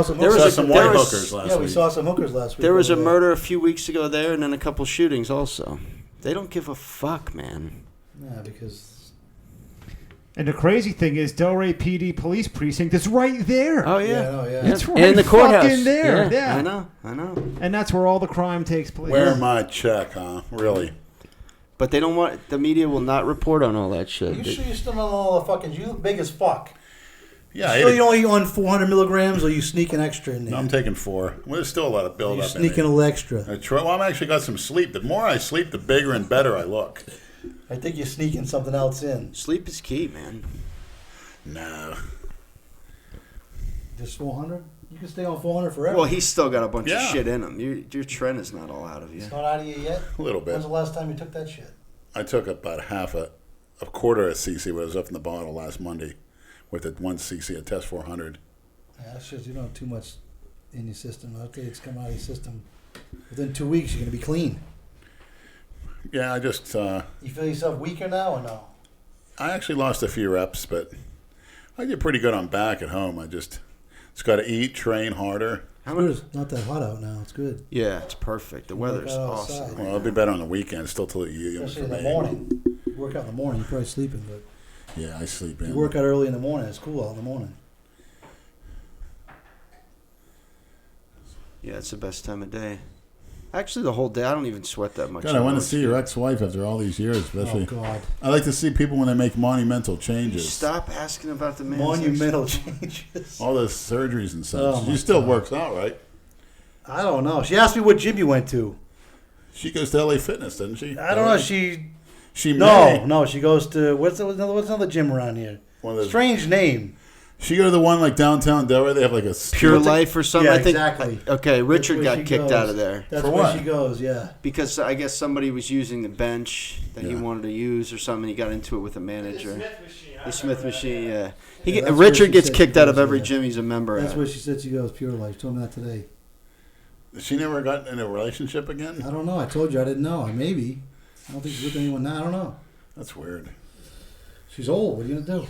some. There was some white hookers last week. Yeah, we saw some hookers last week. There was a murder a few weeks ago there, and then a couple shootings also. They don't give a fuck, man. Yeah, because. And the crazy thing is, Delray PD Police Precinct is right there. Oh yeah, It's right in the courthouse. Fucking there. Yeah, I know. And that's where all the crime takes place. Where my check, huh? Really? But they don't want. The media will not report on all that shit. Are you sure you're still on all the fucking? You look big as fuck. Yeah. You sure you only on 400 milligrams, or you sneaking extra in there? No, I'm taking 4. Well, there's still a lot of buildup. You're sneaking a little extra. Well, I'm actually got some sleep. The more I sleep, the bigger and better I look. I think you're sneaking something else in. Sleep is key, man. No. Just 400? You can stay on 400 forever. Well, he's still got a bunch of shit in him. Your trend is not all out of you. It's not out of you yet? A little bit. When's the last time you took that shit? I took about a quarter of cc, but it was up in the bottle last Monday with the 1 cc of test 400. Yeah, that's just, you don't have too much in your system. Okay, it's coming out of your system. Within 2 weeks, you're going to be clean. Yeah, I just... you feel yourself weaker now or no? I actually lost a few reps, but I did pretty good on back at home. I just got to eat, train harder. It's not that hot out now. It's good. Yeah, it's perfect. The weather's awesome. Well, it'll be better on the weekend. Still till you. Especially in the morning. You work out in the morning. You're probably sleeping, but yeah, I sleep in. You work out early in the morning. It's cool out in the morning. Yeah, it's the best time of day. Actually, the whole day, I don't even sweat that much. God, I want to see your ex-wife after all these years, especially. Oh, God. I like to see people when they make monumental changes. Stop asking about the man's monumental changes. All the surgeries and such. Oh, she still works out, right? I don't know. She asked me what gym you went to. She goes to LA Fitness, doesn't she? I don't know. She No, she goes to what's another gym around here? Strange name. She go to the one like downtown Delray. They have like a Pure Life or something. Yeah, I think, exactly. Okay, Richard got kicked out of there. That's For where what? she goes. Yeah. Because I guess somebody was using the bench that he wanted to use or something. He got into it with a manager. The Smith machine. Yeah. Richard gets kicked out of every gym he's a member That's at. where she said she goes. Pure Life. Told me that today. She never got in a relationship again? I don't know. I told you I didn't know. Maybe. I don't think she's with anyone now. I don't know. That's weird. She's old. What are you gonna do?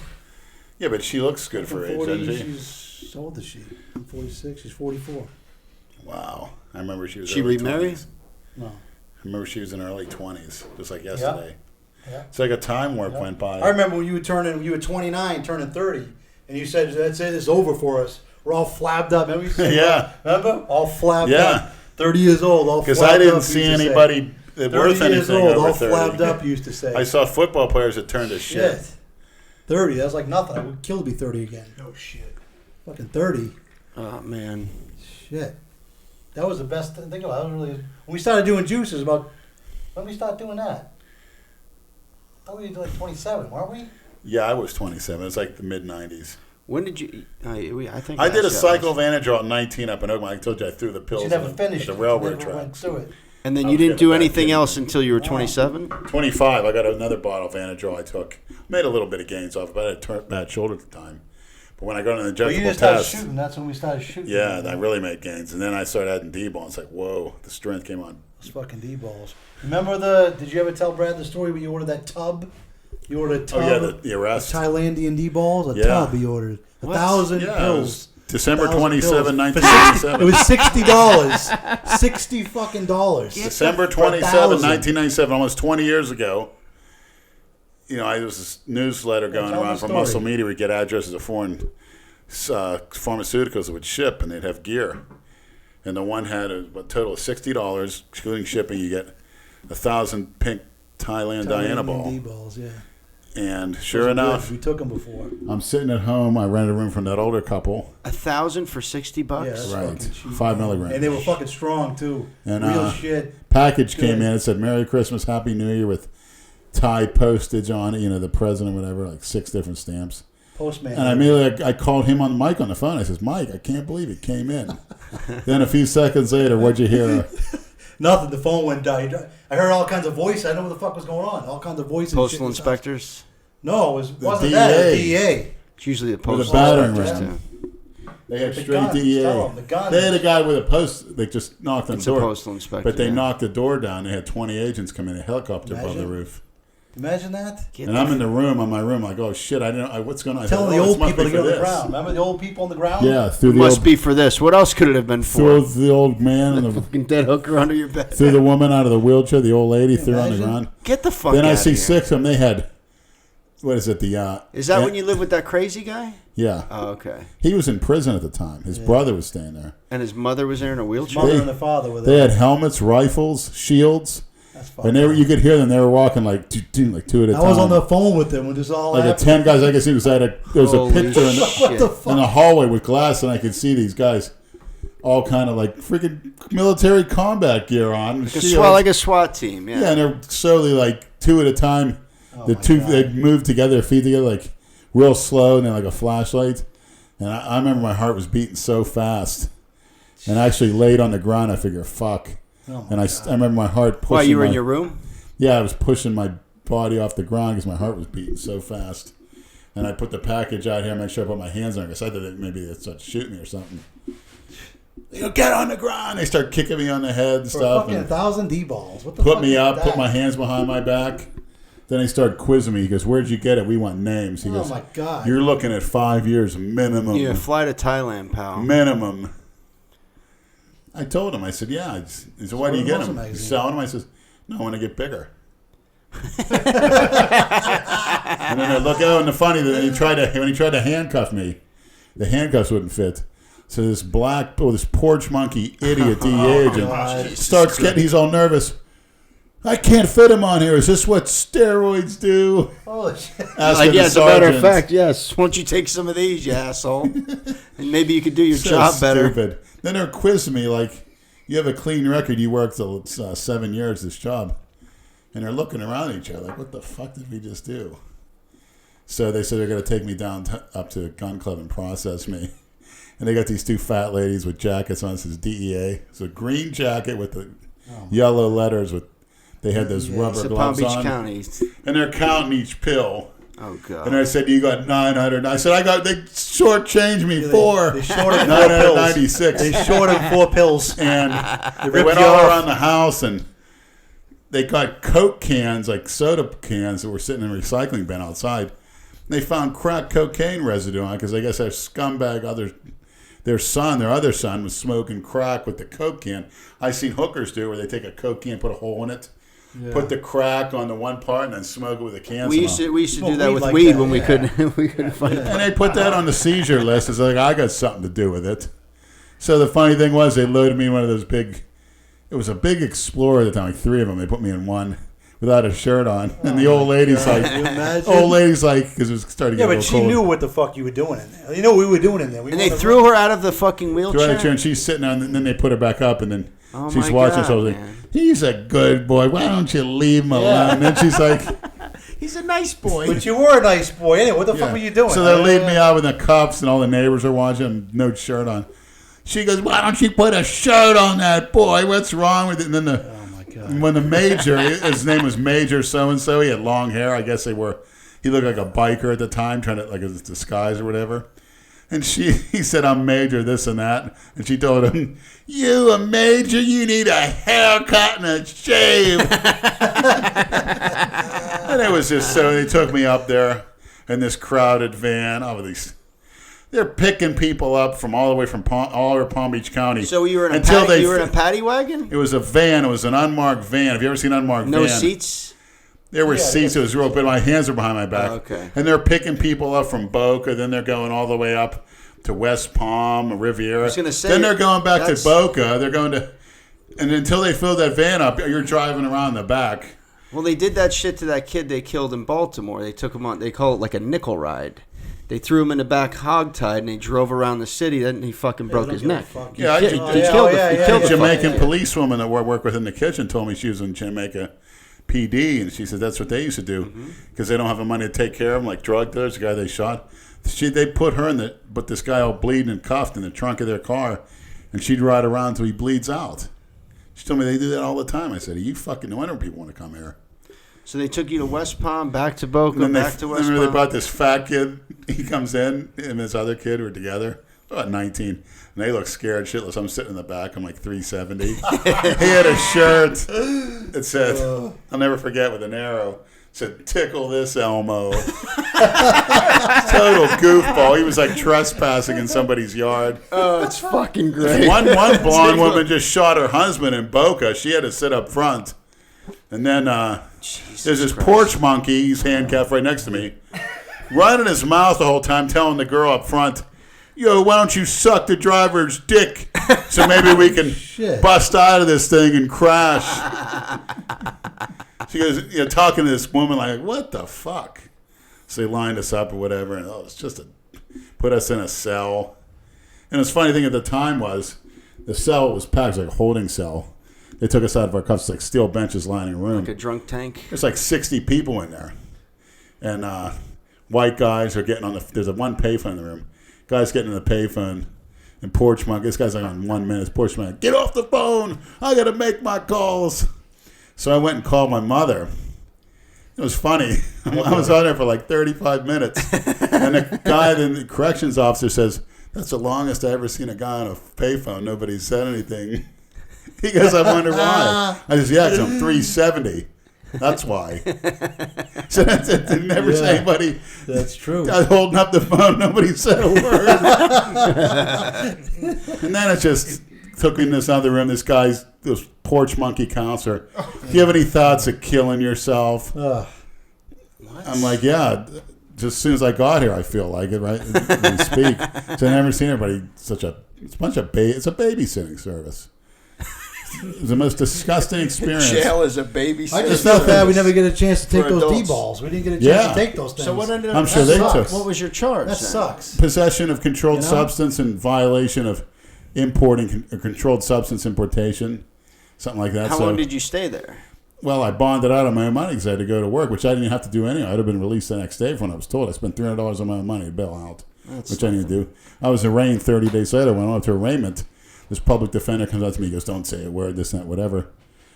Yeah, but she looks good for her age, doesn't she? How old is she? I'm 46. She's 44. Wow. I remember she was She remarried? 20s. No. I remember she was in her early 20s, just like yesterday. Yeah. It's like a time warp went by. I remember when you were 29, turning 30, and you said, that's it, it's over for us. We're all flabbed up. Remember you said that? Remember? All flabbed up. 30 years old, all flabbed up. Because I didn't see anybody worth anything old, over all 30. flabbed up, you used to say. I saw football players that turned to shit. 30, that's like nothing. I would kill to be 30 again. No shit. Fucking 30. Oh, man. Shit. That was the best thing. Think about it. When we started doing juices, when did we start doing that? I thought we did like 27, weren't we? Yeah, I was 27. It's like the mid-90s. When did you... I think I did a cycle of Anadrol at 19 up in Oakland. I told you I threw the pills you never finished at the railroad tracks. Went through it. And then you didn't do anything else until you were 27? 25, I got another bottle of Anadrol I took. Made a little bit of gains off, but I had a bad shoulder at the time. But when I got an injectable you just test... started shooting. That's when we started shooting. Yeah, I really made gains. And then I started adding D-ball. It's like, whoa, the strength came on. Those fucking D-balls. Remember did you ever tell Brad the story when you ordered that tub? You ordered a tub. Oh, yeah, the arrest. Thailandian D-balls? A tub he ordered. 1,000 pills. December 27, 1997. It was $60. 60 fucking dollars. December 27, 1997, almost 20 years ago. You know, there was this newsletter going around from Muscle Media. We'd get addresses of foreign pharmaceuticals that would ship, and they'd have gear. And the one had a total of $60, excluding shipping. You get 1,000 pink Thailand Diana ball. D-balls, yeah. And sure enough, we took them before. I'm sitting at home. I rented a room from that older couple. 1,000 for $60? Yeah, that's right, cheap. 5 milligrams. And they were fucking strong too. And real shit. Package came in. It said "Merry Christmas, Happy New Year" with Thai postage on it, the president, whatever, like 6 different stamps. Postman. And I immediately I called him on the mic on the phone. I says, Mike, I can't believe it came in. Then a few seconds later, what'd you hear? Nothing. The phone went down. I heard all kinds of voices. I know what the fuck was going on. All kinds of voices. Postal inspectors? No, wasn't DEA. that. It was DEA. It's usually the With postal a battering inspectors, ram. too. They had The straight guns, DEA. tell 'em, the guns. They had a guy with a post. They just knocked on It's the a door. postal inspector. But they yeah. knocked the door down. They had 20 agents come in a helicopter above Imagine. the roof. Imagine that. And I'm in the room, on my room, like, oh shit, I didn't know what's going on. I Telling said, the oh, old this must people be to get for on the this. ground. Remember the old people on the ground? Yeah, through the Must old, be for this. What else could it have been threw for? the old man and the Fucking dead hooker under your bed. threw the woman out of the wheelchair, the old lady threw her on the Imagine. ground. Get the fuck Then out I of see here. 6 of them. They had, what is it, Is that when you live with that crazy guy? Yeah. Oh, okay. He was in prison at the time. His brother was staying there. And his mother was there in a His wheelchair? mother and the father were They there. had helmets, rifles, shields. That's And they were, you could hear them. They were walking like 2 at a time. I was on the phone with them when this all like happened. 10 guys. I guess it was there was a Holy picture in the, shit. What the fuck? in the hallway with glass, and I could see these guys all kind of like freaking military combat gear on. Like a SWAT team, yeah. Yeah, and they're slowly like 2 at a time. Oh The my two God. they move together, their feet together, like real slow, and then like a flashlight. And I remember my heart was beating so fast, and I actually laid on the ground. I figure, fuck. Oh my And I remember my heart pushing. Why, you were my, in your room? Yeah, I was pushing my body off the ground because my heart was beating so fast. And I put the package out here, make sure I put my hands on it because I thought maybe they'd start shooting me or something. They go, get on the ground. They start kicking me on the head and For stuff. fucking And 1,000 D-balls. What the put fuck me is up, that? put my hands behind my back. Then they start quizzing me. He goes, where'd you get it? We want names. He Oh goes, my God. you're looking at 5 years minimum. Yeah, fly to Thailand, pal. Minimum. I told him, I said, yeah. He said, why do you get Muscle them? You magazine. selling them? I says, no, I want to get bigger. And then I look out, and the funny that when he tried to handcuff me, the handcuffs wouldn't fit. So this this porch monkey idiot DEA agent God. starts getting, he's all nervous. I can't fit him on here. Is this what steroids do? Holy shit. Asking Like, yeah, the as a matter of sergeant. fact, yes. Won't you take some of these, you asshole? And maybe you could do your So job better. stupid. Then they're quizzing me like, you have a clean record. You worked 7 years this job. And they're looking around at each other like, what the fuck did we just do? So they said they're going to take me down up to a gun club and process me. And they got these 2 fat ladies with jackets on. It says DEA. It's a green jacket with the yellow letters. They had those rubber It's in Palm gloves Beach on. County. And they're counting each pill. Oh, God. And I said, you got 900. I said, they shortchanged me They 4. shorted 4 pills. 996. They shorted 4 pills. And they ripped went you all off. around the house, and they got Coke cans, like soda cans that were sitting in a recycling bin outside. They found crack cocaine residue on it because I guess their scumbag their other son was smoking crack with the Coke can. I seen hookers do where they take a Coke can, put a hole in it, put the crack on the one part, and then smoke it with a can. We used to do Smoke that weed with like weed that, when we yeah. couldn't find And they put that on the seizure list. It's like, I got something to do with it. So the funny thing was, they loaded me in one of those it was a big Explorer at the time, like 3 of them. They put me in one without a shirt on. And the old lady's Can you imagine? because it was starting to Yeah, get a but little she cold. knew what the fuck you were doing in there. You know what we were doing in there. We And they wanted to threw run. her out of the fucking Threw out wheelchair? a chair, and she's sitting on, and then they put her back up, and then Oh she's my watching. God, So I was like, man. he's a good boy. Why don't you leave him alone? And then she's like, He's a nice boy. But you were a nice boy. Anyway, what the fuck were you doing? So they lead me out with the cuffs, and all the neighbors are watching, no shirt on. She goes, why don't you put a shirt on that boy? What's wrong with it? And then Oh, my God. when the major, his name was Major so-and-so, he had long hair. I guess he looked like a biker at the time, trying to, like a disguise or whatever. And he said, I'm Major, this and that. And she told him, you a Major? You need a haircut and a shave. And it was just so, they took me up there in this crowded van. They're picking people up from all the way from all over Palm Beach County. So you were in a paddy wagon? It was a van. It was an unmarked van. Have you ever seen an unmarked van? No seats? There were seats. It was real, but my hands are behind my back. Oh, okay. And they're picking people up from Boca. Then they're going all the way up to West Palm, Riviera. I was gonna say, then they're going back to that's- Boca. They're going to, and until they fill that van up, you're driving around the back. Well, they did that shit to that kid they killed in Baltimore. They took him on. They call it like a nickel ride. They threw him in the back hogtied, and they drove around the city. Then he fucking broke his neck. Yeah, He I- killed the the Jamaican fucking- policewoman that I work with in the kitchen told me she was in Jamaica PD, and she said that's what they used to do because they don't have the money to take care of them, like drug dealers, the guy they shot. They put her in but this guy all bleeding and cuffed in the trunk of their car, and she'd ride around until he bleeds out. She told me they do that all the time. I said, "Are you fucking no wonder people want to come here." So they took you to West Palm, back to Boca, back to West Palm. They brought this fat kid. He comes in, and this other kid were together, about 19, and they look scared shitless. I'm sitting in the back. I'm like 370. He had a shirt that said, I'll never forget, with an arrow. Said, "Tickle this Elmo." Total goofball. He was like trespassing in somebody's yard. Oh, it's fucking great. One blonde woman just shot her husband in Boca. She had to sit up front. And then there's this porch monkey. He's handcuffed right next to me. Running his mouth the whole time, telling the girl up front, "Yo, why don't you suck the driver's dick so maybe we can bust out of this thing and crash?" She goes, talking to this woman like, "What the fuck?" So they lined us up or whatever, and it's just put us in a cell. And the funny thing at the time was the cell was packed like a holding cell. They took us out of our cuffs, like steel benches lining a room. Like a drunk tank? There's like 60 people in there. And white guys are getting on there's a one payphone in the room. Guys getting on the payphone. And porch monkey, this guy's like on 1 minute. Porch monkey, "Get off the phone. I got to make my calls." So I went and called my mother. It was funny. I was on there for like 35 minutes. And the guy, the corrections officer says, "That's the longest I ever seen a guy on a payphone. Nobody said anything." He goes, "I wonder why." I said, "Yeah, because I'm 370. That's why." So that's it. They never say anybody. That's true. I was holding up the phone. Nobody said a word. And then it just took me in this other room. This porch monkey counselor. "Do you have any thoughts of killing yourself?" I'm like, "Yeah. Just as soon as I got here, I feel like it, right?" When we speak. So I've never seen anybody it's a bunch of it's a babysitting service. It's the most disgusting experience. Jail is a babysitter. I just felt bad we never get a chance to take those D-balls. We didn't get a chance to take those things. So what ended up? I'm sure they took. What was your charge? That then? sucks. Possession of controlled substance and violation of importing controlled substance importation, something like that. How long did you stay there? Well, I bonded out of my own money because I had to go to work, which I didn't have to do anyway. I'd have been released the next day when I was told. I spent $300 on my own money to bail out, which I didn't do. I was arraigned 30 days later. When I went to arraignment, this public defender comes up to me. He goes, "Don't say a word, this, that, whatever."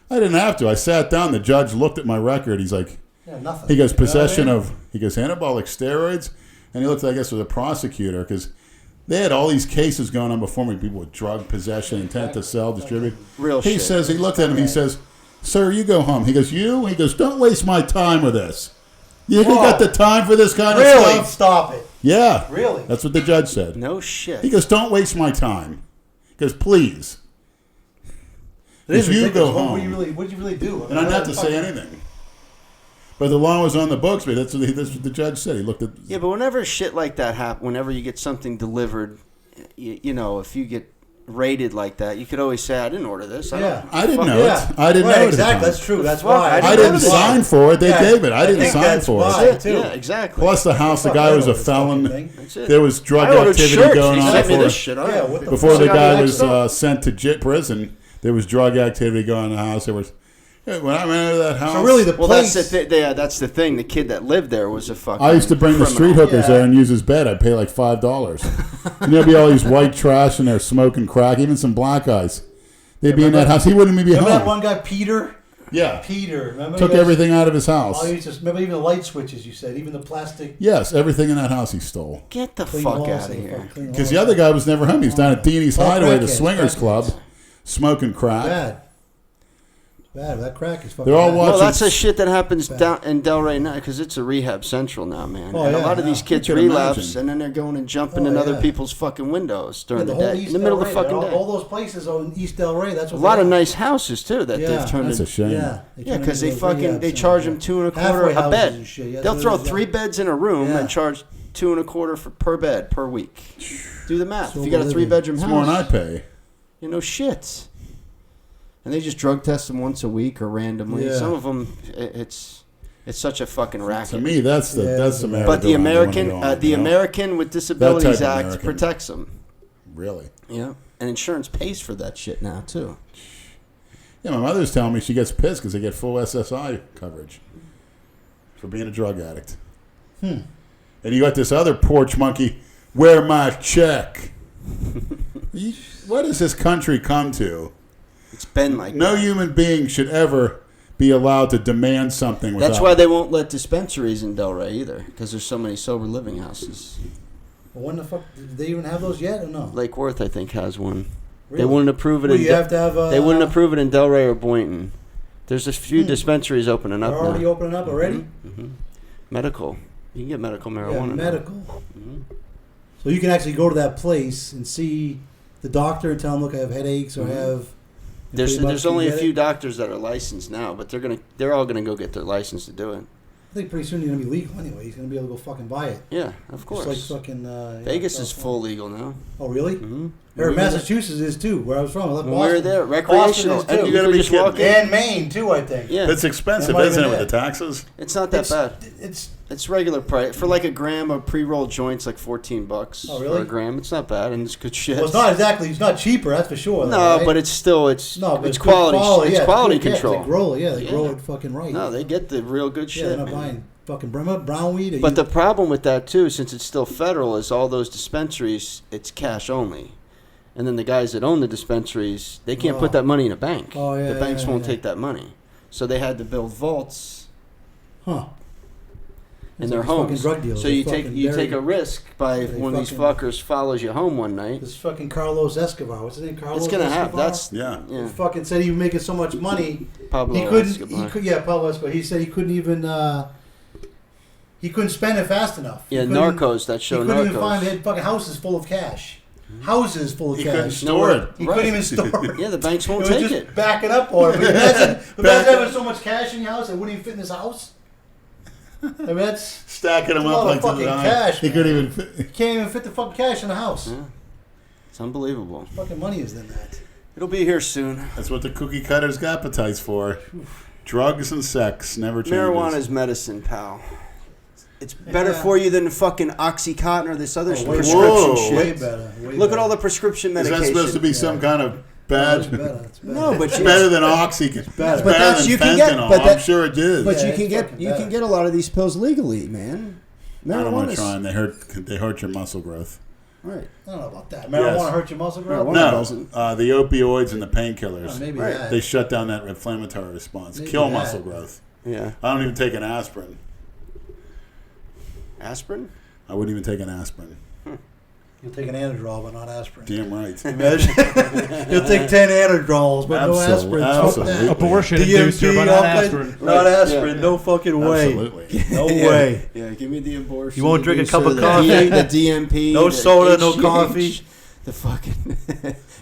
I didn't have to. I sat down. The judge looked at my record. He's like, nothing. He goes, "Possession of," he goes, "anabolic steroids." And he looked, I guess, was a prosecutor because they had all these cases going on before me. People with drug possession, intent to sell, distribute. Real shit. He says, he looked at him. He says, "Sir, you go home." He goes, "You?" He goes, "Don't waste my time with this. You got the time for this kind of stuff?" Really? Stop it. Yeah. Really? That's what the judge said. No shit. He goes, "Don't waste my time." He goes, "Please." If you go home. What did you really do? And I didn't have to say anything. But the law was on the books, but that's what the judge said. He looked at... Yeah, but whenever shit like that happens, whenever you get something delivered, you know, if you get raided like that, you could always say, "I didn't order this." I didn't know it. I didn't know it. Exactly. That's true. That's why. I didn't sign for it. They gave it. I didn't sign for it. Yeah, exactly. Plus the house, the guy was a felon. That's it. There was drug I ordered activity shirts. going He on sent me this shit. before the guy was sent to prison. There was drug activity going on in the house. There was... When I went into that house... So really the place... that's the thing. The kid that lived there was a fucking I used to bring the street hookers there and use his bed. I'd pay like $5. And there'd be all these white trash in there smoking crack, even some black guys. They'd be in that house. He wouldn't even be home. Remember that one guy, Peter? Yeah. Peter. Remember? Took everything out of his house. Remember even the light switches, you said? Even the plastic... Yes, everything in that house he stole. Get the fuck out of here. Because the other guy was never home. He was down at Deanie's Hideaway, the swingers club, smoking crack. Bad. That crack is fucking They're all bad. watching. Well, that's the shit that happens down in Delray now because it's a rehab central now, man. Oh, and yeah, a lot of these kids I can relapse imagine. and then they're going and jumping in other people's fucking windows during the whole day, East in the middle of the Delray, fucking all, day. all those places on East Delray, that's A what lot they of are. nice houses too that Yeah. they've turned That's a into. shame. Yeah, Yeah, because they charge them $2.25 Halfway a houses bed. and shit. Yeah, They'll so throw there's 3 beds in a room Yeah. and charge $2.25 per bed per week. Do the math. So if you got a living. 3-bedroom It's house, more than I pay. you know shit. And they just drug test them once a week or randomly. Yeah. Some of them, it's such a fucking racket. To me, that's the American. But the American with Disabilities Act American. protects them. Really? Yeah, and insurance pays for that shit now too. Yeah, my mother's telling me she gets pissed because they get full SSI coverage for being a drug addict. And you got this other porch monkey, where my check? What does this country come to? It's been like no that. human being should ever be allowed to demand something without... That's why they won't let dispensaries in Delray either, because there's so many sober living houses. Well, when the fuck... Did they even have those yet or no? Lake Worth, I think, has one. Really? They wouldn't approve it Well, in... you have to have... they wouldn't approve it in Delray or Boynton. There's a few dispensaries opening up They're already now. opening up already? Medical. You can get medical Yeah, marijuana now. medical. So you can actually go to that place and see the doctor and tell them, look, I have headaches or I have... There's only a few doctors that are licensed now, but they're all gonna go get their license to do it. I think pretty soon you're going to be legal anyway. He's going to be able to go fucking buy it. Yeah, of course. Just like fucking... Vegas is full legal now. Oh, really? Mm-hmm. Or Massachusetts is too, where I was from. I left When Boston. we were there, recreational. Boston is too. You gotta could be just kidding walk me. in. And Maine too, I think. Yeah, It's expensive, That might isn't it, have with been the taxes? it's not that bad. It's It's regular price for like a gram of pre-rolled joints, like $14. Oh, really? For a gram, it's not bad, and it's good shit. well, it's not exactly. It's not cheaper, that's for sure. No, though, right? but it's still it's no, but it's good quality. It's yeah, quality good, control. Yeah, they grow it. Yeah, they Yeah. grow it fucking right. No, they get the real good yeah, shit. they're not man. buying fucking brown weed. Or But the problem with that too, since it's still federal, is all those dispensaries, it's cash only. And then the guys that own the dispensaries, they can't put that money in a bank. Oh, yeah, the banks yeah, won't yeah. take that money. So they had to build vaults Huh. in It's their like fucking homes. drug dealers. So They you fucking take bury- a risk by They one of these fucking- fuckers follows you home one night. This fucking Carlos Escobar. What's his name? Carlos It's gonna Escobar? happen. That's Yeah. yeah. He fucking said he was making so much money. Pablo He couldn't. Escobar. Pablo Escobar. He said he couldn't even. He couldn't spend it fast enough. Yeah, He couldn't- Narcos. That show He couldn't Narcos. even find. They had fucking houses full of cash. Houses full of He couldn't cash. store it. He Right. couldn't even store it. Yeah, the banks won't It was take just it. backing up on it. But imagine having so much cash in your house, it wouldn't even fit in this house. I mean, that's Stacking them It's a up lot like of to fucking the eye. cash, He man. couldn't even fit. you can't even fit the fucking cash in the house. Yeah. It's unbelievable. Fucking money is in that. It'll be here soon. That's what the cookie cutter's appetite's for. Drugs and sex never changes. Marijuana's medicine, pal. It's better Yeah. for you than fucking OxyContin or this other Oh, way prescription Whoa. shit. Way better. Way Look better. at all the prescription Is medication. that supposed to be some kind of No, bad? it's better. It's better. No, but It's you, better than Oxy. It's better, But that's- than you can get- fentanyl. but I'm that- sure it is. but Yeah, you can it's get fucking you better. can get a lot of these pills legally, man. I don't want to Marijuana's try them. They hurt your muscle growth. right. I don't know about that. Marijuana Yes. hurt your muscle growth? Marijuana- No, doesn't. the opioids and the painkillers. Oh, maybe Right. that. They shut down that inflammatory response. Maybe Kill that. muscle growth. Yeah. I don't even take an aspirin. Aspirin? I wouldn't even take an aspirin. You'll take an Anadrol, but not aspirin. Damn right. Imagine. You'll take 10 Anadrols, but no aspirin. Absolutely. Abortion DMT, inducer, but not all kinds- aspirin. Not Right. aspirin. Yeah. No fucking way. Absolutely. No way. Yeah, give me the abortion. You won't drink a the cup of the coffee? the DMP. No the soda, no HGH, coffee. The fucking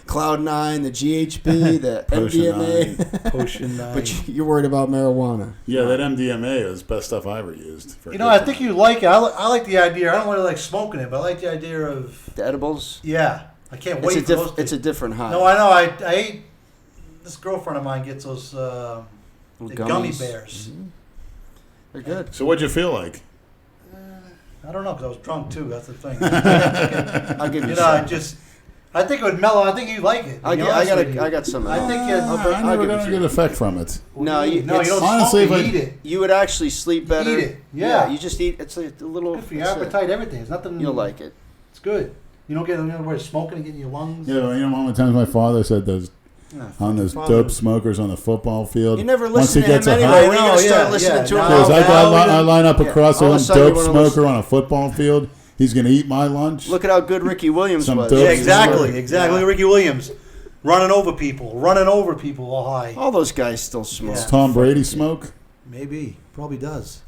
Cloud9, the GHB, the Potion MDMA. Potion 9. But you're worried about marijuana. Yeah, that MDMA is the best stuff I ever used. For a You know, good I time. think you like it. I like the idea. I don't really like smoking it, but I like the idea of, The edibles. yeah. I can't It's wait a for those. it's a different high. No, I know. I ate. This girlfriend of mine gets those the Little gummy gummies. bears. They're good. So what'd you feel like? I don't know because I was drunk too. That's the thing. I'll give you You know, some. I think it would mellow. I think you'd like it. to be honest with you. I got some. of I that. think it- I never got a good effect from it. No, you no, you don't honestly, smoke if it. I- You eat it. You would actually sleep better. Eat it. Yeah. You just eat. It's like a little. Good for your that's it. appetite. Everything. It's nothing. You'll like it. It's good. You don't get where smoking and getting your lungs. Yeah, well, you know, how many times my father said those on those Father- dope smokers on the football field. You never Once listen he to him gets a anyway. high- When are you I know, gonna start yeah, listening yeah. to him? Now- Because I now- line up across All of a a sudden you dope wanna listen. smoker on a football field. He's going to eat my lunch. Look at how good Ricky Williams Some was. dope Yeah, exactly. Yeah. Exactly. Ricky Williams running over people all high. All those guys still smoke. Does Tom Brady smoke? Maybe. Probably does.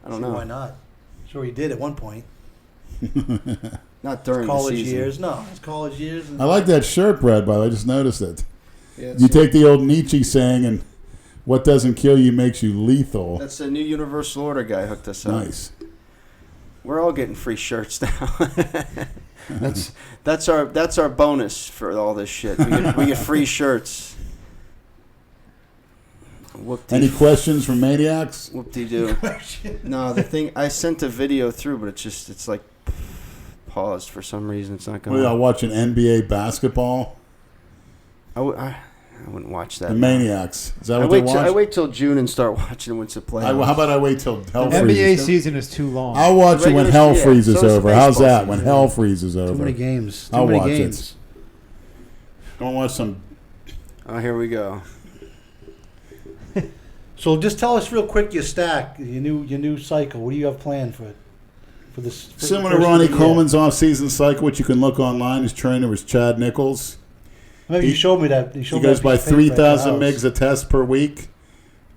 I don't See, know. why not? Sure, he did at one point. Not during College the season. years. No, his college years. And I like that shirt, Brad, by the way. I just noticed it. Yeah, You take the old Nietzsche saying, and what doesn't kill you makes you lethal. That's the new Universal Order guy hooked us up. Nice. We're all getting free shirts now. that's our bonus for all this shit. We get free shirts. Any questions from maniacs? Whoop-de-doo. No, the thing I sent a video through, but it's like paused for some reason. It's not going. We are watching NBA basketball. I wouldn't watch that. The Maniacs. Is that I what they wait. watch? I wait till June and start watching once it plays. How about I wait till hell NBA freezes? season is too long. I'll watch it when hell freezes so is the over. How's baseball that? season. When hell freezes over. Too many games. I'll Too many watch games. it. I want to watch some. Oh, here we go. So just tell us real quick your stack, your new cycle. What do you have planned for this? For Similar the to first Ronnie of the year? Coleman's off-season cycle, which you can look online. His trainer was Chad Nichols. Maybe you showed me that. He goes by 3,000 mgs a test per week,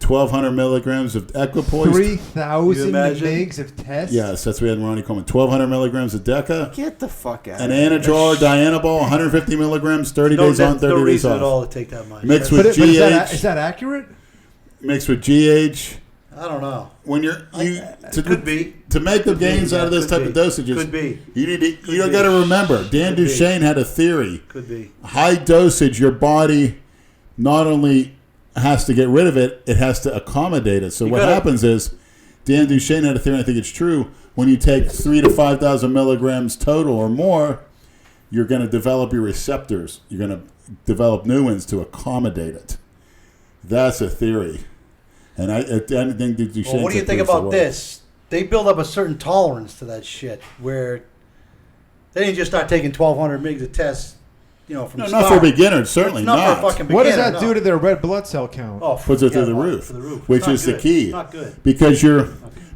1,200 milligrams of equipoise. 3,000 imagine? mgs of test? Yes, that's what we had in Ronnie Coleman. 1,200 milligrams of Deca. Get the fuck out. An Anadrol or Dianabol, 150 milligrams, 30 days on, 30 no days reason at off. all to take that much. Mixed But with is GH. that accurate? Mixed with GH. I don't know. When you're Could be. to make the Could be, gains out of yeah, this could type be. of dosages. Could be. You got to remember, Dan Could be. Duchesne had a theory. Could be. High dosage, your body not only has to get rid of it, it has to accommodate it. So what happens is, Dan Duchesne had a theory, and I think it's true, when you take 3,000 to 5,000 milligrams total or more, you're going to develop your receptors. You're going to develop new ones to accommodate it. That's a theory. And I think Duchesne. Well, what do you think about this? They build up a certain tolerance to that shit where they didn't just start taking 1,200 mgs a test, from No, the not start. for beginners, certainly It's not. not for a fucking beginner. What does that no. do to their red blood cell count? Oh, Puts it through the no, roof, to the roof. which It's not is the good. key. It's not good. Because you're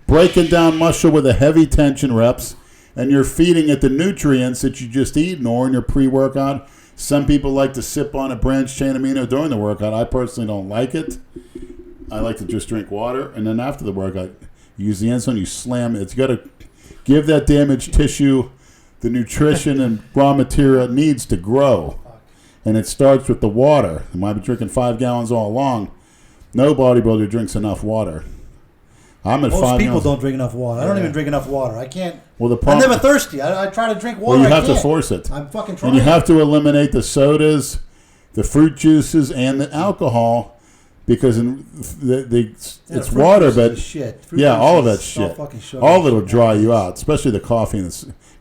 breaking down muscle with a heavy tension reps, and you're feeding it the nutrients that you just eaten or in your pre-workout. Some people like to sip on a branched chain amino during the workout. I personally don't like it. I like to just drink water, and then after the workout, you use the insulin, you slam it. It's got to give that damaged tissue the nutrition and raw material it needs to grow. And it starts with the water. I might be drinking 5 gallons all along. No bodybuilder drinks enough water. I'm at Most 5 people gallons. don't drink enough water. I don't even drink enough water. I can't. Well, the I'm problem, never thirsty. I try to drink water. well, you have I to can't. force it. I'm fucking trying. And you have to eliminate the sodas, the fruit juices, and the alcohol because it's fruit water, juice is but shit. Fruit yeah, juice all of is that shit. all fucking sugar. All of it will dry you out, especially the coffee.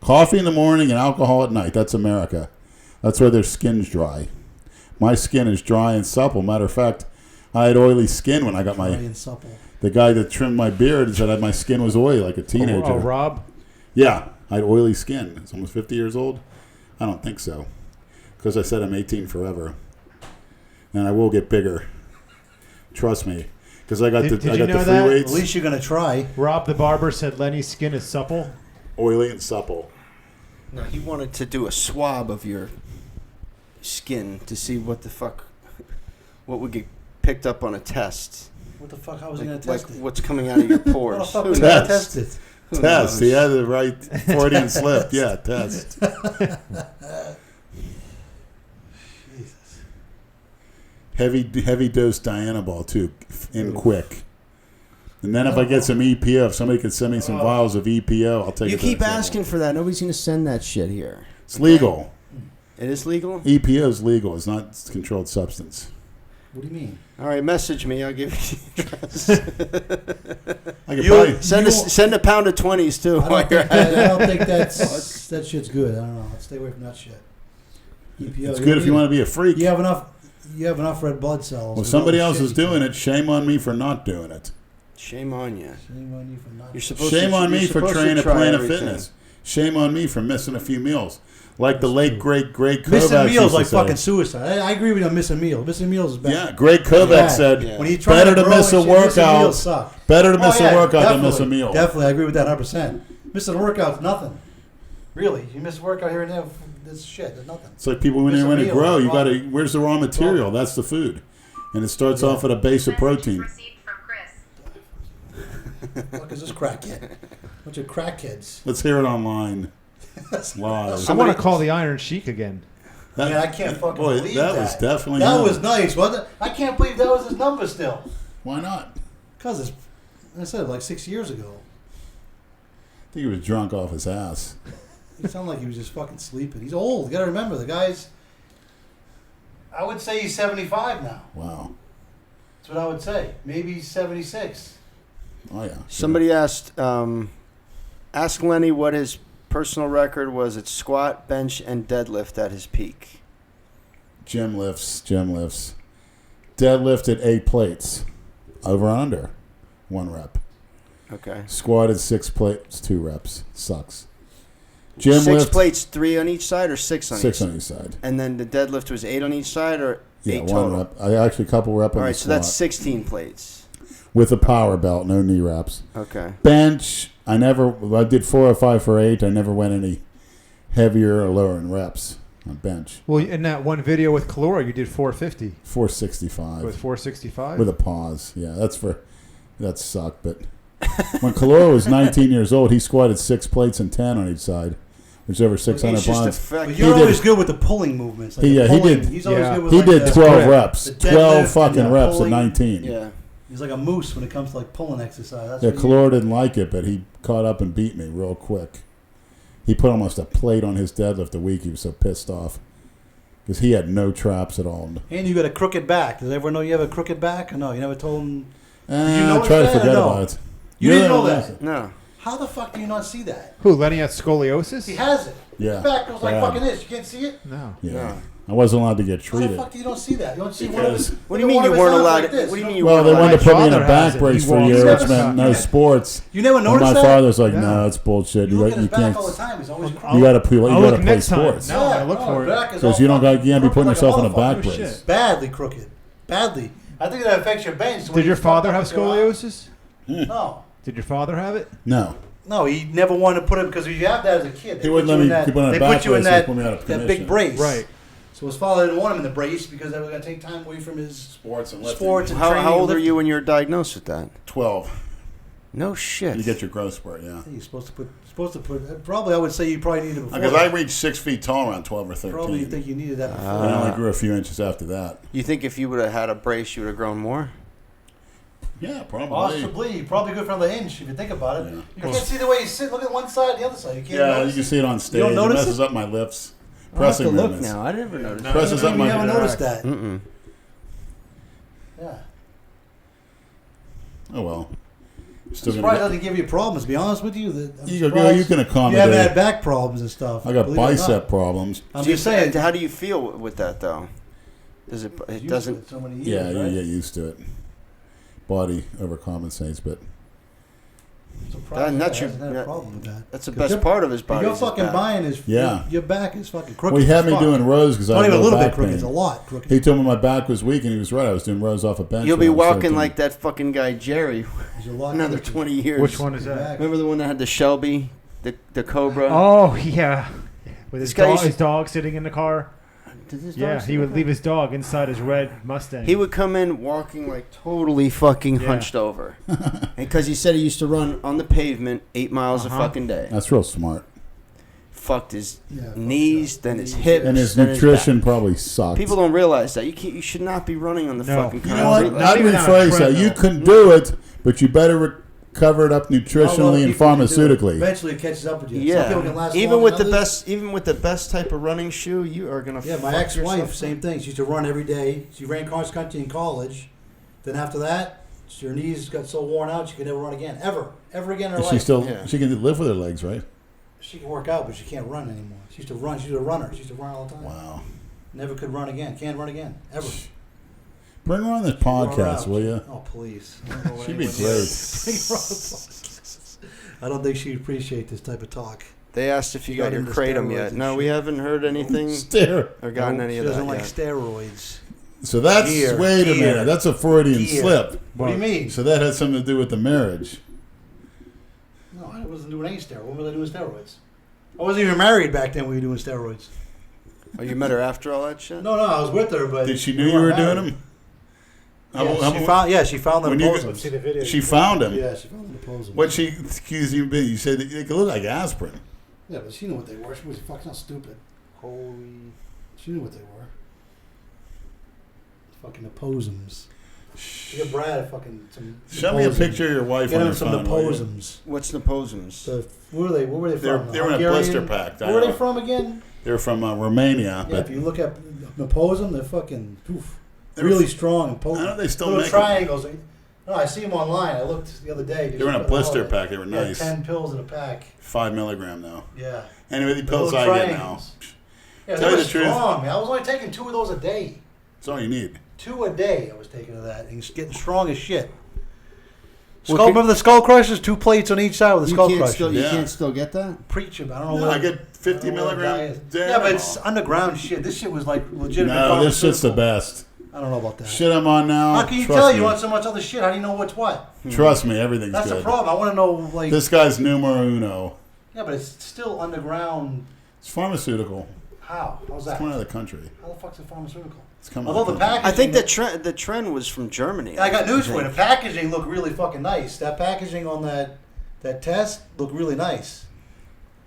Coffee in the morning and alcohol at night. That's America. That's why their skin's dry. My skin is dry and supple. Matter of fact, I had oily skin when I got Dry and supple. the guy that trimmed my beard said my skin was oily like a teenager. Oh, Rob? Yeah, I had oily skin. It's almost 50 years old. I don't think so, because I said I'm 18 forever, and I will get bigger. Trust me, because I got Did the you know free that? weights, At least you're gonna try. Rob the barber said Lenny's skin is supple. oily and supple. No, he wanted to do a swab of your skin to see what would get picked up on a test. What the fuck? How was he gonna Like test it? what's coming out of your How the pores. fuck Who was he knows? gonna test it? Who Test. knows? He had the right Freudian slip. Yeah, test. Jesus. Heavy dose Dianabol too, and quick. And then if I get some EPO, if somebody could send me some vials of EPO, I'll take it. You to the keep next level. asking for that. Nobody's going to send that shit here. It's legal. It is legal? EPO is legal. It's not a controlled substance. What do you mean? All right, message me. I'll give you the address. I could probably. Send a pound of 20s, too. I don't think that shit's good. I don't know. Let's stay away from that shit. EPO. It's good if you want to be a freak. You have enough red blood cells. Well, if somebody else is doing it, shame on me for not doing it. Shame on you. Shame on you for not. You're supposed Shame to, on me you're for supposed to training a try plan of everything. fitness. Shame on me for missing a few meals. Like the late, great Kovacs Missing meals used to like say. fucking suicide. I agree with you on missing meals. Missing meals is bad. Yeah, Greg Kovacs Yeah. said, Yeah. When you try better to grow miss a and shit, missing workout. meals suck. Better to miss Oh, yeah, a workout than miss a definitely. meal. Definitely, I agree with that 100%. Missing a workout's nothing. Really, you miss a workout here and there. This shit, there's nothing. It's like people when Miss they a want to meal, grow, you got problem. to. Where's the raw material? That's the food, and it starts off at a base of protein. Received from Chris. What is this crackhead? Bunch of crackheads. Let's hear it online. Live. I want to call the Iron Sheik again. That, Man, I can't fucking boy, believe that that. was definitely That him. was nice, wasn't it? I can't believe that was his number still. Why not? Because it's, I said, like 6 years ago. I think he was drunk off his ass. He sounded like he was just fucking sleeping. He's old. You got to remember, the guy's, I would say he's 75 now. Wow. That's what I would say. Maybe he's 76. Oh yeah. Somebody asked Lenny what his personal record was at squat, bench, and deadlift at his peak. Gym lifts. Deadlifted 8 plates. Over under. 1 rep. Okay. Squatted 6 plates, 2 reps. Sucks. Gym 6 lift, plates, 3 on each side, or 6 on 6 each? on each side. And then the deadlift was 8 on each side, or Yeah, 8 1 total? rep. I actually a couple rep on All the right, so squat. that's 16 plates. With a power belt, no knee wraps. Okay. Bench, I did 405 for 8. I never went any heavier or lower in reps on bench. Well, in that one video with Collura, you did 450. 465. With 465? With a pause. Yeah, that sucked. But when Collura was 19 years old, he squatted 6 plates and 10 on each side, which is over 600 He's just pounds. But you're always good with the pulling movements. Like He pulling. did. He's always Yeah. good with He like did the- 12 reps. the 12 deadlift fucking and the reps at pulling. 19. Yeah. He's like a moose when it comes to like pulling exercise. That's Yeah, what he- Collura didn't like it, but he caught up and beat me real quick. He put almost a plate on his deadlift a week. He was so pissed off because he had no traps at all. And you got a crooked back. Does everyone know you have a crooked back? Or no, you never told him. you I notice try to that or forget no? about it. You didn't know that. No. How the fuck do you not see that? Who, Lenny has scoliosis? He has it. Yeah. His back goes like Yeah. fucking this. You can't see it. No. Yeah. No. I wasn't allowed to get How the treated. fuck do you don't see that? You don't see Because- one. What do you mean you weren't allowed? What do you mean you Well, weren't they allowed? wanted to put me in a father has back it. brace He for a walks year, never which meant no Yeah. sports. You never And noticed my that? father's like, No. no, it's bullshit. You look at You his back can't. all the time. He's always You crooked. got to play. You I'll got look to play next time. sports. No, I look for it. Because you don't got. You can't be putting yourself in a back brace. shit. Badly crooked. Badly. I think that affects your bench. Did your father have scoliosis? No. Did your father have it? No. No, he never wanted to put it because you have that as a kid. He wouldn't let me keep on a They back put you in brace, they that, put me out of that commission. big brace. Right. So his father didn't want him in the brace because that was going to take time away from his Sports and lifting. sports and How training. old and are lifting. you when you were diagnosed with that? 12. No shit. You get your growth spurt, yeah. You're supposed to put. Probably, I would say you probably needed it before. Because I that. reached 6 feet tall around 12 or 13. Probably you think you needed that before. I only grew a few inches after that. You think if you would have had a brace, you would have grown more? Yeah, probably. Possibly, probably good for another inch if you think about it. Yeah. You can't see the way you sit. Look at one side, the other side. You can't. Yeah, you notice can it. see it on stage. don't It notice messes it? up my lifts. I'll have to Pressing look movements. now. I never noticed. Presses up You my never back. noticed that. Mm-mm. Yeah. Oh, well. I'm Still surprised it gonna doesn't give you problems. To be honest with you, You can accommodate. You haven't had back problems and stuff. I got believe it or not. bicep problems. I'm Do you just saying. How do you feel with that though? Does it? It Used to doesn't. So many years, Yeah, right? you get used to it. Body overcompensates, but I'm surprised And that's he your- hasn't had a yeah. problem with that. That's the 'Cause best your- part of his body. Your is his fucking back. buying is Yeah. Your back is fucking crooked. well, he had as me fuck. doing rows because I Not had even a low little bit back crooked. pain. It's a lot crooked. He told me my back was weak, and he was right. I was doing rows off a bench. You'll be when I was walking 13. like that fucking guy Jerry. There's a lot Another crooked. 20 years. Which one is Your that? back. Remember the one that had the Shelby, the Cobra? Oh, yeah. With This his guy dog, used to- his dog sitting in the car. Did his dog Yeah, sit he in would the leave car? his dog inside his red Mustang. He would come in walking like totally fucking Yeah. hunched over, because he said he used to run on the pavement 8 miles a fucking day. That's real smart. Fucked his Yeah, fuck knees, that. then his Knees. hips, And his then nutrition back. probably sucked. People don't realize that. You should not be running on the No. fucking you concrete. know what? like Not Not even even on a phrase that. You treadmill. can do it, but you better cover it up Not a lot nutritionally of and people can do it. pharmaceutically. Eventually, it catches up with you. Some people can Yeah, last even longer with the than others. best type of running shoe, you are gonna. Yeah, my fuck ex-wife, yourself. same thing. She used to run every day. She ran cross country in college. Then after that, her knees got so worn out she could never run again, ever again in her She life. still Yeah. she can live with her legs, right? She can work out, but she can't run anymore. She used to run. She was a runner. She used to run all the time. Wow. Never could run again. Can't run again ever. Bring her on this Wore her podcast, out. will you? Oh please. I don't know what She'd be anyone great. does. Bring her on the podcast. I don't think she'd appreciate this type of talk. They asked if you got Got your into kratom steroids yet. and No, we shit. haven't heard anything Stare. or gotten any She of that doesn't like yet. steroids. So that's Gear, wait a gear, minute. That's a Freudian gear. slip. What do you mean? So that had something to do with the marriage. No, I wasn't doing any steroids. When was I doing steroids? I wasn't even married back then when we were doing steroids. Oh, you met her after all that shit? No, I was with her, but Did she we knew you weren't were doing married. them? Yeah, she found them when you- proposals. See the video. She found him. Yeah, she found them proposals. What she accused you of being? You said they could look like aspirin. Yeah, but she knew what they were. She was fucking not stupid. Holy. She knew what they were. Fucking oposums. Get Brad fucking some. Show me a Naposums. picture of your wife Get on him your some phone. will you? naposums. What's Naposums? Where were they They're from? they were in a Hungarian? blister pack. I Where are they know. from again? They're from Romania, Yeah, but if you look up naposum, they're fucking They're really f- strong and potent. I know they still Little make 'em. triangles. No, I see them online. I looked the other day. They were in a blister pack. They were nice. 10 pills in a pack. 5 milligram though. Yeah. Anyway, the The pills little I get now. triangles. Yeah, Tell that you was the truth. strong, man. I was only taking 2 of those a day. That's all you need. 2 a day I was taking of that. And it's getting strong as shit. Well, Remember the Skull Crushers? 2 plates on each side with the Skull You Crushers. can't still get that? Preach it. I don't know No, what I get 50 milligrams. Yeah, but it's underground shit. This shit was like legitimate. No, this shit's the best. I don't know about that. Shit I'm on now. How can you trust tell me. you want so much other shit? How do you know what's what? Trust me, everything's That's good. the problem. I want to know, like... This guy's numero uno. Yeah, but it's still underground. It's pharmaceutical. How? How's It's that? coming out of the country. How the fuck's it pharmaceutical? It's coming Although out the of the country. packaging... I think the trend was from Germany. I got news for you. think. The packaging looked really fucking nice. That packaging on that test looked really nice.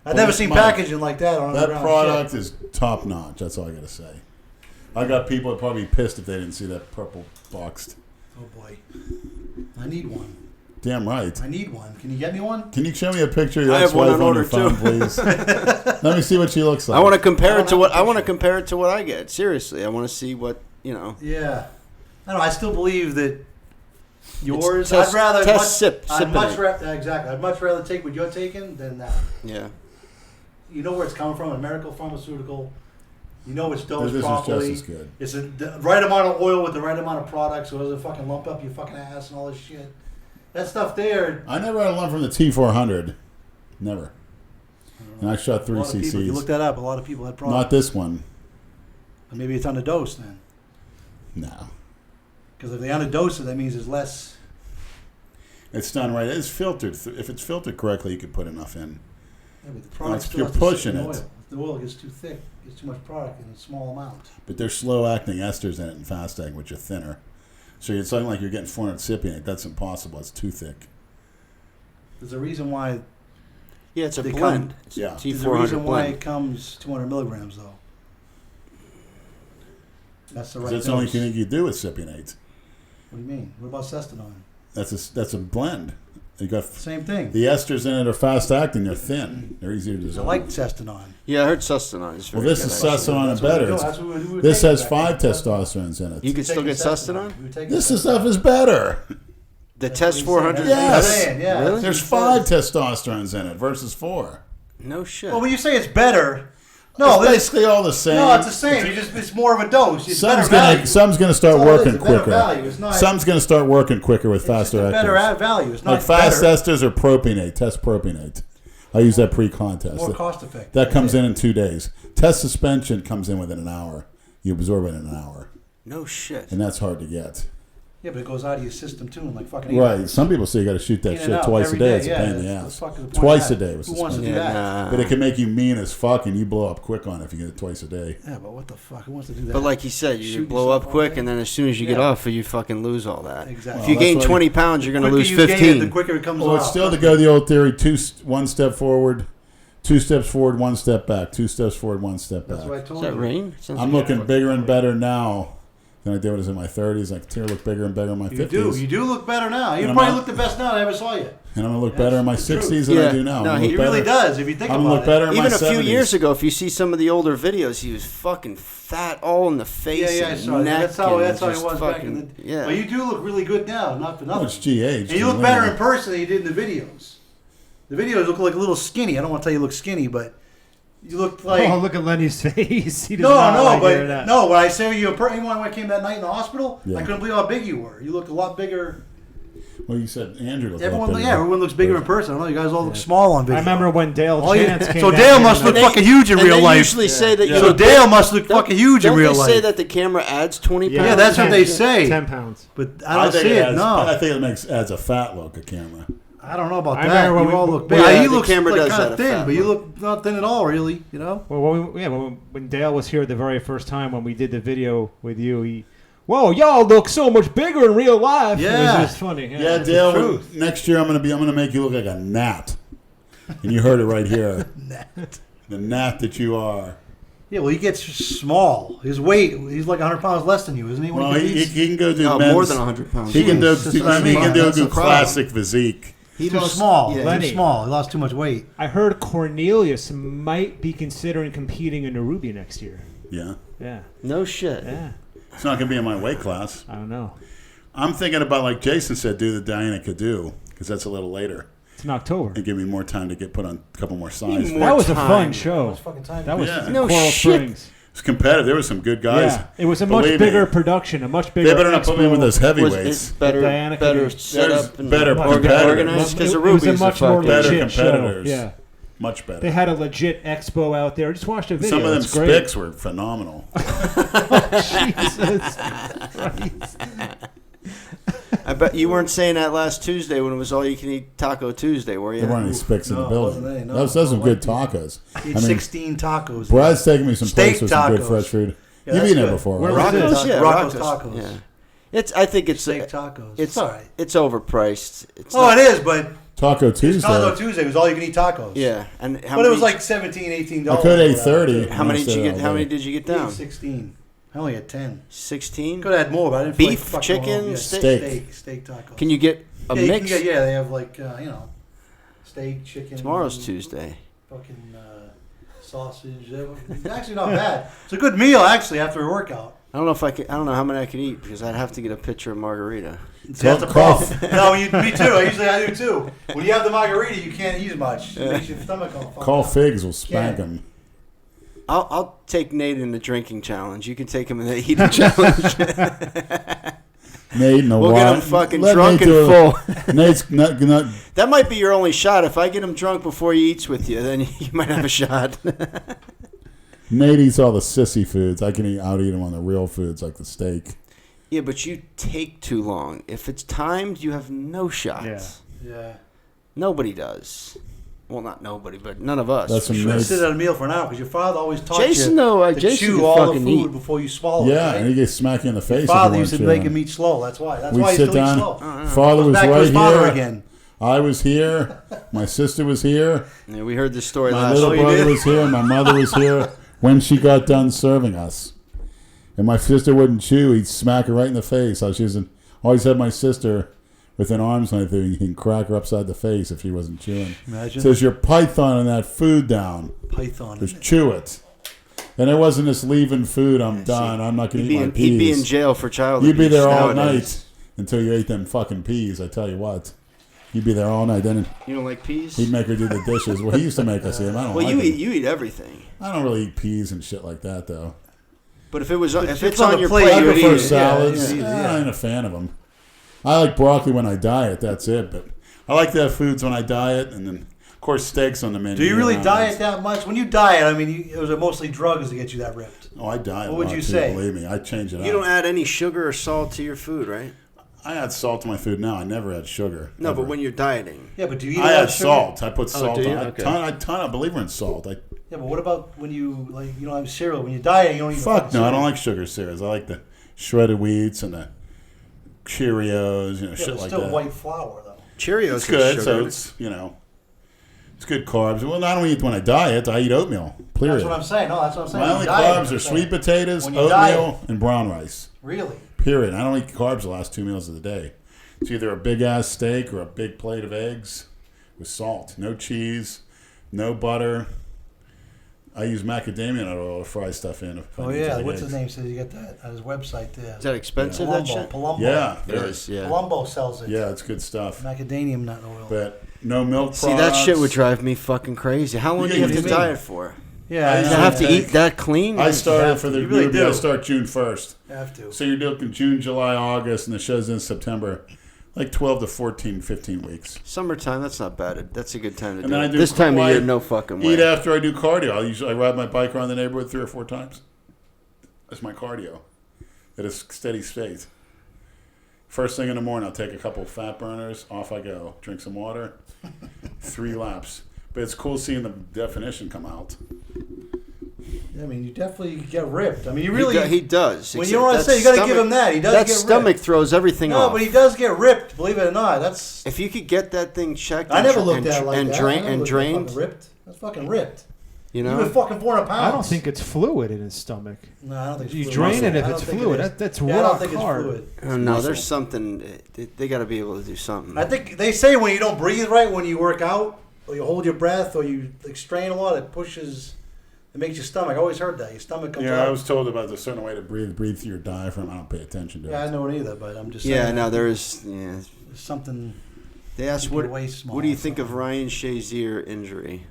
I've never seen Mike, packaging like that on That underground product shit. is top notch. That's all I got to say. I got people that probably be pissed if they didn't see that purple boxed. Oh, boy. I need one. Damn right. I need one. Can you get me one? Can you show me a picture of your I have one ex-wife on on your order, phone, too. please? Let me see what she looks like. I want to compare it to what I I want to compare it to what I get. Seriously, I want to see what Yeah. I don't know. I still believe that yours... test- I'd rather... test I'd much sipping exactly. I'd much rather take what you're taking than that. Yeah. You know where it's coming from, a medical pharmaceutical. You know it's dosed This is properly. just as good. It's the right amount of oil with the right amount of product, so it doesn't fucking lump up your fucking ass and all this shit. That stuff there. I never had a lump from the T400. Never. And I shot 3 A lot of people, you look cc's. that up. A lot of people had problems. Not this one. Maybe it's underdosed then, No. because if they underdose it, that means there's less. It's done right. It's filtered. If it's filtered correctly, you can put enough in. Yeah, but the product If still you're has to sit pushing in it. oil. If the oil gets too thick, gets too much product in a small amount. But there's slow-acting esters in it and fast-acting, which are thinner. So it's not like you're getting 400 sipping. That's impossible. It's too thick. There's a reason why. Yeah, it's a They blend. come- yeah. It's There's a T400 reason why blend. it comes 200 milligrams though. That's the right. That's the only dose. thing you do with Sippinate. What do you mean? What about Cestanol? That's a blend. You got Same thing. the esters in it are fast-acting. They're thin. They're easier to I dissolve. like Cestanol. Yeah, I heard Sustanon is very Well, this good, is actually. Sustanon and better. That's what we were This taking has back 5 then. testosterons in You it. can still get Sustanon? We were taking This Cestanol. stuff is better. The That's Test what he's saying. 400. That's what he's Yes. saying, yeah. Really? There's 5 testosterons in it versus 4. No shit. Well, when you say it's better, no, It's it's, basically all the same. no, it's the same. It's more of a dose. It's better value. Some's gonna start That's all it is, working it's better quicker. value. It's not- Some's gonna start working quicker with It's just faster a better actors. add value. It's not Like fast better. esters or propionate. Test propionate. I use that pre-contest. More cost effective. That comes in 2 days. Test suspension comes in within an hour. You absorb it in an hour, No shit. and that's hard to get. Yeah, but it goes out of your system too, and like fucking. Right. Some people say you got to shoot that In and shit out twice a every day. day, It's a yeah, pain in the that's- ass. that's fucking the point Twice a of that. day was Who wants to do Yeah, that? nah. But it can make you mean as fuck, and you blow up quick on it if you get it twice a day. Yeah, but what the fuck? Who wants to do that? But like you said, you Shoot blow up yourself all quick, day. and then as soon as you get Yeah. off, you fucking lose all that. Exactly. If you Well, gain that's why 20 pounds, you're going to quicker lose you gain it, 15. the quicker it comes Well, off. it's still to go the old theory: 1 step forward, 2 steps forward, 1 step back. 2 steps forward, 1 step back. That's what I Is told that you. rain? Sounds I'm like looking bigger and better now than I did when I was in my 30s. I continue to look bigger and better in my You 50s. do. You do look better now. You And I'm probably not- look the best now I ever saw you. And I'm going to look better in my That's the 60s truth. than Yeah. I do now. No, I'm he gonna He look really better. does. If you think I'm about going to look it. better in Even my a few 70s. years ago, if you see some of the older videos, he was fucking fat all in the face Yeah, I and saw it. neck. That's how and he just was back fucking, in the. Yeah. But you do look really good now. Not for Oh, nothing. it's GH. And you look better in person than you did in the videos. The videos look like a little skinny. I don't want to tell you look skinny, but you look like. Oh, look at Lenny's face. He does No, not no, like but hearing that. no. When I say you, even when I came that night in the hospital, Yeah. I couldn't believe how big you were. You looked a lot bigger. Well, you said Andrew looked Everyone, a lot yeah, bigger. everyone looks bigger in person. I don't know. You guys all look small on video. I remember when Dale Oh, yeah. Chance came So down Dale here must and look I- fucking huge in And real they life. usually say that you So look Dale must look Don't- fucking huge in don't real they life. say that the camera adds 20 Yeah, pounds? Yeah, that's what 10 they say. 10 pounds. But I don't think see it. adds, No, I think it adds a fat look, a camera. I don't know about I that. remember when You all we- look well, big. yeah, You the look camera like does kind that of a thin, fat but you look. look not thin at all, really. You know. Well, when Dale was here the very first time when we did the video with you, he, whoa, y'all look so much bigger in real life. Yeah. It was just funny. Yeah, the Dale. truth. Next year I'm gonna make you look like a gnat, and you heard it right here. The gnat that you are. Yeah, well, he gets small. His weight, he's like 100 pounds less than you, isn't he? When Well, he he competes? can go do No, men's. more than 100 pounds. He can do. That's what I He mean. can do a That's the good problem. classic physique. He's too small. Yeah, He's Lenny. too small. He lost too much weight. I heard Cornelius might be considering competing in Aruba next year. Yeah, Yeah, No shit. yeah. it's not gonna be in my weight class. I don't know. I'm thinking about, like Jason said, do the Diana Cadu, because that's a little later. It's in October. and give me more time to get put on a couple more signs. More That was a time. fun show. fucking time. That was Yeah. in No Coral shit. Springs. It's competitive. There were some good guys. Yeah, it was a much Believe me. bigger production, a much bigger. They better not put me in with those Was heavyweights. it better Diana better could be- set There's up and better competitors. organized? Because the It was a Rubies are much more fucking... Better legit show. competitors. Yeah, Much better. they had a legit expo out there. I just watched a video. Some of them It's great. spics were phenomenal. Jesus Christ. I bet you weren't saying that last Tuesday when it was all-you-can-eat Taco Tuesday, were you? There weren't any spics in No, the it building. wasn't any, no. Those some I good like tacos. He I had mean, 16 tacos. Brad's taking me some Steak place with some good tacos. fresh food. Yeah, You've that's eaten it good. before, Where right? was it? Rocco's, yeah, Rocco's Rocco's. Tacos. Yeah. I think it's Steak tacos. It's all right. It's overpriced. It's Oh, not- it is, but Taco Tuesday. Taco Tuesday was all you can eat tacos. Yeah, and how But it many? was like $17, $18. I could have ate 30. How many did you get? Instead How of many did you get down? 16. I only had 10. 16. Could have had more, but I didn't feel Beef, like fucking chicken, all- yeah, steak? steak tacos. Can you get a yeah, you mix? can get, yeah, they have like steak, chicken. Tomorrow's Tuesday. Fucking sausage. It's actually not bad. It's a good meal actually after a workout. I don't know if I could. I don't know how many I could eat because I'd have to get a pitcher of margarita. See, that's a problem. No, me too. I do too. When you have the margarita, you can't eat as much. It makes your stomach all fucked Call up. Figs will spank Yeah. him. I'll take Nate in the drinking challenge. You can take him in the eating challenge. Nate and the We'll wine. get him fucking Let drunk Nate and do it. full. Nate's not. That might be your only shot. If I get him drunk before he eats with you, then you might have a shot. Nate eats all the sissy foods. I can out eat him on the real foods like the steak. Yeah, but you take too long. If it's timed, you have no shot. Yeah. Yeah. Nobody does. Well, not nobody, but none of us. That's for some You sure. shouldn't Nate's- sit at a meal for an hour because your father always taught Jason, you though, to Jason chew could all the fucking food eat. before you swallow. Yeah, right? and he gets smacked you in the face. Your father if used you to weren't make him chewing. eat slow. That's why. That's We'd why he sit still eats down. slow. Father was Back to right his father here. again. I was here. My sister was here. Yeah, we heard this story My last little week. you brother did? was here. My mother was here when she got done serving us. And my sister wouldn't chew. He'd smack her right in the face. I was using, always had my sister within arm's length. He can crack her upside the face if she wasn't chewing. Imagine. Says you're pythoning that food down. Python. Just chew it. And it wasn't this leaving food. I'm done. I'm not going to eat my peas. He'd be in jail for child You'd be abuse there all nowadays. night until you ate them fucking peas. I tell you what. You'd be there all night. Then You don't like peas? he'd make her do the dishes. Well, he used to make us eat them. I don't Well, like you them. eat everything. I don't really eat peas and shit like that, though. But if it's it's on on the your plate, plate, I you would eat prefer it. salads. yeah. I ain't a fan of them. I like broccoli when I diet. That's it. But I like to have foods when I diet, and then of course steaks on the menu. Do you really year-round. diet that much? When you diet, I mean, it was mostly drugs to get you that ripped. Oh, I diet. What would a lot, you too, say? Believe me, I change it You up. don't add any sugar or salt to your food, right? I add salt to my food now. I never add sugar. No, ever. but when you're dieting. Yeah, but do you eat I a lot add of sugar? salt. I put salt do you? on. Okay. I ton of believer in salt. Yeah, but what about when you don't have cereal? When you diet, you don't eat. Fuck fucking no, I cereal. don't like sugar cereals. I like the shredded wheats and the Cheerios, Yeah, shit but like still that. white flour though. Cheerios It's good, is so sugar. it's it's good carbs. Well, I don't eat when I diet. I eat oatmeal. Period. That's what I'm saying. No, that's what I'm saying. My When only you diet, carbs I'm are saying. sweet potatoes, When you oatmeal, diet. and brown rice. Really? Period. I don't eat carbs the last 2 meals of the day. It's either a big ass steak or a big plate of eggs with salt. No cheese, no butter. I use macadamia nut oil to fry stuff in. if I Oh need to, yeah. like What's eggs. his name? Says you get that at his website there. Is that expensive, that shit? Palumbo. Yeah, It is, yeah. Palumbo sells it. yeah, it's good stuff. Macadamia nut oil. But no milk See, that shit would products. drive me fucking crazy. How long You do you have get to used to it. diet for? yeah, I You used have to take- eat that clean? I started have for to. the You really movie. do. I start June 1st. You have to. So you're looking June, July, August, and the show's in September. Like 12 to 14, 15 weeks. Summertime, that's not bad. That's a good time to And do then I it. do This time of I year, no fucking way. Eat after I do cardio. I ride my bike around the neighborhood 3 or 4 times. That's my cardio at a steady state. First thing in the morning, I'll take a couple of fat burners. Off I go. Drink some water. 3 laps. But it's cool seeing the definition come out. I mean, you definitely get ripped. I mean, you really. He does. When Except you know what I that say, you got to stomach- give him that. He does That get stomach ripped. throws everything No, off. but he does get ripped. Believe it or not, that's. If you could get that thing checked, I and never dra- looked and, at it dra- like and that. drain- I never and looked at it drained, fucking ripped. That's fucking ripped. you You know. were fucking 400 pounds. I don't think it's fluid in his stomach. No, I don't think it's You fluid. drain it if I don't it's think fluid. it is. That's Yeah, I raw don't think carb. it's fluid. Oh, no, there's something. They got to be able to do something. I think they say when you don't breathe right when you work out, or you hold your breath, or you like strain a lot, it pushes. It makes your stomach. I always heard that your stomach comes Yeah, out. I was told about the certain way to breathe. Breathe through your diaphragm. I don't pay attention to Yeah, I it. know it either, but I'm just yeah, saying. no, there is. Yeah, There's something. They asked, Keep it way small, what do you think of something. Ryan Shazier injury?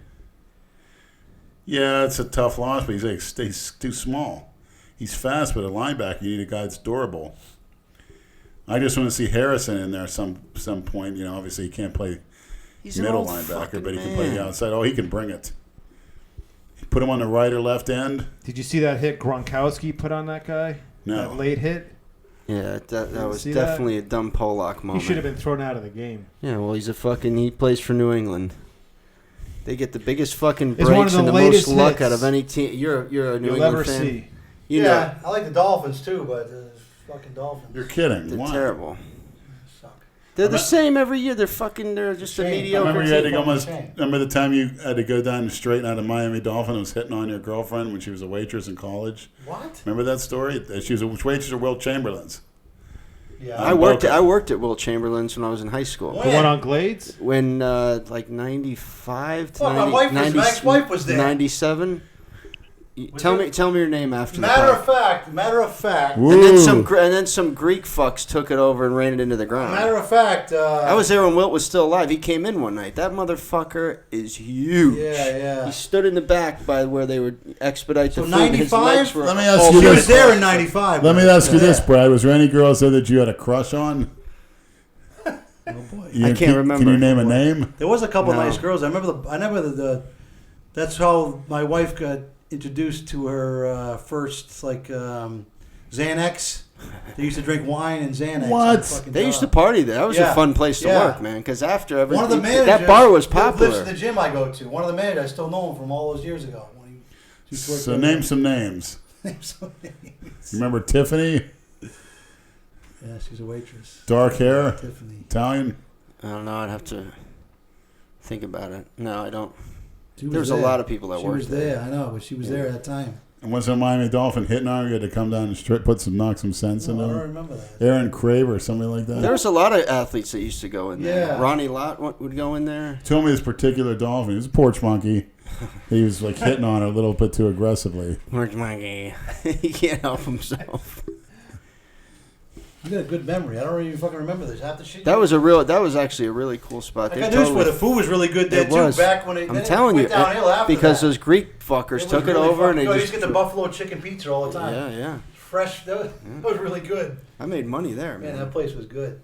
Yeah, it's a tough loss, but he's too small. He's fast, but a linebacker, you need a guy that's durable. I just want to see Harrison in there at some point. Obviously he can't play He's an middle old linebacker, fucking but he can play the man. outside. Oh, he can bring it. Put him on the right or left end. Did you see that hit Gronkowski put on that guy? No. That late hit? Yeah, that was see definitely a dumb Pollock moment. He should have been thrown out of the game. Yeah, well, he plays for New England. They get the biggest fucking It's one of breaks the and the most latest luck hits out of any team. You're a New You'll England ever fan. see. You know, Yeah, I like the Dolphins too, but fucking Dolphins You're kidding. they're Why? terrible. suck. They're the same every year. They're just a Shame. I mediocre remember you had to team. go almost. Shame. Remember the time you had to go down and straighten out a Miami Dolphin and was hitting on your girlfriend when she was a waitress in college? What? Remember that story? She was a waitress at Will Chamberlain's. Yeah. I worked at Will Chamberlain's when I was in high school. When? The one on Glades? When like 95 to Well, my 90, my ex-wife was there. 97. Was Tell it? me your name after Matter the of fact. Woo. and then some Greek fucks took it over and ran it into the ground. Matter of fact. I was there when Wilt was still alive. He came in one night. That motherfucker is huge. Yeah. He stood in the back by where they would expedite the So food. and his 95? legs were Let me ask She you was this. there in '95. Let me ask you this, Brad. Was there any girls there that you had a crush on? Oh boy. I can't remember. Can you name a name? There was a couple No. nice girls. I remember the. That's how my wife got introduced to her first Xanax. They used to drink wine and Xanax. What? on the fucking They used to job. party there. That was Yeah. a fun place to Yeah. work, man. Because after One of the everything, managers. that bar was Lives popular. in the gym I go to. One of the managers. I still know him from all those years ago. When he used to work So there. name some names. Name some names. You remember Tiffany? Yeah, she's a waitress. Dark hair? Tiffany. Italian? I don't know. I'd have to think about it. No, I don't. She was There was a there. lot of people that She worked was there. I know, but she was there at that time. And was a Miami Dolphin hitting on her? You had to come down and knock some sense No, I into don't her? remember that. Aaron Craver or something like that? There was a lot of athletes that used to go in there. Yeah. Ronnie Lott would go in there. Tell me this particular Dolphin. He was a porch monkey. He was like hitting on her a little bit too aggressively. Where's Maggie? He can't help himself. You got a good memory. I don't even fucking remember this. Half the shit. That was actually a really cool spot. I got news for the food was really good there It too. was. Back when it I'm telling went you, downhill after because that. those Greek fuckers took it over and they you just used to get the buffalo chicken pizza all the time. Yeah. Fresh. That was really good. I made money there, Man, man. that place was good.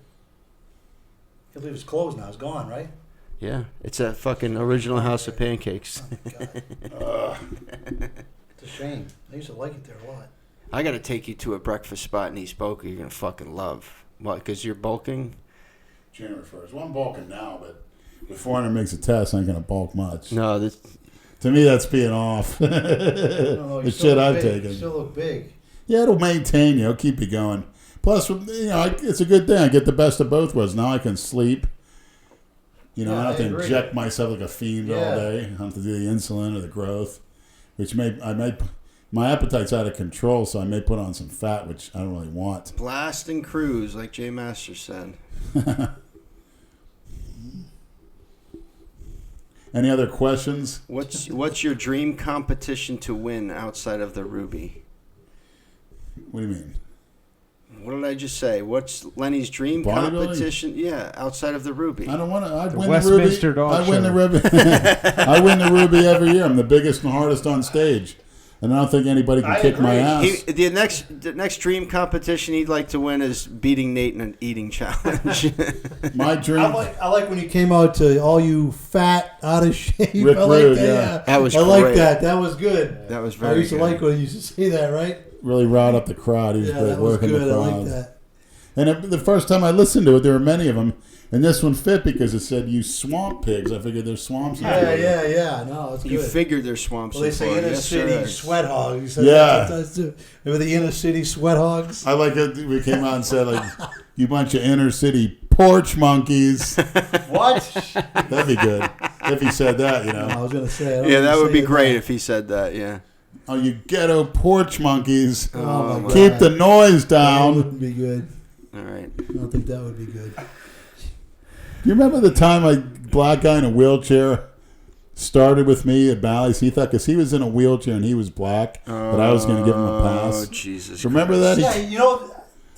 I believe it's closed now. It's gone, right? Yeah, it's a fucking original House of Pancakes. God. It's a shame. I used to like it there a lot. I got to take you to a breakfast spot in East Boca you're gonna fucking love. What? Because you're bulking? January 1st. Well, I'm bulking now, but if 400 makes a test, I ain't going to bulk much. No, this. To me, that's being off. I don't know, you The still shit look I've big. taken. You still look big. Yeah, it'll maintain you. It'll keep you going. Plus, it's a good thing. I get the best of both worlds. Now I can sleep. I don't have to inject myself like a fiend all day. I don't have to do the insulin or the growth, which my appetite's out of control, so I may put on some fat, which I don't really want. Blast and cruise, like Jay Master said. Any other questions? What's your dream competition to win outside of the Ruby? What do you mean? What did I just say? What's Lenny's dream Bodybuilding? competition? Yeah, outside of the Ruby. I don't want to. I'd win Westminster the Ruby. Dog I win Show. the Ruby. I win the Ruby every year. I'm the biggest and hardest on stage, and I don't think anybody can kick my ass. The next dream competition he'd like to win is beating Nate in an eating challenge. My dream. I like when you came out to all you fat, out of shape. Rick I like Rude, that. yeah. That was I like great. that. That was good. That was I very used to good. like when you used to say that, right? Really riled up the crowd. He was Yeah, great that was working good. the I crowd. like that. And the first time I listened to it, there were many of them, and this one fit because it said "you swamp pigs." I figured there's swamps. in Florida. Yeah. No, it's good. You figured there's swamps Well, they in say Florida. inner Yes, city sir. sweat hogs. You said Yeah. that sometimes too. Remember the inner city sweat hogs? I like it. We came out and said, like, "You bunch of inner city porch monkeys." What? That'd be good if he said that. I was gonna say. I don't Yeah, that even would be say it great now. if he said that. Yeah. Oh, you ghetto porch monkeys! Oh my Keep God. the noise That down. wouldn't be good. All right. I don't think that would be good. Do you remember the time a black guy in a wheelchair started with me at Bally's? He thought because he was in a wheelchair and he was black that I was going to give him a pass. Oh, Jesus. Remember Christ. that? Yeah,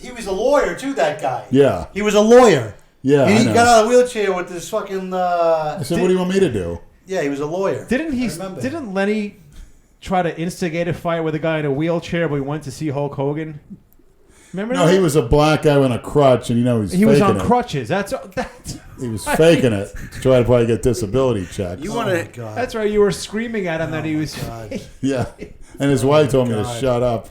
he was a lawyer too. That guy. Yeah. He was a lawyer. Yeah, And I he know. got out of the wheelchair with this fucking. I said, what do you want me to do? Yeah, he was a lawyer. Didn't Lenny try to instigate a fight with a guy in a wheelchair when we went to see Hulk Hogan? Remember No, that? he was a black guy on a crutch, and He was on it. crutches. That's He was faking it to try to probably get disability checks. You Oh want my to? God. That's right. You were screaming at him that he was. God. Yeah, and his wife told me to God. shut up.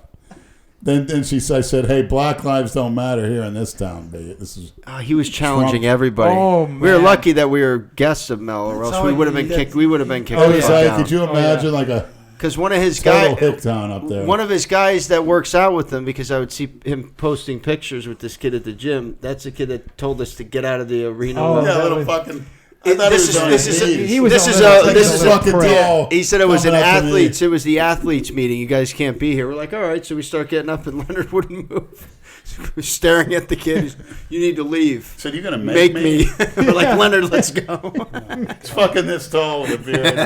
Then I said, "Hey, black lives don't matter here in this town, baby. This is." He was challenging Trump. everybody. Oh, we were man. lucky that we were guests of Mel, or That's else how we would have he- been that's- kicked. We would have been kicked. Oh, the he's fuck like, out. could you imagine like a Because one of his total guys, hick town up there? one of his guys that works out with him, because I would see him posting pictures with this kid at the gym. That's the kid that told us to get out of the arena. Oh, yeah, that little was- fucking. I thought This he was on is his a- knees. he was this on is the- a like this a is fucking a doll he said it was an coming up to me. athletes. It was the athletes meeting. You guys can't be here. We're like, all right. So we start getting up, and Leonard wouldn't move. We're staring at the kid. He's, you need to leave. Said, "You're gonna Make me. We're like, Yeah. Leonard, let's go. He's fucking this tall with a beard."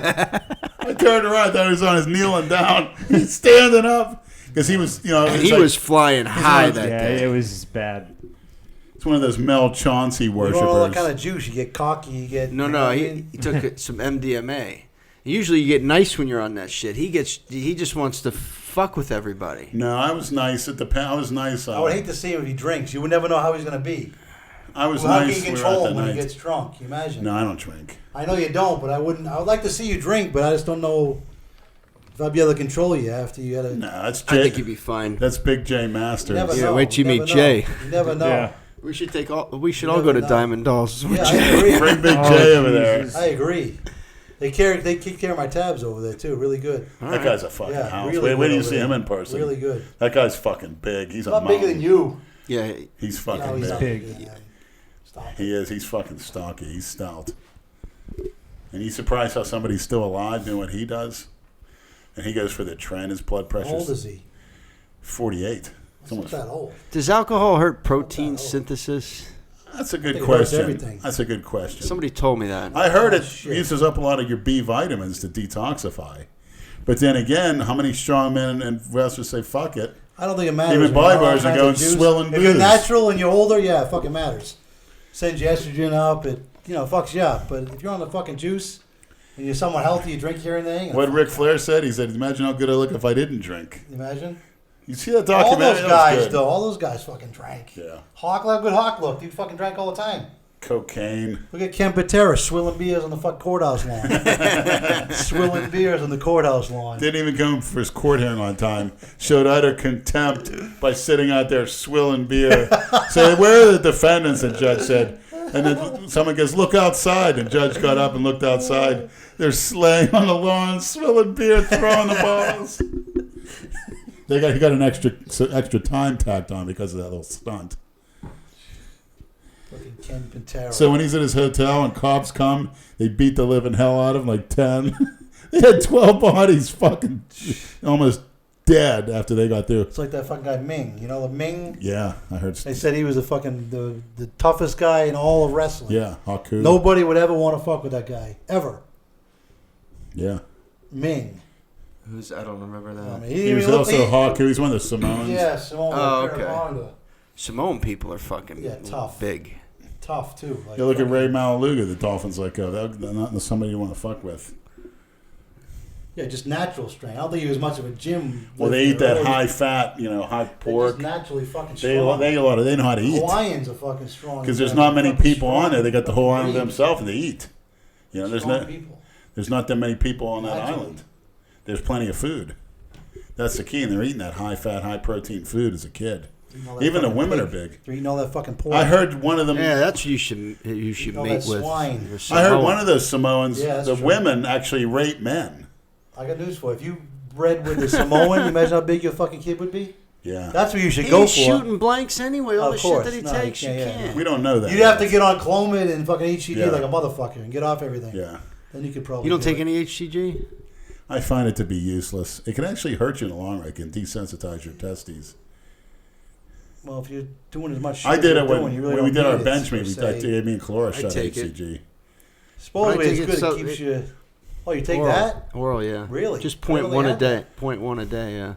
I turned around, thought he was on his kneeling down. He's standing up because he was, And it's he like- was flying high that Yeah, day. it was bad. It's one of those Mel Chauncey You want all that worshippers. kind of juice. You get cocky. You get. No, you know no, what I he mean? took some MDMA. Usually, you get nice when you're on that shit. He just wants to fuck with everybody. No, I was nice at the. I was nice. I would hate to see him if he drinks. You would never know how he's going to be. I was Well, how can nice. you We were control out him that when he night. gets drunk? You imagine. No, I don't drink. I know you don't, but I wouldn't. I would like to see you drink, but I just don't know if I'd be able to control you after you got to. No, that's I Jay. think you'd be fine. That's Big J Masters. You never Yeah, know. wait till you never meet know. Jay. You never know. Yeah. We should all You go never to know. Diamond Dolls. Yeah, I agree. Bring Big Oh, J over there. Jesus. I agree. They kick care of my tabs over there too. Really good. That guy's a fucking Yeah, house. really Wait till you good see over him there. in person. Really good. That guy's fucking big. He's He's a not bigger mountain. than you. Yeah, He's No, fucking he's not big. big. bigger than Stop. He is. He's fucking stocky. He's stout. And he's surprised how somebody's still alive doing what he does. And he goes for the trend. His blood How old pressure's is he? 48. He's not that old. does alcohol hurt protein Not that old. synthesis? That's a I good think it hurts question. everything. That's a good question. Somebody told me that. I heard Oh, it shit. uses up a lot of your B vitamins to detoxify. But then again, how many strong men and wrestlers say, fuck it? I don't think it matters. Even When you're on bodybuilders all are kinds going of juice. swilling If you're booze. natural and you're older, yeah, it fucking matters. Sends your estrogen up. It fucks you up. But if you're on the fucking juice and you're somewhat healthy, you drink here and there. What Ric Flair said, he said, imagine how good I look if I didn't drink. Imagine. You see that All documentary? those That was guys, good. though, all those guys fucking drank. Yeah. Hawk, look good Hawk looked. He fucking drank all the time. Cocaine. Look at Ken Patera swilling beers on the fuck courthouse lawn. Swilling beers on the courthouse lawn. Didn't even come for his court hearing on time. Showed utter contempt by sitting out there swilling beer. So where are the defendants? The judge said. And then someone goes, look outside. And judge got up and looked outside. They're slaying on the lawn, swilling beer, throwing the bottles. He got an extra time tacked on because of that little stunt. Fucking Ken Patera. So when he's at his hotel and cops come, they beat the living hell out of him, like 10. They had 12 bodies fucking almost dead after they got through. It's like that fucking guy Ming. You know the Ming? Yeah, I heard. They said he was the toughest guy in all of wrestling. Yeah, Haku. Nobody would ever want to fuck with that guy. Ever. Yeah. Ming. I don't remember that. I mean, He was also Haku. He's one of the Samoans. Yeah, Simone. Oh, okay. Samoan people are fucking tough. big. Tough, too. Like, You look at fucking- Ray Malaluga, the Dolphins like, oh, they're not somebody you want to fuck with. Yeah, just natural strength. I don't think he was much of a gym. Well, they eat lifter. that high fat, high They're pork. just naturally fucking They strong. know how to eat. Hawaiians are fucking strong. Because there's not many people on there. They got the whole island to Strong themselves and they eat. people. There's not that many people on that Imagine. island. There's plenty of food. That's the key, and they're eating that high fat, high protein food as a kid. Eating all that Even the fucking women pig. are big. They're eating all that fucking pork. I heard one of them. Yeah, that's you should all mate that with. swine. your I heard Samoan. one of those Samoans. Yeah, that's the true. women actually rape men. I got news for you. If you bred with a Samoan, you imagine how big your fucking kid would be? Yeah, That's what you should He's go for. shooting blanks anyway. All Of the course. shit that he No, takes, you you can't, can't. we don't know that. You'd have to get on Clomid and fucking HCG Yeah. like a motherfucker and get off everything. Yeah, Then you could probably. You don't do take it. any HCG? I find it to be useless. It can actually hurt you in the long run. It can desensitize your testes. Well, if you're doing as much shit I as did you're it when doing, you really we don't did our need bench per meet. se. Me and Collura I shot take it. HCG. Supposedly I it's take good. it so- It keeps you. Oh, you take Oral. that? Oral, yeah. Really? Just I didn't know they 0.1 a had day. that. 0.1 a day, yeah.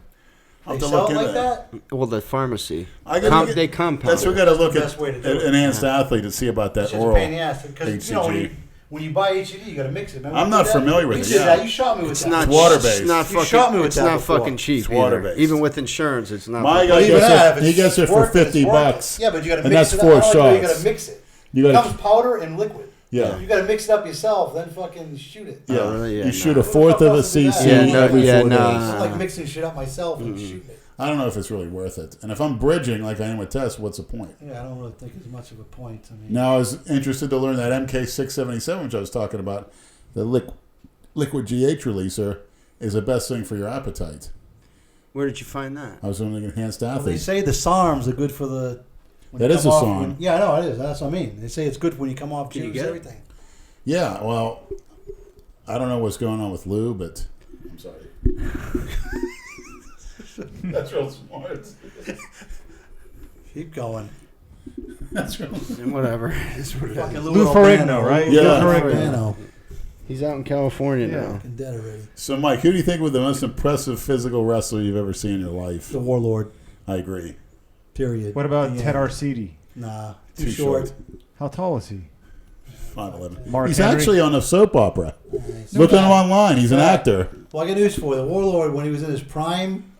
I'll They have to sell look it into like that? Well, the pharmacy. They compound. That's what we got to look That's at the best way to do it. enhanced athlete to see about that It's just a oral pain in the ass. Because, you know, HCG. when you buy HCG, you got to mix it. Remember I'm we not did that? familiar with You it, did yeah. that. You shot me with It's that. not water-based. It's not You fucking. shot me with It's that not before. fucking cheap It's either. water-based. Even with insurance, it's not. My fucking- guy But even gets that, if it. He it's gets it for worth it's worth it. $50. Yeah, but you got to And mix that's it 4 up. You got shots. to mix it. You It gotta- comes powder and liquid. Yeah. You got to mix it up yourself, then fucking shoot it. Yeah. Oh, really? Yeah, you no. shoot a fourth of a cc Yeah, no, every yeah, 4 no. days. I'm like mixing shit up myself and shooting it. I don't know if it's really worth it. And if I'm bridging like I am with Tess, what's the point? Yeah, I don't really think it's much of a point. I mean, Now I was interested to learn that MK677, which I was talking about, the liquid GH releaser, is the best thing for your appetite. Where did you find that? I was on an enhanced well, they athlete. say the SARMs are good for the. when That you is come a off- SARM. when- Yeah, I know it is. That's what I mean. They say it's good when you come off Can you juice get it? everything. Yeah, well, I don't know what's going on with Lou, but I'm sorry. That's real smart. Keep going. That's real. Whatever. It's what it is. Fucking Lou Ferrigno, right? Yeah. Lou Ferrigno. Ferrigno. He's out in California now. Fucking dead already. So, Mike, who do you think was the most impressive physical wrestler you've ever seen in your life? The Warlord. I agree. Period. What about The Ted end. Arcidi? Nah, Too too short. How tall is he? 5'11". Mark He's Henry? actually on a soap opera. Nice. Look at him online. He's an actor. Well, I got news for you. The Warlord, when he was in his prime,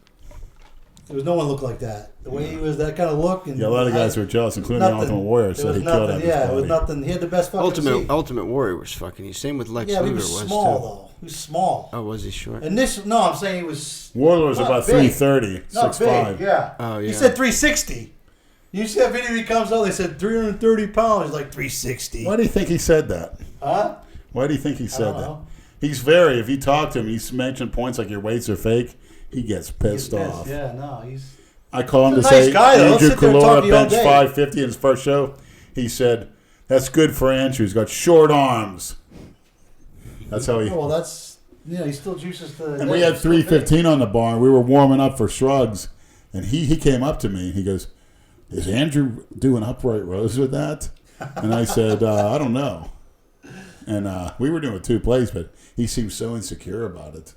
there was no one looked like that. The way he was, that kind of look. And Yeah, a lot of guys were jealous, including the Ultimate Warrior, said he killed out Yeah, his it was body. nothing. He had the best fucking physique. Ultimate Warrior was fucking. He's same with Lex Yeah, but Luger he was small too. though. He was small. Oh, was he short? And this, no, I'm saying he was Warlord's not about big. 330, not 6'5". big. Yeah. Oh, yeah. He said 360. You see that video? He comes out. They said 330 pounds. He's like 360. Why do you think he said that? Huh? Why do you think he I said don't that? know. He's very, if you talk to him, he's mentioned points like your weights are fake, he gets He's pissed pissed. off. Yeah, no, he's. I call him He's to a nice say, guy, though. He'll Andrew sit there and talk Collura to you all bench day. 550 in his first show. He said, that's good for Andrew. He's got short arms. That's how he... Oh, well, that's he still juices to. And we had 315 on the bar, and we were warming up for shrugs. And he came up to me. He goes, is Andrew doing upright rows with that? And I said, I don't know. And we were doing 2 plays, but he seemed so insecure about it.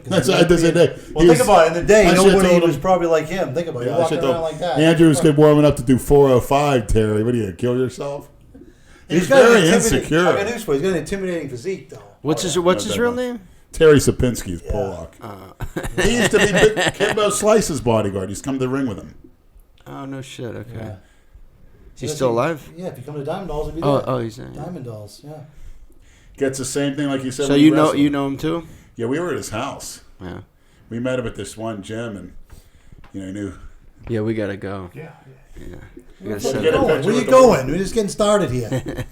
That's what I just said. Well, think about it. In the day, I should've nobody told was him- probably like him. Think about it. Yeah, You're I walking should around know. like that. Andrew's good warming up to do 405, Terry. What are you, going to kill yourself? He's got an very intimidating- insecure. I got news for you. He's got an intimidating physique, though. What's his No, real name? Terry Sapinski is Yeah. Pollock. He used to be Kimbo Slice's bodyguard. He's come to the ring with him. Oh no shit. Okay. Yeah. Is he still alive? Yeah, if you come to Diamond Dolls, he'll be there. Oh, he's there. Yeah. Diamond Dolls, yeah. Gets the same thing like you said. So when you he know wrestled. you know him too? Yeah, we were at his house. Yeah. We met him at this one gym, and he knew. Yeah, we gotta go. Yeah. Yeah. We Where gotta set Get a it up. picture are you with the- going? We're just getting started here.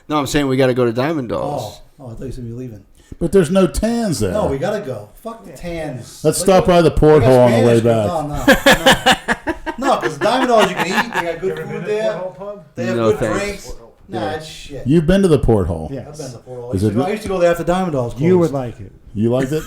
No, I'm saying we gotta go to Diamond Dolls. Oh, I thought you said you were leaving. But there's no tans there. No, we gotta go. Fuck the tans. Let's stop by the porthole on the way back. No, because Diamond Dolls you can eat. They got good food there. They have No, good thanks. drinks. Nah, it's shit. You've been to the porthole. Yeah. I've been to the portal. Is it- I used to go there after Diamond Dolls closed. You would like it. You liked it?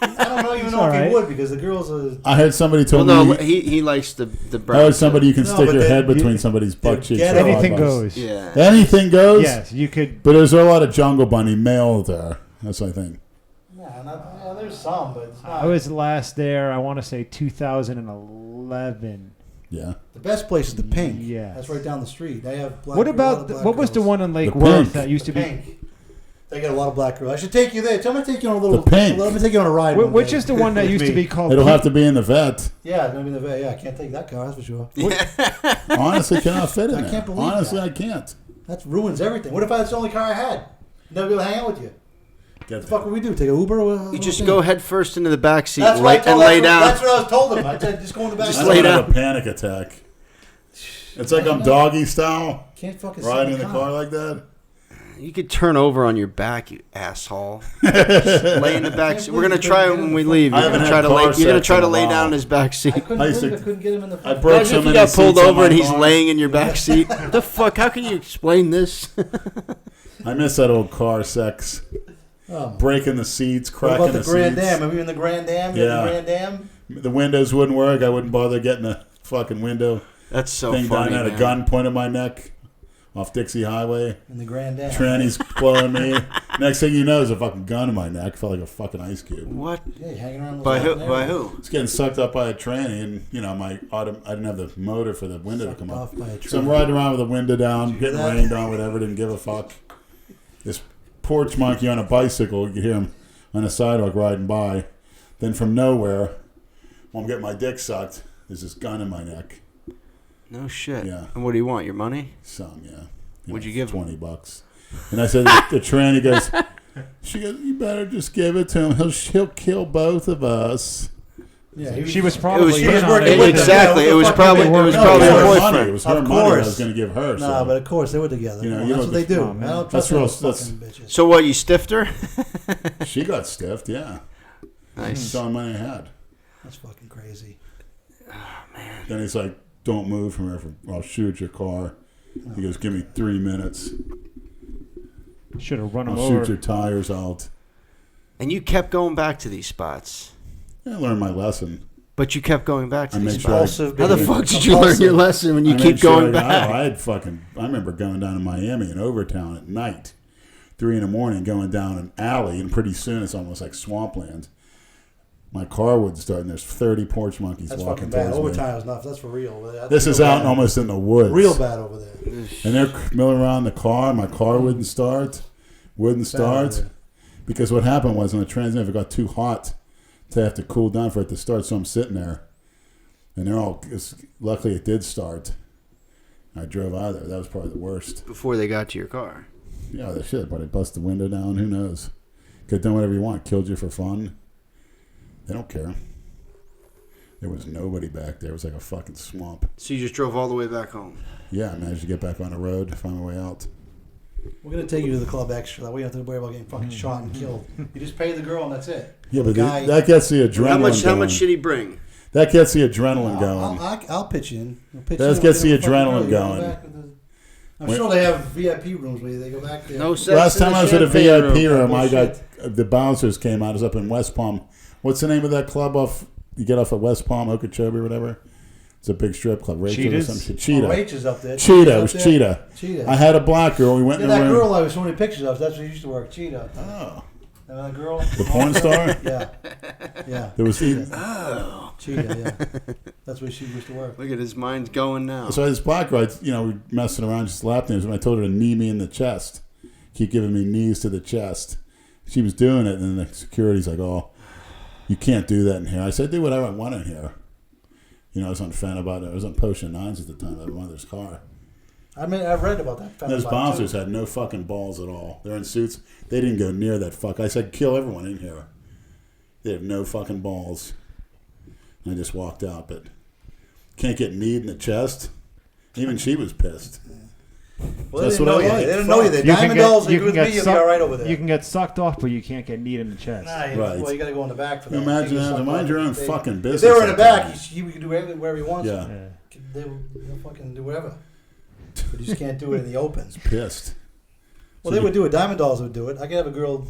I don't know, even It's know if alright. he would because the girls are. I heard somebody Well, told no, me. he likes the I brown. heard somebody you can No, stick but your then head you- between somebody's butt you cheeks. get for Anything 5 bucks. goes. Yeah. Anything goes? Yes, you could. But there's a lot of Jungle Bunny male there. That's what I think. Yeah, there's some, but it's not. I was last there, I want to say 2011. Yeah. The best place is the Pink. Yes. That's right down the street. They have black. What a lot about, of black what was the girls. one on Lake The Worth Pink. that used to The be? Pink. They got a lot of black girls. I should take you there. Tell me to take you on a little. The Pink. Let me take you on a ride. one Which day. is the one that With used to me. be called It'll have to be in the vet. Yeah, it's gonna be in the van. Yeah, I can't take that car. That's for sure. Honestly, cannot fit in I there. can't believe Honestly, that. I can't. That ruins everything. What if that's the only car I had? Never be able to hang out with you. Get What the fuck would we do? Take an Uber? Or You just go head first into the back seat That's and what I lay, told. and lay That's down. That's what I was told him. I said, just go in the back. Just I seat. lay don't have down. a panic attack. It's like I'm doggy style, Can't fucking riding in sit the car like that. You could turn over on your back, you asshole. Just lay in the back seat. We're gonna try it when we leave. I You're haven't gonna had try to lay. car You're gonna sex try in to a lay while. down in his back seat. I couldn't I used believe to- I couldn't get him in the. I broke Imagine so if you many got seats pulled on over my and he's car. laying in your back seat. What the fuck? How can you explain this? I miss that old car sex. Oh, my. Breaking the seats, What cracking about the the Grand seats. Dam? Are we in the Grand Dam? You Yeah. in the Grand Dam? The windows wouldn't work. I wouldn't bother getting a fucking window That's so thing funny. down. I had man. a gun pointed at my neck off Dixie Highway. In the Grand Dam. Trannies blowing me. Next thing you know, there's a fucking gun in my neck. Felt like a fucking ice cube. What? Yeah, you're hanging around. By who? It's getting sucked up by a tranny, and I didn't have the motor for the window to come up. So I'm riding around with the window down, getting rained on, whatever. Didn't give a fuck. This porch monkey on a bicycle, you could hear him on the sidewalk riding by. Then from nowhere, while I'm getting my dick sucked, there's this gun in my neck. No shit. Yeah. And what do you want? Your money? Some, yeah. What'd you give him? $20. And I said, the tranny goes, she goes, you better just give it to him. He'll kill both of us. Yeah, she was probably exactly. It was probably her boyfriend. It was her money I was going to give her. Nah, but of course they were together. That's what they do. I don't trust those fucking bitches. So what? You stiffed her? She got stiffed. Yeah. Nice. That's all the money I had. That's fucking crazy. Oh man. Then he's like, "Don't move from here. I'll shoot your car." He goes, "Give me 3 minutes. Should have run him I'll over. shoot your tires out." And you kept going back to these spots. I learned my lesson. But you kept going back to these sure spots. How the fuck did you learn your lesson when you keep going back? I remember going down to Miami in Overtown at night, 3 a.m, going down an alley, and pretty soon it's almost like swampland. My car would start, and there's 30 porch monkeys walking towards me. Overtime is not. That's for real. This is out almost in the woods. Real bad over there. And they're milling around the car. My car wouldn't start. Because what happened was, when the transmitter got too hot to have to cool down for it to start, so I'm sitting there. And luckily it did start. I drove out of there. That was probably the worst. Before they got to your car. Yeah, they should. But they bust the window down. Who knows? Could have done whatever you want. Killed you for fun. They don't care. There was nobody back there. It was like a fucking swamp. So you just drove all the way back home? Yeah, I managed to get back on the road, find my way out. We're going to take you to the club extra. That way you don't have to worry about getting fucking shot and killed. You just pay the girl and that's it. Yeah, but that gets the adrenaline How much should he bring? That gets the adrenaline going. I'll pitch in. That gets the adrenaline going. I'm sure they have VIP rooms where they go back there. No sex. Last time I was at a VIP room, Bullshit. the bouncers came out. I was up in West Palm. What's the name of that club you get off at West Palm, Okeechobee or whatever? It's a big strip club. Rachel or some shit. Cheetah. Rachel's up there. Cheetah. It was Cheetah. I had a black girl. We went in the room. That girl I was showing you pictures of, that's where she used to work. Cheetah. Oh. Remember that girl? The porn star? Yeah. There was Cheetah, yeah. That's where she used to work. Look at his mind's going now. So this black girl, we messing around, just lap dances. When I told her to knee me in the chest, keep giving me knees to the chest. She was doing it, and then the security's like, "Oh, you can't do that in here." I said, "Do whatever I want in here." I was on Fenabot. I was on Potion 9s at the time. I had my mother's car. I read about that. Those bouncers had no fucking balls at all. They're in suits. They didn't go near that fuck. I said, "Kill everyone in here." They have no fucking balls. And I just walked out, but can't get kneed in the chest. Even she was pissed. Well, that's what I like. They didn't know you. The Diamond Dolls, you with me, you'll be all right over there. You can get sucked off, but you can't get kneed in the chest. Right. Well, you got to go in the back for that. Imagine that. Mind your own fucking business. If they were in the back, he can do whatever he wants. Yeah. They'll fucking do whatever. But you just can't do it in the open. Pissed. Well, they would do it. Diamond Dolls would do it. I could have a girl.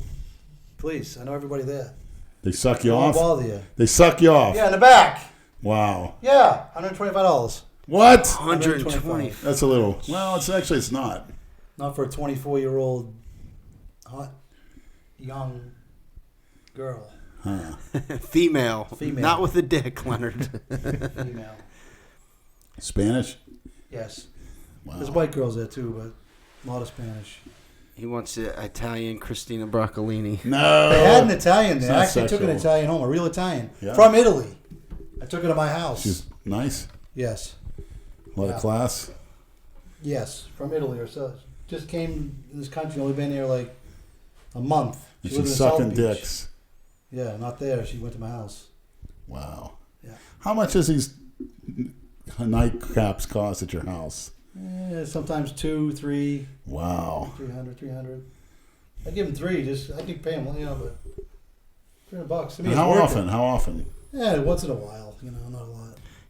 Please, I know everybody there. They suck you They won't off? bother you. They suck you off? Yeah, in the back. Wow. Yeah, $125. What? 120. That's a little. Well, it's not. Not for a 24-year-old hot young girl. Huh. Female. Not with a dick, Leonard. Female. Spanish? Yes. Wow. There's white girls there too, but a lot of Spanish. He wants the Italian Christina Broccolini. No. They had an Italian It's there. not I actually took an sexual. Italian home, a real Italian. Yeah. From Italy. I took her to my house. She's nice. Yes. A lot of class. Yes, from Italy or so. Just came in this country, only been here like a month. And lived she's in South sucking Beach. dicks. Yeah, not there. She went to my house. Wow. Yeah. How much does these nightcaps cost at your house? Sometimes 2, 3. Wow. 300. I give them 3. I can pay them, but $300. I mean, How it's often? How often? Yeah, once in a while. Not a lot.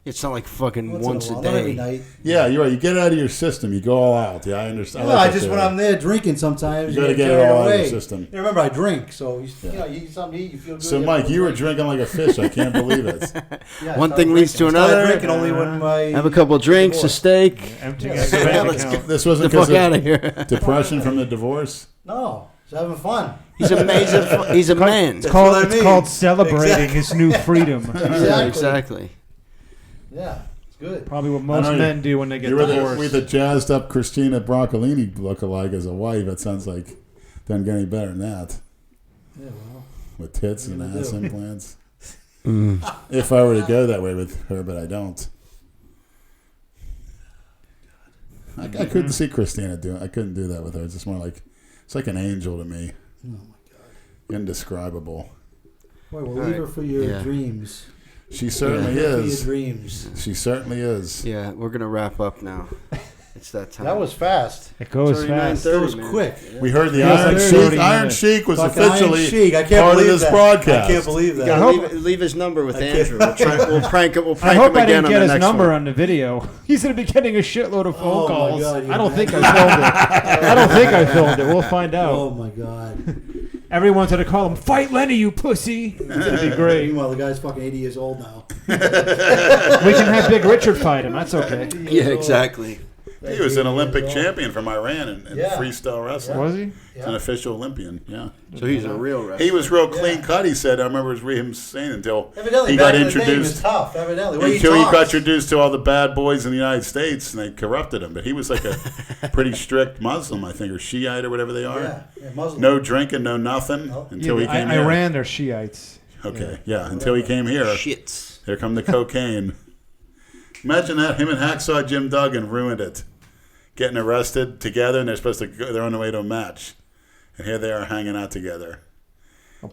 It's not like fucking Once in once a a while, not every day. night. Yeah, you're right. You get it out of your system. You go all out. Yeah, I understand. No, I just when I'm there drinking, sometimes You gotta get carried it all out of away. your system. You remember, I drink, so you Yeah. you eat something to eat, you feel good. So, you Mike, have you were drink. drinking like a fish. I can't believe it. Yeah, I One started thing leads drinking. to I started another. drinking only when my Have a couple drinks, a steak. Emptying Yeah, out your yeah, bank let's account. This Get wasn't the fuck because out of of here. depression from the divorce? No, having fun. He's amazing. He's a man. It's called celebrating his new freedom. Exactly. Yeah, it's good. Probably what most men do when they get divorced. With a jazzed up Christina Broccolini lookalike as a wife, it sounds like doesn't get any better than that. Yeah, well. With tits and ass implants. If I were to go that way with her, but I don't. I couldn't see Christina doing. I couldn't do that with her. It's just more like it's like an angel to me. Oh my God. Indescribable. Boy, we'll leave her for your dreams. She certainly is. For your dreams. She certainly is. Yeah, we're gonna wrap up now. It's that time. That was fast. It goes fast. It was quick. Yeah. We heard the Feels Iron like Sheik. 30 Iron minutes. Sheik was Fucking officially Iron Sheik. I can't part of believe this that. broadcast. I can't believe that. Yeah, leave his number with Andrew. We'll prank him. We'll I prank hope him I again didn't on get the his next number one. on the video. He's going to be getting a shitload of phone Oh, my calls. God, I don't think I filmed it. I don't think I filmed it. We'll find out. Oh my God. Everyone's going to call him, "Fight Lenny, you pussy." It's going to be great. Meanwhile, the guy's fucking 80 years old now. We can have Big Richard fight him. That's okay. Yeah, exactly. He was an Olympic champion from Iran in Yeah. freestyle wrestling. Was he? He's an official Olympian. Yeah. So he's a real wrestler. He was real clean cut. He said. I remember him saying until Evidently, he back got in the day, he was introduced. tough. Evidently, the way Until he got talks. introduced to all the bad boys in the United States, and they corrupted him. But he was like a pretty strict Muslim, I think, or Shiite or whatever they are. Yeah, Muslim. No drinking, no nothing until he came here. Iran, they're Shiites. Okay, yeah, until he came here. Shits. Here come the cocaine. Imagine that. Him and Hacksaw Jim Duggan ruined it. Getting arrested together, and they're supposed to go, they're on the way to a match. And here they are hanging out together.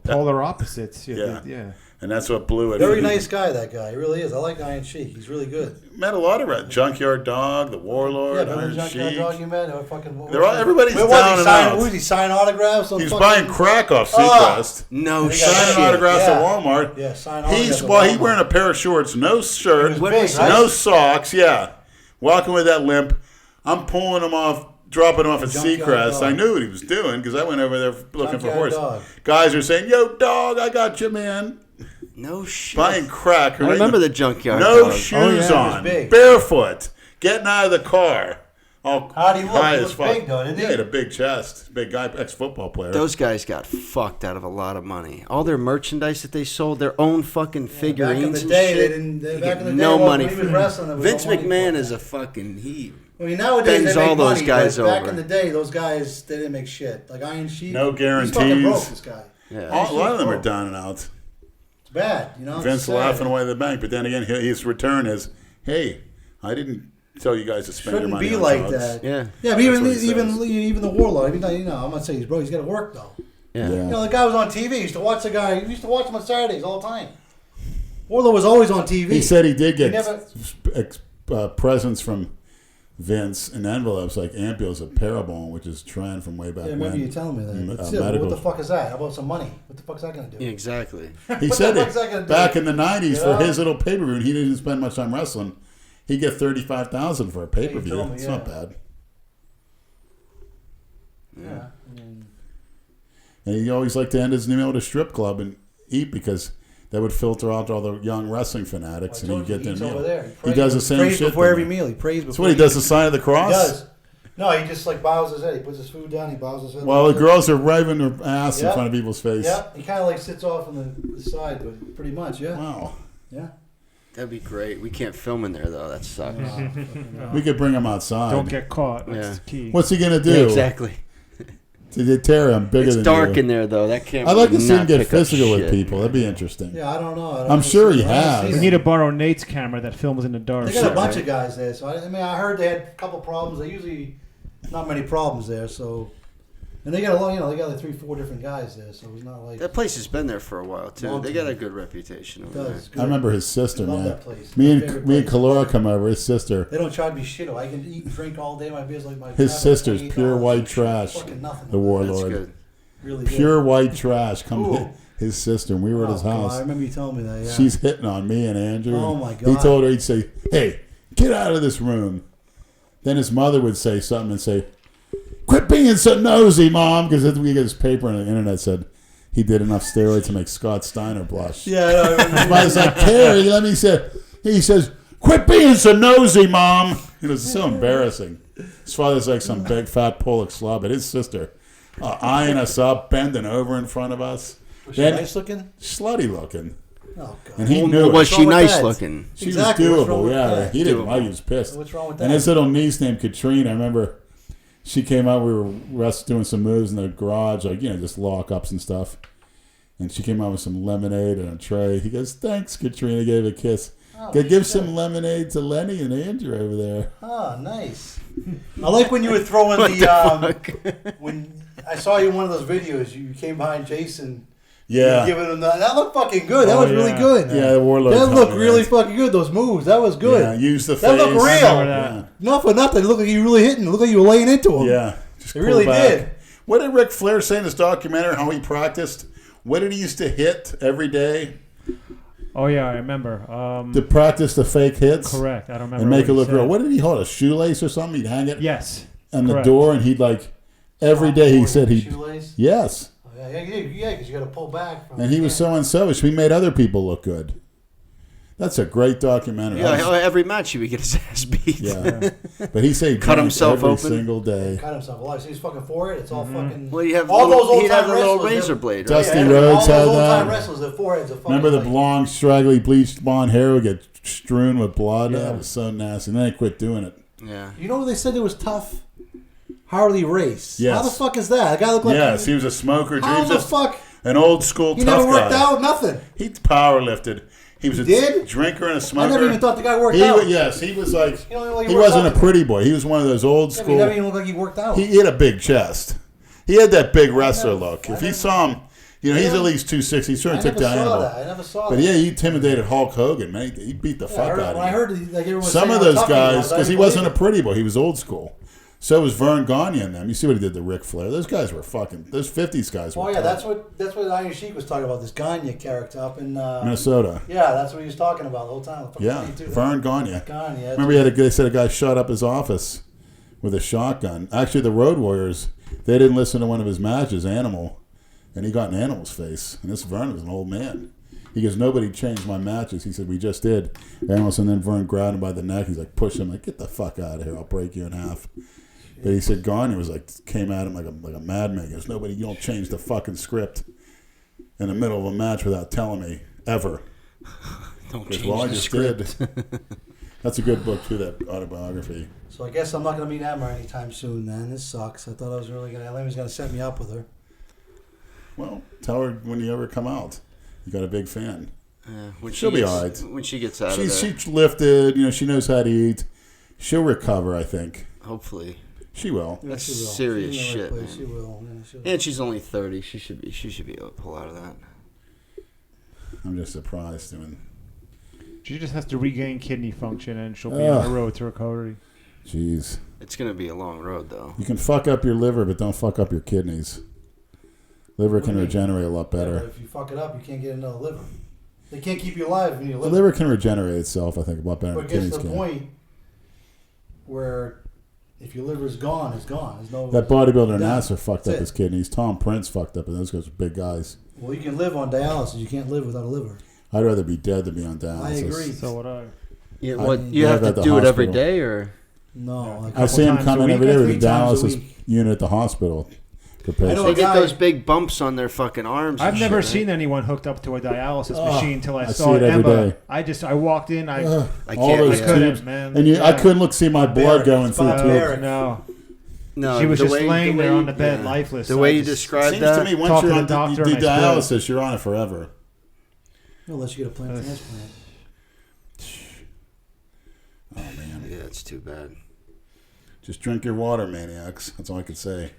Polar opposites. Yeah. Yeah. And that's what blew it. Very nice guy, that guy. He really is. I like Iron Sheik. He's really good. Met a lot of Junkyard Dog, the Warlord, Yeah, remember Iron the Junkyard Sheik. Dog you met? Or fucking, Everybody's where down was and he signing? out. Was he signing autographs? He was buying crack off Oh. Seacrest. No He got Signing shit. autographs Yeah. at Walmart. Yeah, sign He's autographs. he wearing a pair of shorts, no shirt, He was big, right? no socks. Yeah, walking with that limp. I'm pulling him off, dropping him off at Junkyard Seacrest. Dog. I knew what he was doing because I went over there looking for Junkyard horse. Dog. Guys are saying, "Yo, dog, I got you, man." No shit. Buying crack. I remember the junkyard. No dog. shoes Oh, yeah, he was on, big. barefoot, getting out of the car. All How'd he look? high He as looked fuck. big, though, didn't he? Yeah, he had a big chest, big guy, ex-football player. Those guys got fucked out of a lot of money. All their merchandise that they sold, their own fucking figurines Back in the day, and they shit. didn't. you Back get in the day, no well, money when he for was wrestling, there was Vince no money McMahon for is that. a fucking he. I mean, nowadays bends they make all those money, guys but back over. in the day, those guys they didn't make shit. Like Iron Sheik, No He's fucking broke, guarantees. this guy. Yeah. A lot of them are down and out. It's bad, you know. Vince it's sad. laughing away the bank, but then again, his return is, "Hey, I didn't tell you guys to spend your Shouldn't money be on like drugs." that. Yeah. Yeah, but even what he even says. even the Warlord. I mean, you know, I'm not saying he's broke. He's got to work though. Yeah. Yeah. You know, the guy was on TV. He used to watch the guy. He used to watch him on Saturdays all the time. Warlord was always on TV. He said he did get never- presents from Vince in envelopes like ampules of Parabon, which is trend from way back Yeah, when. remember you telling me that. But still, medical. what the fuck is that? How about some money? What the fuck's that going to do? Yeah, exactly. He What said the fuck's that it gonna do? back in the '90s Yeah. for his little pay-per-view, and he didn't spend much time wrestling. He'd get $35,000 for a pay-per-view. told me, It's yeah. not bad. Yeah. I mean, And he always liked to end his meal at a strip club and eat because that would filter out all the young wrestling fanatics, I and he'd told you, get their he's meal. over there. He does the same prays shit. before to every me. meal. He prays before. That's what he does. The sign of the He cross. does. No, he just like bows his head. He puts his food down. He bows his head. Well, like the this. girls are waving their ass in Yeah. front of people's face. Yeah, he kind of like sits off on the side, but pretty much, yeah. Wow. Yeah. That'd be great. We can't film in there though. That sucks. We could bring him outside. Don't get caught. That's Yeah. the key. What's he gonna do? Yeah, exactly. To Terry, I'm bigger It's than dark you. in there though. That camera. I'd like to would see him not get pick up physical with shit. people. That'd be interesting. Yeah, I don't know. I'm sure he has. We need to borrow Nate's camera that films in the dark. They got a bunch of guys there, so I mean, I heard they had a couple problems. They usually not many problems there, so. And they got a lot, you know, they got like 3-4 different guys there, so it's not like. That place has been there for a while too. Long They got time. a good reputation It over there. does. Good. I remember his sister, I love man. that place. Me My and favorite me and place. Collura come over. His sister. They don't charge me shit. I can eat and drink all day. My beer's like my. His tab, sister's $28. pure white trash. Fucking nothing. The That's warlord. good. Really good. Pure white trash. Come Ooh. hit his sister, and we were at his Oh, God, house. I remember you telling me that. Yeah. She's hitting on me and Andrew. Oh, and my He God. told her, he'd say, "Hey, get out of this room." Then his mother would say something and say, "Quit being so nosy, Mom," because we get his paper on the internet said he did enough steroids to make Scott Steiner blush. Yeah, I know, I remember. His mother's like, "Terry, let me say." He says, "Quit being so nosy, Mom." It was so embarrassing. His father's like some big fat Polish slob, but his sister, eyeing us up, bending over in front of us. Was she nice looking? Slutty looking. Oh, God. And he knew was it. she nice looking? She Exactly. was What's wrong doable, with yeah. that? He didn't Doable. like, he was pissed. What's wrong with that? And his little niece named Katrina, I remember she came out, we were doing some moves in the garage, like, just lock-ups and stuff. And she came out with some lemonade and a tray. He goes, thanks, Katrina, gave a kiss. Oh, Go give some lemonade to Lenny and Andrew over there. Oh, nice. I like when you were throwing the when I saw you in one of those videos, you came behind Jason. Yeah. Giving him that looked fucking good. That was really good. Yeah, the Warlord. That looked really fucking good. Those moves. That was good. Yeah, use the face. That looked real. Yeah. Not for nothing. It looked like you really hitting. It looked like you were laying into him. Yeah. Just it really back. did. What did Ric Flair say in his documentary, how he practiced? What did he used to hit every day? Oh, yeah, I remember. To practice the fake hits? Correct. I don't remember. And make it look said. real. What did he hold? A shoelace or something? He'd hang it Yes. on the Correct. door, and he'd every day he said he'd. Shoelace? Yes. Oh, yeah, because you got to pull back. From And he was so unselfish. He made other people look good. That's a great documentary. Yeah, every match he would get his ass beat. Yeah. But he said he Cut himself every open. single day. Cut himself alive. See his fucking forehead? It's all fucking. Well, you have all those old he'd have time the little wrestlers, razor they're- blade. Dusty Right? Rhodes all had those old time that. wrestlers, their foreheads are fucking. Remember the like, long, straggly, bleached blonde hair would get strewn with blood? Yeah. That was so nasty. And then they quit doing it. Yeah. You know what they said it was tough? Harley Race. Yes. How the fuck is that? The guy looked like. Yes, he was a smoker. How He was the just fuck? an old school He tough never worked guy. out. Nothing. He power lifted. He was a did? drinker and a smoker. I never even thought the guy worked he out. Yes, he was like He don't look like he he works wasn't out. a pretty boy. He was one of those old Yeah, but he school. never even looked like he worked out. He had a big chest. He had that big wrestler look. If you saw him, he's Yeah. at least 260. He sort I of took never down saw Hannibal. that. I never saw But that. yeah, he intimidated Hulk Hogan, man. He beat the fuck out When I of him. heard like everyone was Some saying of how those tough he guys, was, I because he didn't wasn't a believe pretty boy, he was old school. So was Vern Gagne and them. You see what he did to Ric Flair. Those guys were fucking. Those 50s guys it. were. Oh yeah, tough. that's what Iron Sheik was talking about. This Gagne character up in Minnesota. Yeah, that's what he was talking about the whole time. Fucking Yeah, 22. Vern Gagne. Gagne. Yeah, Remember, they said a guy shot up his office with a shotgun. Actually, the Road Warriors, they didn't listen to one of his matches, Animal, and he got in Animal's face. And this Vern was an old man. He goes, nobody changed my matches. He said, we just did. Animal, and then Vern grabbed him by the neck. He's like, push him, like, get the fuck out of here. I'll break you in half. But he said Gagne was like, came at him like a madman. He goes, nobody, you don't change the fucking script in the middle of a match without telling me, ever. Don't Because, change well, I the just script. did. That's a good book, too, that autobiography. So I guess I'm not gonna meet Emma anytime soon. Then this sucks. I thought I was really gonna. Lemmy's gonna set me up with her. Well, tell her when you ever come out. You got a big fan. When She'll she be gets, all right. When she gets out of there. She's lifted. She knows how to eat. She'll recover, I think. Hopefully. She will. Yeah, That's she will. serious She's in the right shit, place. man. She will. Yeah, she will. And she's only 30. She should be able to pull out of that. I'm just surprised. She just has to regain kidney function, and she'll be on the road to recovery. Jeez. It's going to be a long road, though. You can fuck up your liver, but don't fuck up your kidneys. Liver can regenerate a lot Yeah, better. but if you fuck it up, you can't get another liver. They can't keep you alive when you The live. liver can regenerate itself, I think, a lot better But than it gets kidneys to the can. point where if your liver's gone, it's gone. There's no. That bodybuilder Yeah, Nasser fucked that's up it. his kidneys. Tom Prince fucked up, and those guys are big guys. Well, you can live on dialysis. You can't live without a liver. I'd rather be dead than be on dialysis. I agree. So would I. Yeah, I- what you yeah, have at to the do it every hospital. day, or No, like I see him times a coming week, every day with a 3 times a dialysis week. unit at the hospital for I know patients. they a get guy- those big bumps on their fucking arms. I've and never shit, seen right? anyone hooked up to a dialysis Oh, machine until I I saw see it every Emma. day. I walked in. I All can't- those I couldn't, tubes, man. and I Yeah. couldn't see my blood Barbaric. going It's through the barbaric. tubes. No, No, she was the just way- laying the there way- on the bed, yeah. lifeless. The way I you just- described Seems that. to me once Talk you're to on the doctor do and I dialysis, you're on it forever. unless you get a plant transplant. Oh man, Yeah, it's too bad. just drink your water, maniacs. That's all I can say.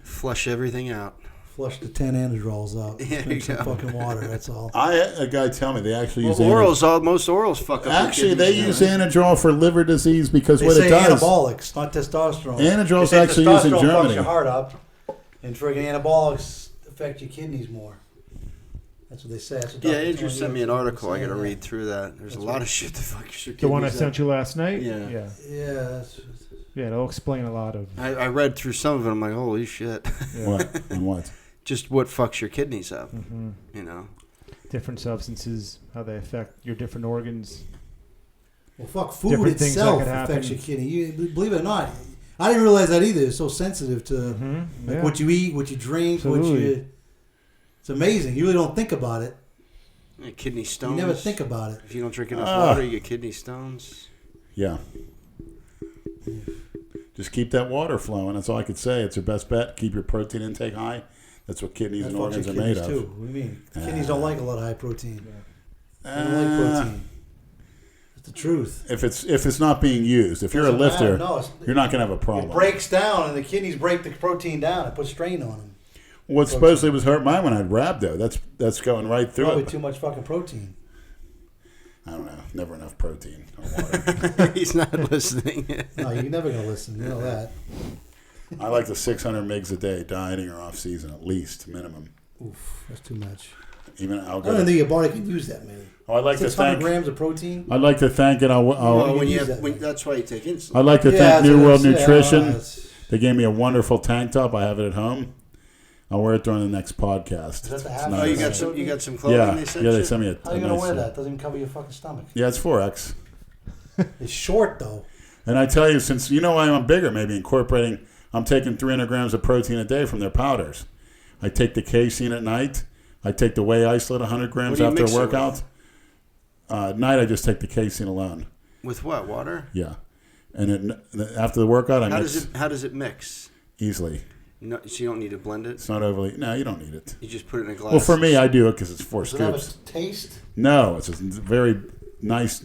Flush everything out. Flush the 10 Anadrols out. There Drink you some go. fucking water. That's all. I had a guy tell me they actually Well, use most orals fuck up. your Actually, they kidneys, use man. Anadrol for liver disease because They what say it does. anabolics, not testosterone. Anadrol's They say actually used in testosterone fucks Germany. your heart up, and friggin' anabolics affect your kidneys more. That's what they say. That's what Yeah, Dr. Andrew Tony sent me an was article. I saying, got to yeah. read through that. There's That's a lot right. of shit that fucks your kidneys the one I up. sent you last night. Yeah. yeah, Yeah, that's. yeah. It'll explain a lot of I read through some of it. I'm like, holy shit. yeah. What? And what? Just what fucks your kidneys up, hmm you know? different substances, how they affect your different organs. Well, fuck, food Different things that itself could affects happen. your kidney. You, believe it or not, I didn't realize that either. It's so sensitive to what you eat, what you drink, It's amazing. You really don't think about it. Yeah, kidney stones. You never think about it. If you don't drink enough water, you get kidney stones. Yeah. Just keep that water flowing. That's all I could say. It's your best bet. Keep your protein intake high. That's what kidneys and organs are made of. Too. What do you mean? Kidneys don't like a lot of high protein. They don't like protein. That's the truth. If it's not being used, if you're a lifter, you're not going to have a problem. It breaks down, and the kidneys break the protein down. It puts strain on them. What supposedly was hurt mine when I had rhabdo. That's going right through Probably it. too much fucking protein. I don't know. Never enough protein or water. He's not listening. No, you're never going to listen. You know that. I like the 600 mgs a day, dieting or off season, at least minimum. Oof, that's too much. Even I'll I don't think your body can use that many. Oh, I'd like 600 grams of protein. I'd like to thank it. That's why you take insulin. I'd like to thank New World Nutrition. They gave me a wonderful tank top. I have it at home. I'll wear it during the next podcast. Is that the It's half? nice. You got some clothing they sent you? They sent me a How are you going to nice wear that? It doesn't even cover your fucking stomach. Yeah, it's 4X. It's short, though. And I tell you, since you know why I'm bigger, maybe incorporating, I'm taking 300 grams of protein a day from their powders. I take the casein at night. I take the whey isolate 100 grams after a workout. At night, I just take the casein alone. With what? Water? Yeah. And after the workout, How does it mix? Easily. No, so you don't need to blend it? It's not overly... No, you don't need it. You just put it in a glass? Well, for me, I do it because it's 4 Does it have scoops. a taste? No, it's a very nice...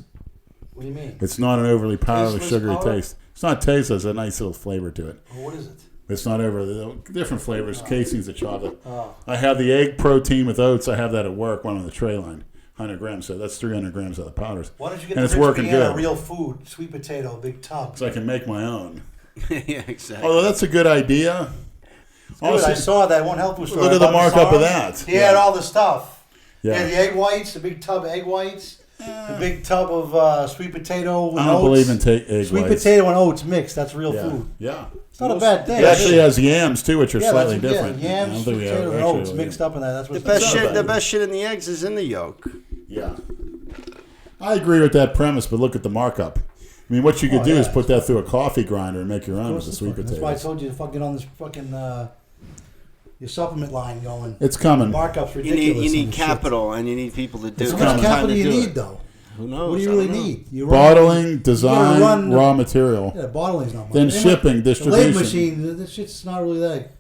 What do you mean? It's not an overly powdery, Tasteless sugary powder? taste. It's not tasteless. There's a nice little flavor to it. Well, what is it? It's not overly... Different flavors. Casein's a chocolate. Oh. I have the egg protein with oats. I have that at work, one on the tray line. 100 grams. So that's 300 grams of the powders. Why don't you get and the it's Rich working Vienna good. real food, sweet potato, big tub? So I can make my own. Yeah, exactly. Although that's a good idea. Good, I saw that one health food store. Look at the markup of that. He had all the stuff. Yeah. He had the egg whites, the big tub of egg whites, the big tub of sweet potato and I don't oats. believe in egg sweet whites. potato and oats mixed. That's real food. Yeah. It's not a bad thing. It actually has yams too, which are slightly different. Yeah, yams, sweet potato, and oats mixed up in that. That's what the best shit in the eggs is in the yolk. Yeah. I agree with that premise, but look at the markup. I mean, what you could do is put that through a coffee grinder and make your own with the sweet potatoes. That's why I told you to fucking get on this fucking your supplement line going. It's coming. The markup's ridiculous. You need capital and you need people to do it. How much capital do you need, though? Who knows? What do you really need? Bottling, design, raw material. Yeah, bottling's not much. Then shipping, distribution. The lathe machine, this shit's not really that.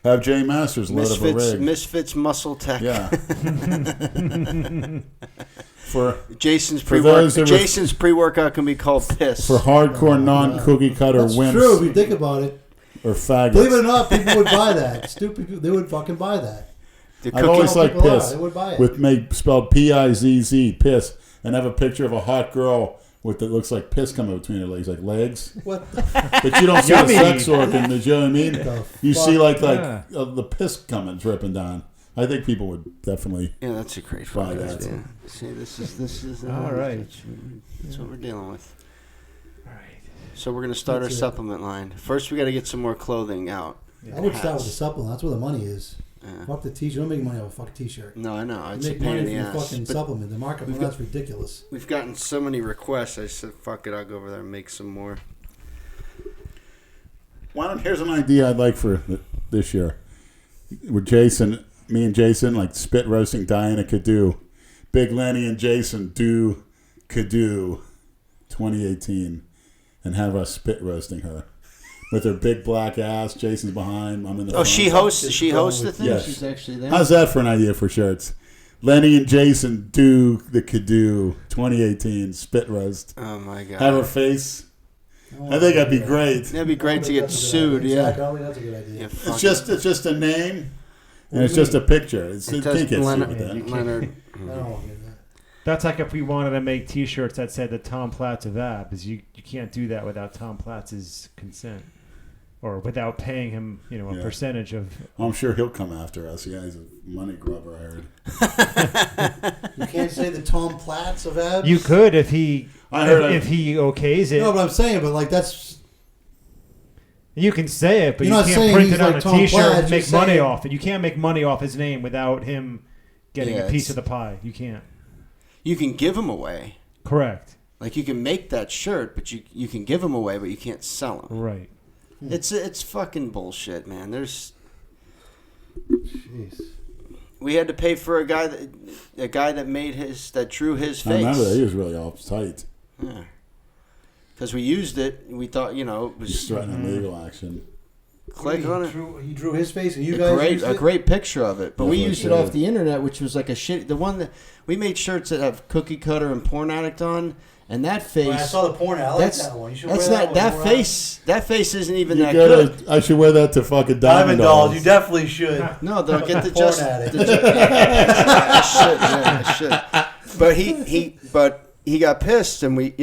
Have Jay Masters load up a rig. Misfits Muscle Tech. Yeah. For Jason's pre-workout can be called piss. For hardcore non-cookie cutter That's wimps. true, if you think about it. Or faggots. Believe it or not, people would buy that. Stupid people, they would fucking buy that. I've always liked piss. They would buy it. With spelled P-I-Z-Z, piss, and have a picture of a hot girl with it looks like piss coming between her legs, like legs. What the But you don't see a sex organ, you know what I mean? You see like the piss coming dripping down. I think people would definitely. Yeah, that's a great buy that. that. Yeah. See, this is all right. That's what we're dealing with. All right. So we're gonna start our supplement line. First, we got to get some more clothing out. I would start with the supplement. That's where the money is. Yeah. Fuck the t-shirt. Don't make money off a fucking t-shirt. No, I know. It's You a make pain in money the from the ass. fucking But supplement. The markup on that's ridiculous. we've gotten so many requests. I said, "Fuck it, I'll go over there and make some more." Here's an idea I'd like for this year. With Jason, me and Jason, like spit roasting Diana could do. Big Lenny and Jason could do 2018 and have us spit roasting her. With her big black ass, Jason's behind. I'm in the front. She hosts the thing. Yes. She's actually there. How's that for an idea for shirts? Lenny and Jason do the Kidoo 2018 spit roast. Oh my god! Have her face. I think that'd be great. That'd be great to get sued. Yeah. Exactly. That's a good idea. Yeah, It's just a name, and it's just a picture. You can't get sued Leonard. with that. I don't want to get that. That's like if we wanted to make T-shirts that said the Tom Platz of Abs. You can't do that without Tom Platz's consent, or without paying him, a percentage of. I'm sure he'll come after us. Yeah, he's a money grubber. I heard. You can't say the Tom Platz of abs. You could if he if he okays it. No, but I'm saying, but like that's. You can say it, but You're you not can't saying print he's it on like a Tom T-shirt Platz, and make you're money saying- off it. You can't make money off his name without him getting Yeah, a piece of the pie. You can't. You can give them away. Correct. Like you can make that shirt, but you can give them away, but you can't sell them. Right. It's fucking bullshit, man. Jeez. We had to pay for a guy that made that drew his face. I remember that. He was really off tight. Yeah. Because we used it, we thought, it was... He's threatening legal action. Click on it. He drew his face, and you guys used it? A great picture of it. But we used it off the internet, which was like a shit... The one that... We made shirts that have Cookie Cutter and Porn Addict on, and that face... Well, I saw the porn ad. I like that one. You should that's wear not... that face... That face isn't even that good. I should wear that to fucking Diamond Dolls. You definitely should. No, they'll get the Porn Addict. I should. But he got pissed, and we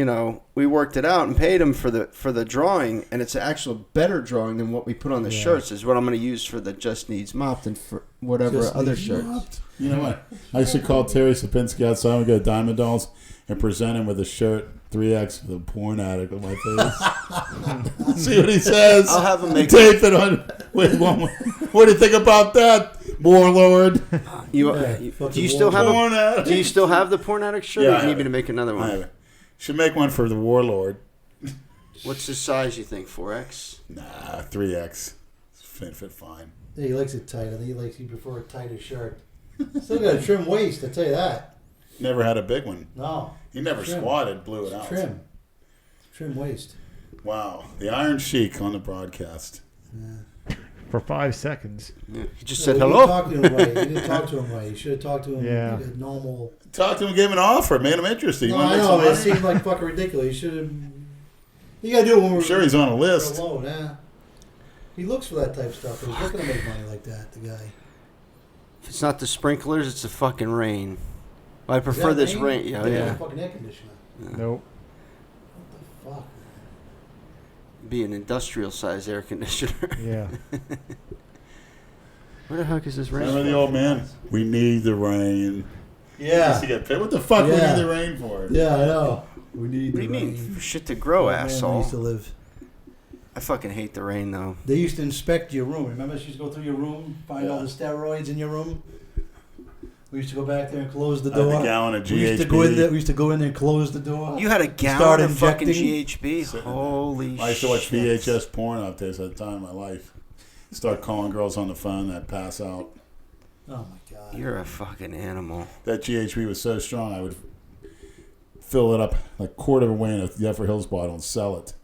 worked it out and paid him for the drawing, and it's an actual better drawing than what we put on the shirts. Is what I'm going to use for the Just Needs Mopped and for whatever other shirts. Mopped. You know what? I should call Terry Sapinski outside and go to Diamond Dolls and present him with a shirt 3X with a porn addict on my face. See what he says. I'll have him make tape it on. Wait, what do you think about that, Warlord? Do you still have the Porn Addict shirt? Yeah, or you need me to make another one? Should make one for the Warlord. What's the size you think? 4X? Nah, 3X. Fit fine. Yeah, he likes it tight. I think he prefer a tighter shirt. Still got a trim waist, I tell you that. Never had a big one. No. He never squatted, blew it out. Trim waist. Wow. The Iron Sheik on the broadcast. Yeah. For 5 seconds. Yeah. He just said hello. You didn't talk to him right. You should have talked to him like a normal... Talked to him, gave him an offer, made him interesting. No, I know. It seemed like fucking ridiculous. You should have... You got to do it when we're... Sure, he's on a list. Alone, yeah. He looks for that type of stuff. He's looking to make money like that, the guy. If it's not the sprinklers, it's the fucking rain. Well, I prefer this rain. Yeah, yeah. Fucking air conditioner. Nope. What the fuck? Be an industrial size air conditioner. Yeah. Where the heck is this rain? Remember the old man? We need the rain. Yeah. What the fuck we need the rain for? Yeah, I know. We need What do the you rain. mean? For shit to grow, asshole. Used to live. I fucking hate the rain, though. They used to inspect your room. Remember, she used to go through your room, find all the steroids in your room. We used to go back there and close the door. A gallon of GHB. We used to go in there and close the door. You had a gallon of fucking GHB? Holy shit. I used to watch VHS porn out there at the time of my life. Start calling girls on the phone that pass out. Oh, my God. You're a fucking animal. That GHB was so strong, I would fill it up like a quarter of a weight in a Yeffer Hills bottle and sell it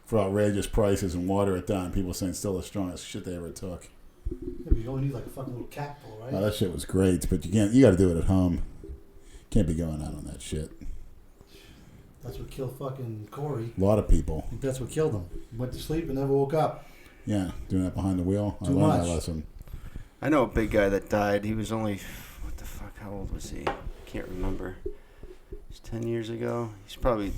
for outrageous prices and water it down. People saying still the strongest shit they ever took. Yeah, but you only need like a fucking little cap full, right? Oh, that shit was great, but you got to do it at home. Can't be going out on that shit. That's what killed fucking Corey. A lot of people. I think that's what killed him. Went to sleep and never woke up. Yeah, doing that behind the wheel. Too I learned much. that lesson. I know a big guy that died. He was only, what the fuck, how old was he? Can't remember. It was 10 years ago. He's probably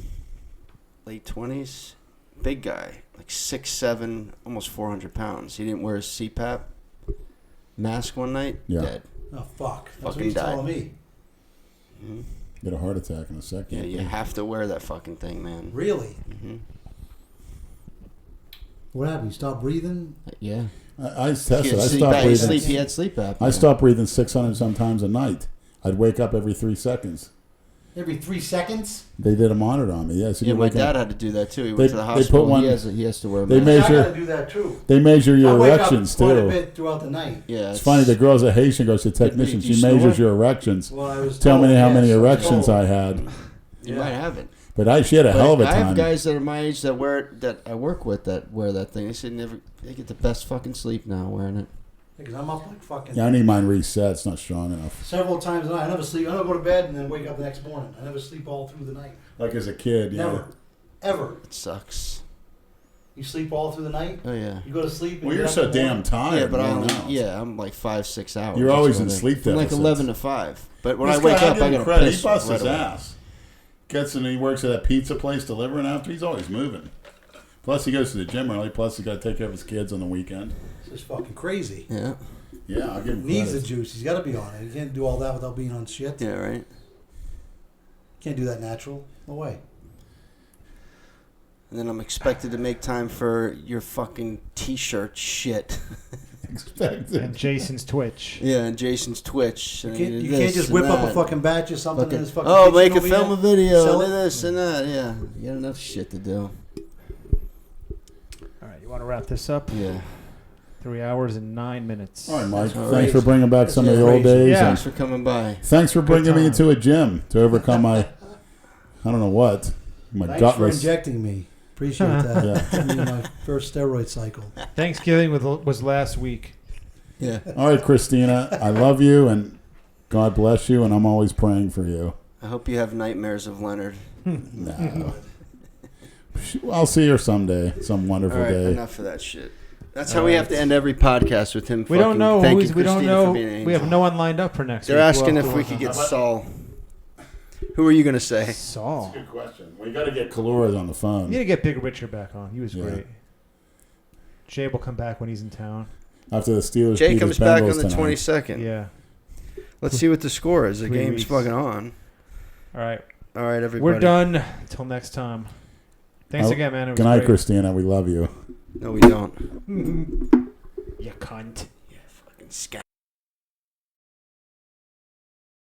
late 20s. Big guy, like 6'7", almost 400 pounds. He didn't wear his CPAP mask one night. Yeah. Dead. Oh, fuck. That's what Fucking he's died. telling me. Mm-hmm. Get a heart attack in a second. Yeah, you have to wear that fucking thing, man. Really? Mm-hmm. What happened? You stopped breathing? Yeah. I tested. I stopped breathing. He had sleep apnea. I stopped breathing 600 sometimes a night. I'd wake up every 3 seconds. Every 3 seconds? They did a monitor on me. Yeah, so Yeah, my wake up. dad had to do that too. He went to the They hospital. put one- He has to wear a they mask. I measure- gotta do that too. They measure your I wake erections up quite a too. bit throughout the night. Yeah, It's funny. The girl's a Haitian goes to the technician. Do you She measures snore? your erections. Well, I was Tell told, me how yes, many I was erections told. I had. You Yeah. might have it. But she had a hell of a I have time. guys that are my age that wear it, that I work with that wear that thing. They say they get the best fucking sleep now wearing it. Because I'm up like fucking Yeah, I need mine reset. It's not strong enough. several times a night. I never sleep. I never go to bed and then wake up the next morning. I never sleep all through the night. Like as a kid, yeah. Never. Ever. It sucks. You sleep all through the night? Oh yeah. You go to sleep and Well, get you're up so in the morning? damn tired. Yeah, but man, I'm like 5-6 hours. You're always That's in what I- sleep I'm like deficits. 11 to 5. But when This I wake guy, up, give I him gotta credit. piss He busts right his away. ass. Gets in. He works at that pizza place delivering after. He's always moving. Plus, he goes to the gym early. Plus, he's got to take care of his kids on the weekend. It's just fucking crazy. Yeah. Yeah, I'll give him Needs the credit. juice. He's got to be on it. He can't do all that without being on shit. Yeah. Right. Can't do that natural. No way. And then I'm expected to make time for your fucking t-shirt shit. Expected. And Jason's Twitch. Yeah, and Jason's Twitch. You and can't, you this can't just and whip up that. a fucking batch or something in his fucking Oh, kitchen make a over film here, a video, sell and it. this and that. Yeah, you got enough shit to do. All All right, you want to wrap this up? Yeah. 3 hours and 9 minutes. All right, Mike. All Thanks right. for bringing back some of the Yeah, old days. Yeah. Thanks for coming by. Thanks for bringing me time. into a gym to overcome my, I don't know what, my Thanks gutless. for injecting me. Appreciate that. Yeah. I mean, my first steroid cycle. Thanksgiving was last week. Yeah. All right, Christina, I love you and God bless you, and I'm always praying for you. I hope you have nightmares of Leonard. No. I'll see her someday, some wonderful All right, day. enough of that shit. That's how we have to end every podcast with him. We don't know Thank who's. you, We don't Christina, know. for being an angel. We have no one lined up for next They're week. asking We'll if have we to could work get on Saul. Who are you going to say? that. Saul. Good question. We got to get Collura on the phone. You need to get Big Richard back on. He was Yeah. great. Jay will come back when he's in town. After the Steelers Jay beat comes his back Bengals on the tonight. 22nd. Yeah. Let's see what the score is. The 3 game's weeks. fucking on. All right. All right, everybody. We're done. Until next time. Thanks Oh, again, man. It was Good night, great. Christina. We love you. No, we don't. You cunt. Yeah, fucking scat.